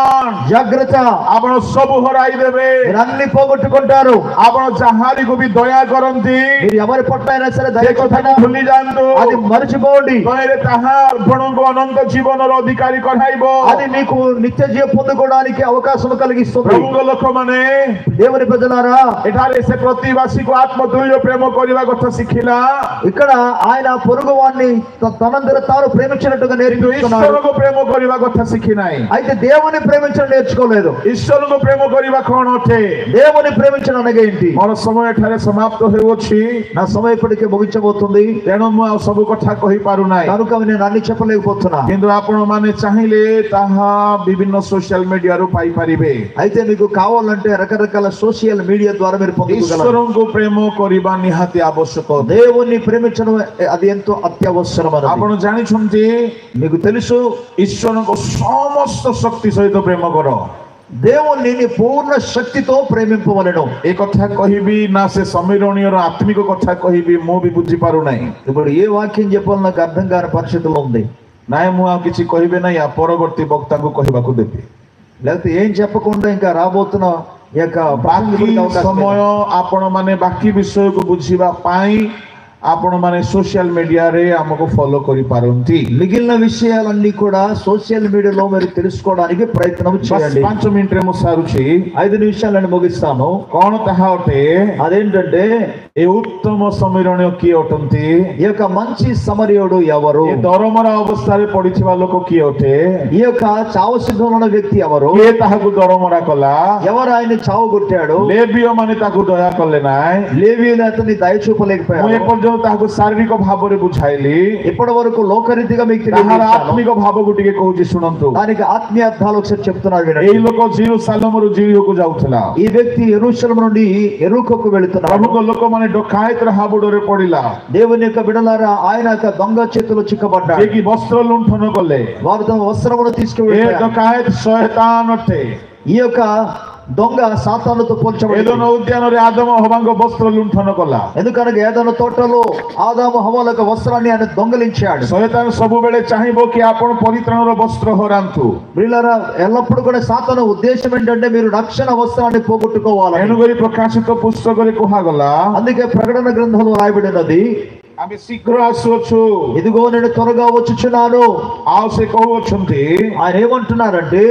జాగ్రత్త, ଆପଣ ସବୁ ହରାଇ ଦେବେ। మీరు అన్ని పోగొట్టుకుంటారు. ଆପଣ ଯାହାରିକୁ ବି ଦୟା କରନ୍ତି మీరు ఎవరి పట్ల అయినా సరే ସେ దయ କଥାକୁ చూపినా ଭୁଲି ଯାଆନ୍ତୁ। అది మర్చిపోండి. ଦୟାରେ ତାହା ଆପଣଙ୍କୁ ଅନନ୍ତ ଜୀବନର ଅଧିକାରୀ କରାଇବ। అది మీకు నిత్య జీవం పొందుకోవడానికి అవకాశం కలిగిస్తుంది. ପ୍ରଭୁଙ୍କ ଲୋକମାନେ, దేవుని ప్రజలారా, ଏଠାରେ ସେ ପ୍ରତିବାସୀକୁ ఆత్మతుల్ୟ ప్రేమ କରିବା କଥା ଶିଖିଲା, ఇక్కడ ఆయన పొరుగు వాడిని తనందర తాను ప్రేమించినట్టుగా నేర్పిస్తున్నాడు. ଈଶ୍ୱରକୁ ପ୍ରେମ କରିବା କଥା ଶିଖି ନାହିଁ। అయితే దేవుని ప్రేమించడం నేర్చుకోలేదు. ଈଶ୍ୱରକୁ ପ୍ରେମ କରିବା କଣ ଅଟେ? దేవుని ప్రేమించడం అనగా ఏంటి? ମୋର ସମୟ ଏଠାରେ ସମାପ୍ତ ହେଉଅଛି, నా సమయం ఇప్పటికే ముగించబోతుంది, ତେଣୁ ମୁଁ ଆଉ ସବୁ କଥା କହିପାରୁନାହିଁ। కనుక నేను అన్ని చెప్పలేకపోతున్నా. କିନ୍ତୁ ଆପଣମାନେ ଚାହିଁଲେ ତାହା ବିଭିନ୍ନ ସୋସିଆଲ ମିଡିଆରୁ ପାଇପାରିବେ। అయితే మీకు కావాలంటే రకరకాల సోషల్ మీడియా ద్వారా మీరు పొందగలరు. ଈଶ୍ୱରଙ୍କୁ ପ୍ରେମ କରିବା ନିହାତି ଆବଶ୍ୟକ। దేవుని ప్రేమించడం అది ఎంతో అత్యవసరం. ଆପଣ ଜାଣିଛନ୍ତି, మీకు తెలుసు, ଈଶ୍ୱରଙ୍କୁ ସମସ୍ତ ଶକ୍ତି ସହିତ ପ୍ରେମ କର। దేవుణ్ణి నీ పూర్ణ శక్తితో ప్రేమింపవలెను. ଏ କଥା କହିବି ନା ସେ ସମୀରଣୀୟର ଆତ୍ମିକ କଥା କହିବି, ମୁଁ ବି ବୁଝିପାରୁନାହିଁ। ఇప్పుడు ఏ వాక్యం చెప్పాలో నాకు అర్థం కాని పరిస్థితిలో ఉంది. ନାଇଁ, ମୁଁ ଆଉ କିଛି କହିବି ନାହିଁ, ଆ ପରବର୍ତ୍ତୀ ବକ୍ତାଙ୍କୁ କହିବାକୁ ଦେବି। లేకపోతే ఏం చెప్పకుండా ఇంకా రాబోతున్న ఈ యొక్క ବାକି ସମୟ ଆପଣମାନେ ବାକି ବିଷୟକୁ ବୁଝିବା ପାଇଁ ଆପଣମାନେ సోషల్ మీడియాରେ ଆମକୁ ଫଲୋ କରିପାରନ୍ତି। మిగిలిన విషయాలన్నీ కూడా సోషల్ మీడియాలో మీరు తెలుసుకోవడానికి ప్రయత్నం చేయండి. 5 ମିନିଟରେ ମୁଁ ସାରୁଛି। 5 నిమిషాలను ముగిస్తాను. କଣ ତାହା ଅଟେ? అదేంటంటే, ଏ ଉତ୍ତମ ସମୀରଣୀୟ କିଏ ଅଟନ୍ତି? ఈ యొక్క మంచి సమరయుడు ఎవరు? ଏ ଦରମରା ଅବସ୍ଥାରେ ପଡିଥିବା ଲୋକ କିଏ ଅଟେ? ఈ యొక్క చావు సిద్ధంలో ఉన్న వ్యక్తి ఎవరు? କିଏ ତାହାକୁ ଦରମରା କଲା? ఎవరు ఆయన చావు కొట్టాడు? ଲେବୀୟ ମାନେ ତାକୁ ଦୟା କଲେ ନାହିଁ। లేవీయులు అతన్ని దయ చూపలేకపోయారు. ମୁଁ ଏପର୍ଯ୍ୟନ୍ତ ତାହାକୁ ଶାରୀରିକ ଭାବରେ ବୁଝାଇଲି, ఇప్పటి వరకు లోకరీతిగా మీకు ତାହାର తెలియజేశాను. ଆତ୍ମିକ ଭାବକୁ ଟିକେ କହୁଛି ଶୁଣନ୍ତୁ। దానికి ఆత్మీయ అర్థాలు ఒకసారి చెప్తున్నారు ଏଇ వినండి. ଲୋକ ଜେରୁସାଲେମରୁ ଜିରିହୋକୁ ଯାଉଥିଲା। ఈ వ్యక్తి యెరూషలేము నుండి యెరికోకు వెళుతున్నాడు. ପ୍ରଭୁଙ୍କ ଲୋକମାନେ ଡକାୟତର ହାବୁଡରେ ପଡିଲା, దేవుని యొక్క బిడ్డలారా, ఆయన యొక్క దొంగ చేతిలో చిక్కబడ్డాడు. ଯିଏକି ବସ୍ତ୍ର ଲୁଣ୍ଠନ କଲେ। వారు తమ వస్త్రమును ଏ తీసుకువెళ్ళారు. ଡକାୟତ ଶୟତାନ ଅଟେ। ఈ యొక్క దొంగ సాతానుతో పోల్చబడింది. ఏదోన ఉద్యాନରେ ఆదమ హవ్వଙ୍କ ବସ୍ତ୍ର ଲୁଣ୍ଠନ କଲା। ఎందుకనగా ఏదైనా తోటలో ఆదాము హవ్వల యొక్క వస్త్రాన్ని ఆయన దొంగలించాడు. ଶୟତାନ ସବୁବେଳେ ଚାହିଁବ କି ଆପଣ ପରିତ୍ରାଣର ବସ୍ତ୍ର ହରାନ୍ତୁ। ప్రియులారా, ఎల్లప్పుడూ కూడా సాతాను ఉద్దేశం ఏంటంటే మీరు రక్షణ వస్త్రాన్ని పోగొట్టుకోవాలి. ଏଣୁକରି ପ୍ରକାଶିତ ପୁସ୍ତକରେ କୁହାଗଲା, అందుకే ప్రకటన గ్రంథంలో రాయబడినది, ଆମେ ଶୀଘ୍ର ଆସୁଅଛୁ। ఇదిగో నేను త్వరగా వచ్చుచున్నాను. ଆଉ ସେ କହୁଅଛନ୍ତି, ఆయన ఏమంటున్నారంటే,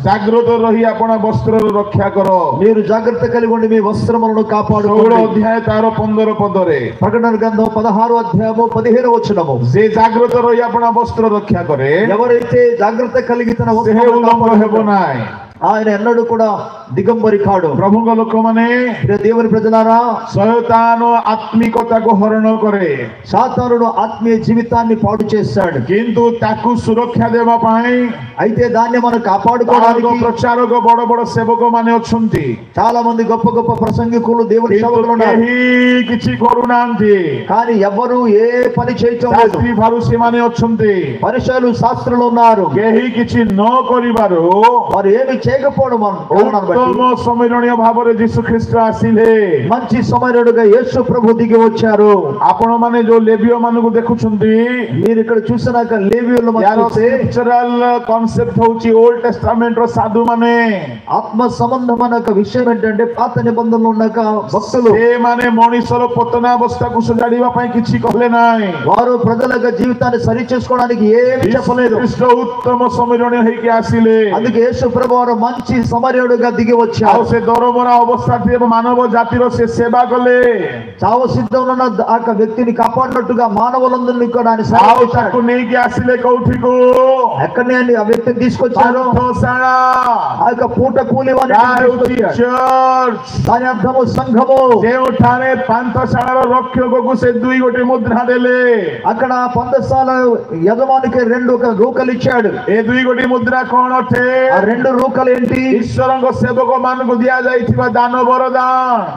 ଜାଗ୍ରତ ରହି ଆପଣ ବସ୍ତ୍ରର ରକ୍ଷା କର। మీరు జాగ్రత్త కలిగి ఉండి మీ వస్త్రములను 16 కాపాడుకోండి. ଅଧ୍ୟାୟ ତାର 15 ପଦରେ, ప్రకటన గ్రంథం 16వ అధ్యాయము 15వ వచనము, ଯେ ଜାଗ୍ରତ ରହି ଆପଣ ବସ୍ତ୍ର ରକ୍ଷା କରେ, ఎవరైతే జాగ్రత్త కలిగి తన ସେ వస్త్రములను ଉଲ୍ଲଙ୍ଘ ହେବ కాపాడుకుంటాడో, ନାହିଁ। ఆయన ఎన్నడూ కూడా దిగంబరి కాడు. ପ୍ରଭୁଙ୍କ ଲୋକମାନେ, ప్రియ దేవుని ప్రజలారా, ଶୟତାନ ଆତ୍ମିକତାକୁ ହରଣ କରେ, సాతానుడు ఆత్మీయ జీవితాన్ని పాడు చేస్తాడు. କିନ୍ତୁ ତାକୁ ସୁରକ୍ଷା ଦେବା ପାଇଁ అయితే దాన్ని మనం ତାର కాపాడుకోవడానికి ପ୍ରଚାରକ ବଡ ବଡ ସେବକ ମାନେ ଅଛନ୍ତି, చాలా మంది గొప్ప గొప్ప ప్రసంగికులు దేవుని କିନ୍ତୁ సేవకులు ఉన్నారు. କେହି କିଛି କରୁନାହାନ୍ତି। కానీ ఎవరు ఏ పని చేయటం లేదు. ଶାସ୍ତ୍ରୀ ଫାରୁସୀ ମାନେ ଅଛନ୍ତି, పరిచయాలు శాస్త్రులు ఉన్నారు. କେହି କିଛି ନ କରିବାରୁ వారు ఏమి చేయకపోవడం కారణాన్ని బట్టి ଉତ୍ତମ ସମ୍ମିଳନୀୟ ଭାବରେ ଯୀଶୁ ଖ୍ରୀଷ୍ଟ ଆସିଲେ। మంచి సమరుడుగా యేసు ప్రభు దిగి వచ్చారు. ଆପଣ ମାନେ ଯୋଉ ଲେବୀୟ ମାନଙ୍କୁ ଦେଖୁଛନ୍ତି, మీరు ఇక్కడ చూసినాక లేవీయులు ୟାର ସ୍କ୍ରିପ୍ଚରାଲ କନସେପ୍ଟ ହଉଛି ଓଲ୍ଡ ଟେଷ୍ଟାମେଣ୍ଟ ର ସାଧୁ ମାନେ। ఆత్మ సంబంధమైన ఒక విషయం ఏంటంటే, పాత నిబంధనలు ఉన్నాక భక్తులు ସେମାନେ ମଣିଷର ପତନାବସ୍ଥାକୁ ସଜାଡ଼ିବା ପାଇଁ କିଛି କଲେ ନାହିଁ। వారు ప్రజల యొక్క జీవితాన్ని సరి చేసుకోవడానికి ఏమి చెప్పలేదు. ଖ୍ରୀଷ୍ଟ ଉତ୍ତମ ସମ୍ମିଳନୀ ହେଇକି ଆସିଲେ। అందుకే యేసు ప్రభు వారు మంచి సమరయుడుగా దిగి ଆଉ వచ్చారు. ସେ ଦରମରା ଅବସ୍ଥା ଥିବା ମାନବ ଜାତିର ସେ ସେବା କଲେ। చావు సిద్ధంలో ఉన్న ఆ యొక్క వ్యక్తిని కాపాడినట్టుగా మానవులందరినీ కూడా ఆయన సేవ ଆଉ చేశాడు. ତାକୁ ନେଇକି ଆସିଲେ କୋଉଠିକୁ? ఎక్కడనే అండి ఆ వ్యక్తిని తీసుకొచ్చారు? ପାନ୍ଥଶାଳା। ఆ యొక్క పూట కూలి వారిని ତାହା ହେଉଛି తీసుకొచ్చారు. ଚର୍ଚ୍ଚ। దాని అర్థము సంఘము. ଯେଉଁଠାରେ ପାନ୍ଥଶାଳାର ରକ୍ଷକକୁ ସେ ଦୁଇ ଗୋଟି ମୁଦ୍ରା ଦେଲେ। అక్కడ పందశాల యజమానికి 2 రూకలు ఇచ్చాడు. ଏ ଦୁଇ ଗୋଟି ମୁଦ୍ରା କଣ ଅଟେ? ఆ 2 రూకలు ఏంటి? ଈଶ୍ୱରଙ୍କ ସେବକ ମାନଙ୍କୁ ଦିଆଯାଇଥିବା ଦାନ ବରଦାନ।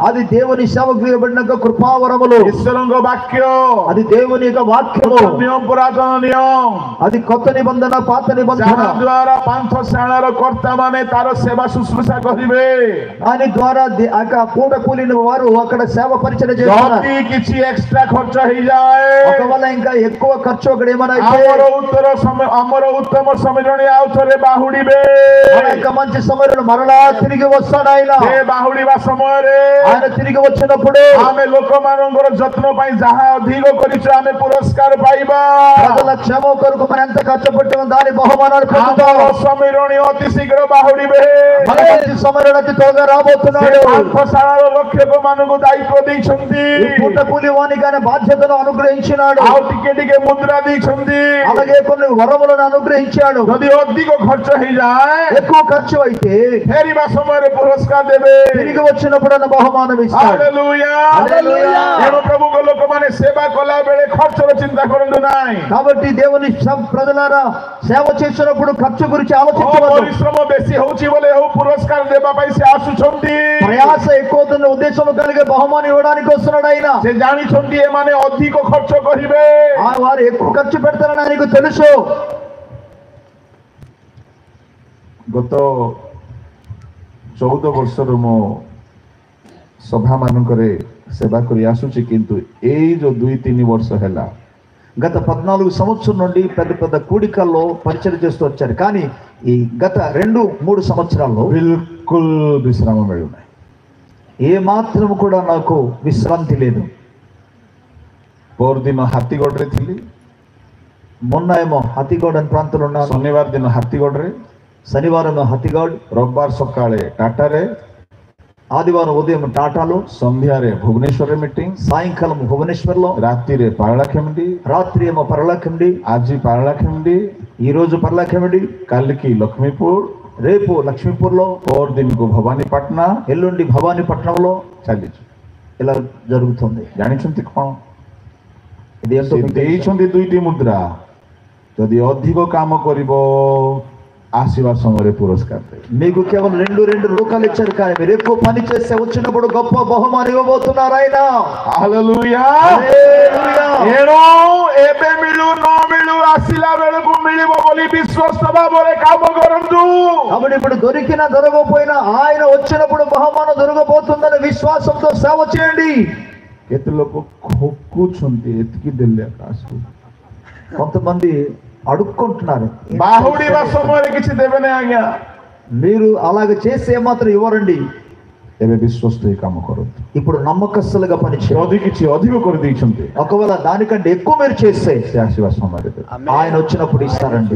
అది దేవుని సేవకు ఇవ్వబడిన కృపావరములు. ଈଶ୍ୱରଙ୍କ ବାକ୍ୟ। అది దేవుని యొక్క వాక్యము. ନିୟମ ପୁରାତନ ନିୟମ। అది కొత్త నిబంధన, పాత నిబంధన. ଯାହା ଦ୍ୱାରା ପାନ୍ଥଶାଳାର କର୍ତ୍ତା ମାନେ ତାର ସେବା ଶୁଶ୍ରୂଷା କରିବେ। దాని ద్వారా పూట కూలిన వారు అక్కడ సేవ పరిచయం చేస్తున్నారు. ଯଦି କିଛି ଏକ୍ସଟ୍ରା ଖର୍ଚ୍ଚ ହେଇଯାଏ, ఒకవేళ ఇంకా ఎక్కువ ఖర్చు అక్కడ ఏమైనా అయితే, ଆମର ଉତ୍ତମ ସମ୍ମିଳନୀ ଆଉ ଥରେ ବାହୁଡିବେ। మన యొక్క మంచి సమయంలో మరలా తిరిగి వస్తాడు ఆయన. ସେ ବାହୁଡିବା ସମୟରେ ఆయన తిరిగి వచ్చినప్పుడు ଆମେ ଲୋକମାନଙ୍କର ଯତ୍ନ ପାଇଁ ଯାହା ଅଧିକ କରିଛୁ ଆମେ ପୁରସ୍କାର ପାଇବା। ప్రజల క్షేమ కొరకు మనం ఎంత ఖర్చు పెట్టామో దాని బహుమానాలు పొందుతాం. ଆମର ସମ୍ମିଳନୀ ଅତି ଶୀଘ୍ର ବାହୁଡିବେ। మన మంచి సమయంలో అతి త్వరగా రాబోతున్నాడు. ପାନ୍ଥଶାଳାର ରକ୍ଷକ ମାନଙ୍କୁ ଦାୟିତ୍ୱ ଦେଇଛନ୍ତି। ఈ పూట కూలి వానికి ఆయన బాధ్యతను అనుగ్రహించినాడు. ଆଉ ଟିକେ ଟିକେ ମୁଦ୍ରା ଦେଇଛନ୍ତି। అలాగే కొన్ని వరములను అనుగ్రహించాడు. ଯଦି ଅଧିକ ଖର୍ଚ୍ଚ ହେଇଯାଏ, ఎక్కువ ఖర్చు అయితే ଫେରିବା ସମୟରେ ପୁରସ୍କାର ଦେବେ। తిరిగి వచ్చినప్పుడు ఆయన బహుమానం ఇస్తాడు. ହାଲେଲୁୟା। ହାଲେଲୁୟା। ତେଣୁ ପ୍ରଭୁଙ୍କ ଲୋକମାନେ ସେବା କଲା ବେଳେ ଖର୍ଚ୍ଚର ଚିନ୍ତା କରନ୍ତୁ ନାହିଁ। కాబట్టి దేవుని ప్రజలారా, సేవ చేసినప్పుడు ఖర్చు గురించి ఆలోచించవద్దు. ପରିଶ୍ରମ ବେଶୀ ହଉଛି ବୋଲେ ହଉ పురస్కారం ଦେବା ପାଇଁ ସେ ଆସୁଛନ୍ତି। ప్రయాస ఎక్కువ ఉద్దేశం కలిగే బహుమానం ఇవ్వడానికి వస్తున్నాడు ఆయన. ସେ ଜାଣିଛନ୍ତି ଏମାନେ ଅଧିକ ଖର୍ଚ୍ଚ କରିବେ। వారు ఎక్కువ ఖర్చు పెడతారని ఆయనకు తెలుసు. ଗତ 14 ବର୍ଷରୁ ମୁଁ ସଭା ମାନଙ୍କରେ ସେବା କରି ଆସୁଛି, କିନ୍ତୁ ଏଇ ଯୋଉ 2-3 ବର୍ଷ ହେଲା గత 14 సంవత్సరం నుండి పెద్ద పెద్ద కూడికల్లో పరిచయం చేస్తూ వచ్చారు. కానీ ఈ గత 2-3 సంవత్సరాల్లో ବିଲକୁଲ ବିଶ୍ରାମ ମିଳୁନାହିଁ। ఏ మాత్రం కూడా నాకు విశ్రాంతి లేదు. ପରଦିନ ହାତୀଗଡ଼ରେ ଥିଲି, మొన్న ఏమో ହାତୀଗଡ଼ అని ప్రాంతంలో ఉన్నాను. ଶନିବାର ଦିନ ହାତୀଗଡ଼ରେ, శనివారం ହାତୀଗଡ଼, ରବିବାର ସକାଳେ ଟାଟାରେ, ఆదివారం ఉదయం టాటాలో, ସନ୍ଧ୍ୟାରେ ଭୁବନେଶ୍ୱରରେ ମିଟିଂ, సాయంకాలం భువనేశ్వర్లో, ରାତିରେ ପାରଳାଖେମୁଣ୍ଡି, రాత్రి ఏమో పరళాఖండి, ଆଜି ପାରଳାଖେମୁଣ୍ଡି, ఈ రోజు పరళాఖండి, କାଲିକି ଲକ୍ଷ୍ମୀପୁର, రేపు లక్ష్మీపూర్లో, ପରଦିନକୁ ଭବାନୀପାଟଣା ఎల్లుండి భవానీపట్నంలో ଚାଲିଛୁ। ఇలా జరుగుతుంది. ଜାଣିଛନ୍ତି କ'ଣ? ఇది ఎంతో ସେ మీకు తెలుసా? ଦେଇଛନ୍ତି ଦୁଇଟି ମୁଦ୍ରା, ଯଦି ଅଧିକ କାମ କରିବ ଆସିବା ସମୟରେ పురస్కారం ଦେବେ। మీకు కేవలం రెండు రూపాయలు ఇచ్చారు, కానీ మీరు ఎక్కువ పని చేస్తే వచ్చినప్పుడు గొప్ప బహుమానం ఇవ్వబోతున్నారు ఆయన। ହାଲେଲୁୟା। హల్లెలూయా। ଏଣୁ ଏବେ ମିଳୁ ନ ମିଳୁ ଆସିଲା ବେଳକୁ ମିଳିବ ବୋଲି ବିଶ୍ୱାସ ଭାବରେ କାମ କରନ୍ତୁ। కాబట్టి ఇప్పుడు దొరికినా దొరకకపోయినా ఆయన వచ్చినప్పుడు బహుమానం దొరకబోతుందని విశ్వాసంతో సేవ చేయండి। କେତେ ଲୋକ ଖୋକୁଛନ୍ତି ଏତିକି ଦେଲେ ଆକାଶକୁ। కొంతమంది అడుక్కుంటున్నారు, ବାହୁଡିବା ସମୟରେ କିଛି ଦେବେନି ଆଜ୍ଞା। మీరు అలాగ చేస్తే మాత్రం ఇవ్వరండి। ଏବେ ବିଶ୍ୱସ୍ତ ହେଇ କାମ କରନ୍ତୁ। ఇప్పుడు నమ్మకస్తులుగా పనిచేయండి। ଯଦି କିଛି ଅଧିକ କରିଦେଇଛନ୍ତି ఒకవేళ దానికంటే ఎక్కువ మీరు చేస్తే ସେ ଆସିବା ସମୟରେ ଦେବେ। ఆయన వచ్చినప్పుడు ఇస్తారండి।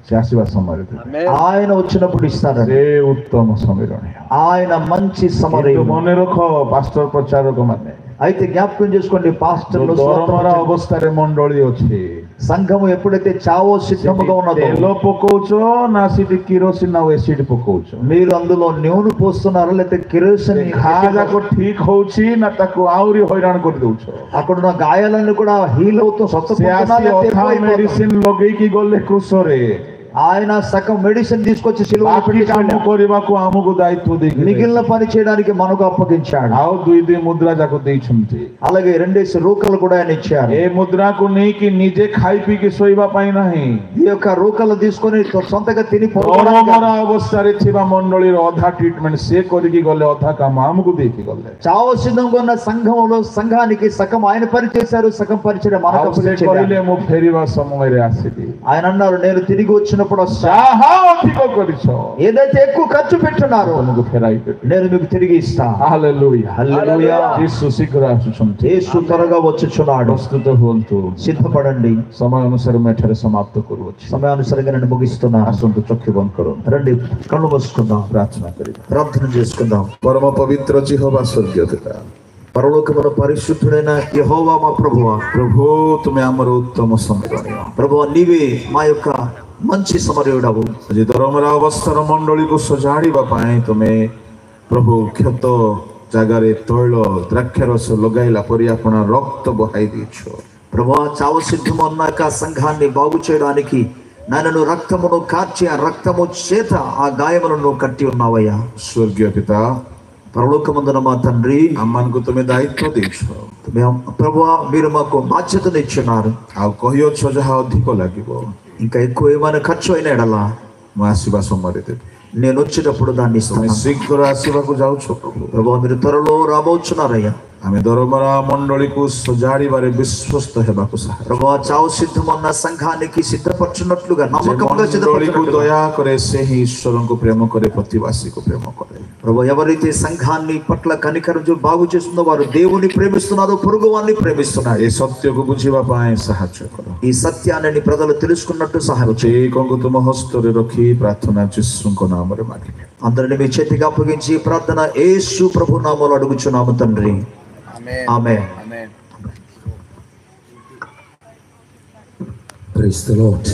ସେ ଆସିବା ସମୟରେ ଦେବେ। ఆయన వచ్చినప్పుడు ఇస్తారండి। ସେ ଉତ୍ତମ ସମୀରଣୀୟ। ఆయన మంచి କିନ୍ତୁ సమరయుడు। ମନେ ରଖ ପାଷ୍ଟର ପ୍ରଚାରକ ମାନେ, అయితే జ్ఞాపకం చేసుకోండి, పాస్టర్లు ଦରମରା ଅବସ୍ଥାରେ ମଣ୍ଡଳୀ ଅଛି, సంఘము ఎప్పుడైతే చావో సిద్ధముగా ఉన్నదో ତେଲ ପକଉଛ ନା ସେଠି କିରୋସିନ ଆଉ ଏସିଡ ପକଉଛ? మీరు అందులో నూనె పోస్తున్నారా లేకపోతే కిరోసిన్? ଘା ଯାକ ଠିକ ହଉଛି ନା ତାକୁ ଆହୁରି ହଇରାଣ କରିଦଉଛ? అక్కడున్న గాయాలన్నీ కూడా హీల్ అవుతూ ସେ ଆସି ଅଧା ମେଡିସିନ ଲଗେଇକି ଗଲେ କୃଷରେ, ఆయన సగం మెడిసిన్ తీసుకొచ్చి ବାକି କାମ କରିବାକୁ ଆମକୁ ଦାୟିତ୍ୱ ଦେଇକି మిగిలిన పని చేయడానికి మనకు అప్పగించాడు। ଆଉ ଦୁଇ ମୁଦ୍ରା ଯାକ ଦେଇଛନ୍ତି। అలాగే 2 రూకలు కూడా ఆయన ఇచ్చారు। ଏ ମୁଦ୍ରାକୁ ନେଇକି ନିଜେ ଖାଇ ପିଇକି ଶୋଇବା ପାଇଁ ନାହିଁ। ఈ యొక్క రూకలు తీసుకొని సొంతగా తిని ଦରମରା ଅବସ୍ଥାରେ ଥିବା ମଣ୍ଡଳୀର ଅଧା ଟ୍ରିଟମେଣ୍ଟ ସେ କରିକି ଗଲେ, ଅଧା କାମ ଆମକୁ ଦେଇକି గଲେ। చావు సిద్ధంగా ఉన్న సంఘానికి సగం ఆయన పని చేశారు, సగం పరిచయం మనకు ଆଉ ସେ అప్పగించారు। କହିଲେ ମୁଁ ଫେରିବା ସମୟରେ ଆସିବି। ఆయన అన్నారు, నేను తిరిగి వచ్చినప్పుడు ଯାହା ଅଧିକ କରିଛ ఏదైతే ఎక్కువ ఖర్చు పెట్టున్నారో ତମକୁ ଫେରାଇ ଦେବି। నేను మీకు తిరిగి ఇస్తా। ହାଲେଲୁୟା। హల్లెలూయా। ଯୀଶୁ ଶୀଘ୍ର ଆସୁଛନ୍ତି। యేసు త్వరగా వచ్చుచున్నాడు, ପ୍ରସ୍ତୁତ ହୁଅନ୍ତୁ। సిద్ధపడండి। ସମୟ ଅନୁସାରେ ମୁଁ ଏଠାରେ ସମାପ୍ତ କରୁଅଛି। సమయానుసారంగా నేను ముగిస్తున్నా। ଆସନ୍ତୁ ଚକ୍ଷୁ ବନ୍ଦ କରନ୍ତୁ, రండి, కళ్ళు మూసుకుందాం, ପ୍ରାର୍ଥନା କରିବା। ప్రార్థన చేసుకుందాం। ପରମ ପବିତ୍ର ଜିହୋବା ସ୍ୱର୍ଗୀୟ ପିତା, పరలోకమున పరిశుద్ధుడైన యెహోవా మా ప్రభువా, ପ୍ରଭୁ ତୁମେ ଆମର ଉତ୍ତମ ସମୀରଣୀୟ। ప్రభువా నీవే మా యొక్క మంచి సమరయుడవు। ଆଜି ଦରମରା ଅବସ୍ଥାର ମଣ୍ଡଳୀକୁ ସଜାଡ଼ିବା ପାଇଁ ତୁମେ ପ୍ରଭୁ କ୍ଷତ ଜାଗାରେ ତୈଳ ଦ୍ରାକ୍ଷାରସ ଲଗାଇଲା ପରି ଆପଣ ରକ୍ତ ବହାଇ ଦେଇଛ। ప్రభువా చావు సిద్ధము ఉన్న యొక్క సంఘాన్ని బాగు చేయడానికి నన్ను రక్తమును కార్చి ఆ రక్తము చేత ఆ గాయములను కట్టి ఉన్నావయ్యా। ସ୍ୱର୍ଗୀୟ ପିତା, పరలోకమందున మా తండ్రి, ଆମମାନଙ୍କୁ ତୁମେ ଦାୟିତ୍ୱ ଦେଇଛ। ప్రభువా మీరు మాకు బాధ్యతను ఇచ్చున్నారు। ଆଉ କହିଅଛ ଯାହା ଅଧିକ ଲାଗିବ ఇంకా ఎక్కువ ఏమైనా ఖర్చు అయిన ఎడలా ମୁଁ ଆସିବା ସମୟରେ ଦେବି। నేను వచ్చేటప్పుడు దాన్ని ତୁମେ ఇస్తాను। ଶୀଘ୍ର ଆସିବାକୁ ଯାଉଛ ପ୍ରଭୁ। ప్రభువా మీరు త్వరలో రాబోచున్నారయ్యా। ଆମେ ଦରମରା ମଣ୍ଡଳୀକୁ ସଜାଡ଼ିବାରେ ବିଶ୍ୱସ୍ତ ହେବାକୁ ସାହାଯ୍ୟ। ప్రభువా చావు సిద్ధమన్న సంఘానికి సిద్ధపరచున్నట్లుగా ଯେ నమ్మకంగా ମଣ୍ଡଳୀକୁ సిద్ధపరచున్నట్లుగా ଦୟା କରେ ସେ ହିଁ ଈଶ୍ୱରଙ୍କୁ ప్రేమ କରେ, ପ୍ରତିବାସୀକୁ ప్రేమ କରେ। ప్రభు ఎవరైతే సంఘాన్ని పట్ల కనికరించు బాగు చేస్తుందో వారు దేవుని ప్రేమిస్తున్నారు, పొరుగు వారిని ప్రేమిస్తున్నారు। ଏ ସତ୍ୟକୁ ବୁଝିବା ପାଇଁ ସାହାଯ୍ୟ କର। ఈ సత్యాన్ని ప్రజలు తెలుసుకున్నట్టు సహాయం చేయి। ପ୍ରତ୍ୟେକଙ୍କୁ ତୁମ ହସ୍ତରେ ରଖି ପ୍ରାର୍ଥନା ଯୀଶୁଙ୍କ ନାମରେ ମାଗିବେ। అందరిని మీ చేతికి అప్పగించి ప్రార్థన యేసు ప్రభు నామములో అడుగుచున్నాము తండ్రి, ఆమేన్। Praise the Lord.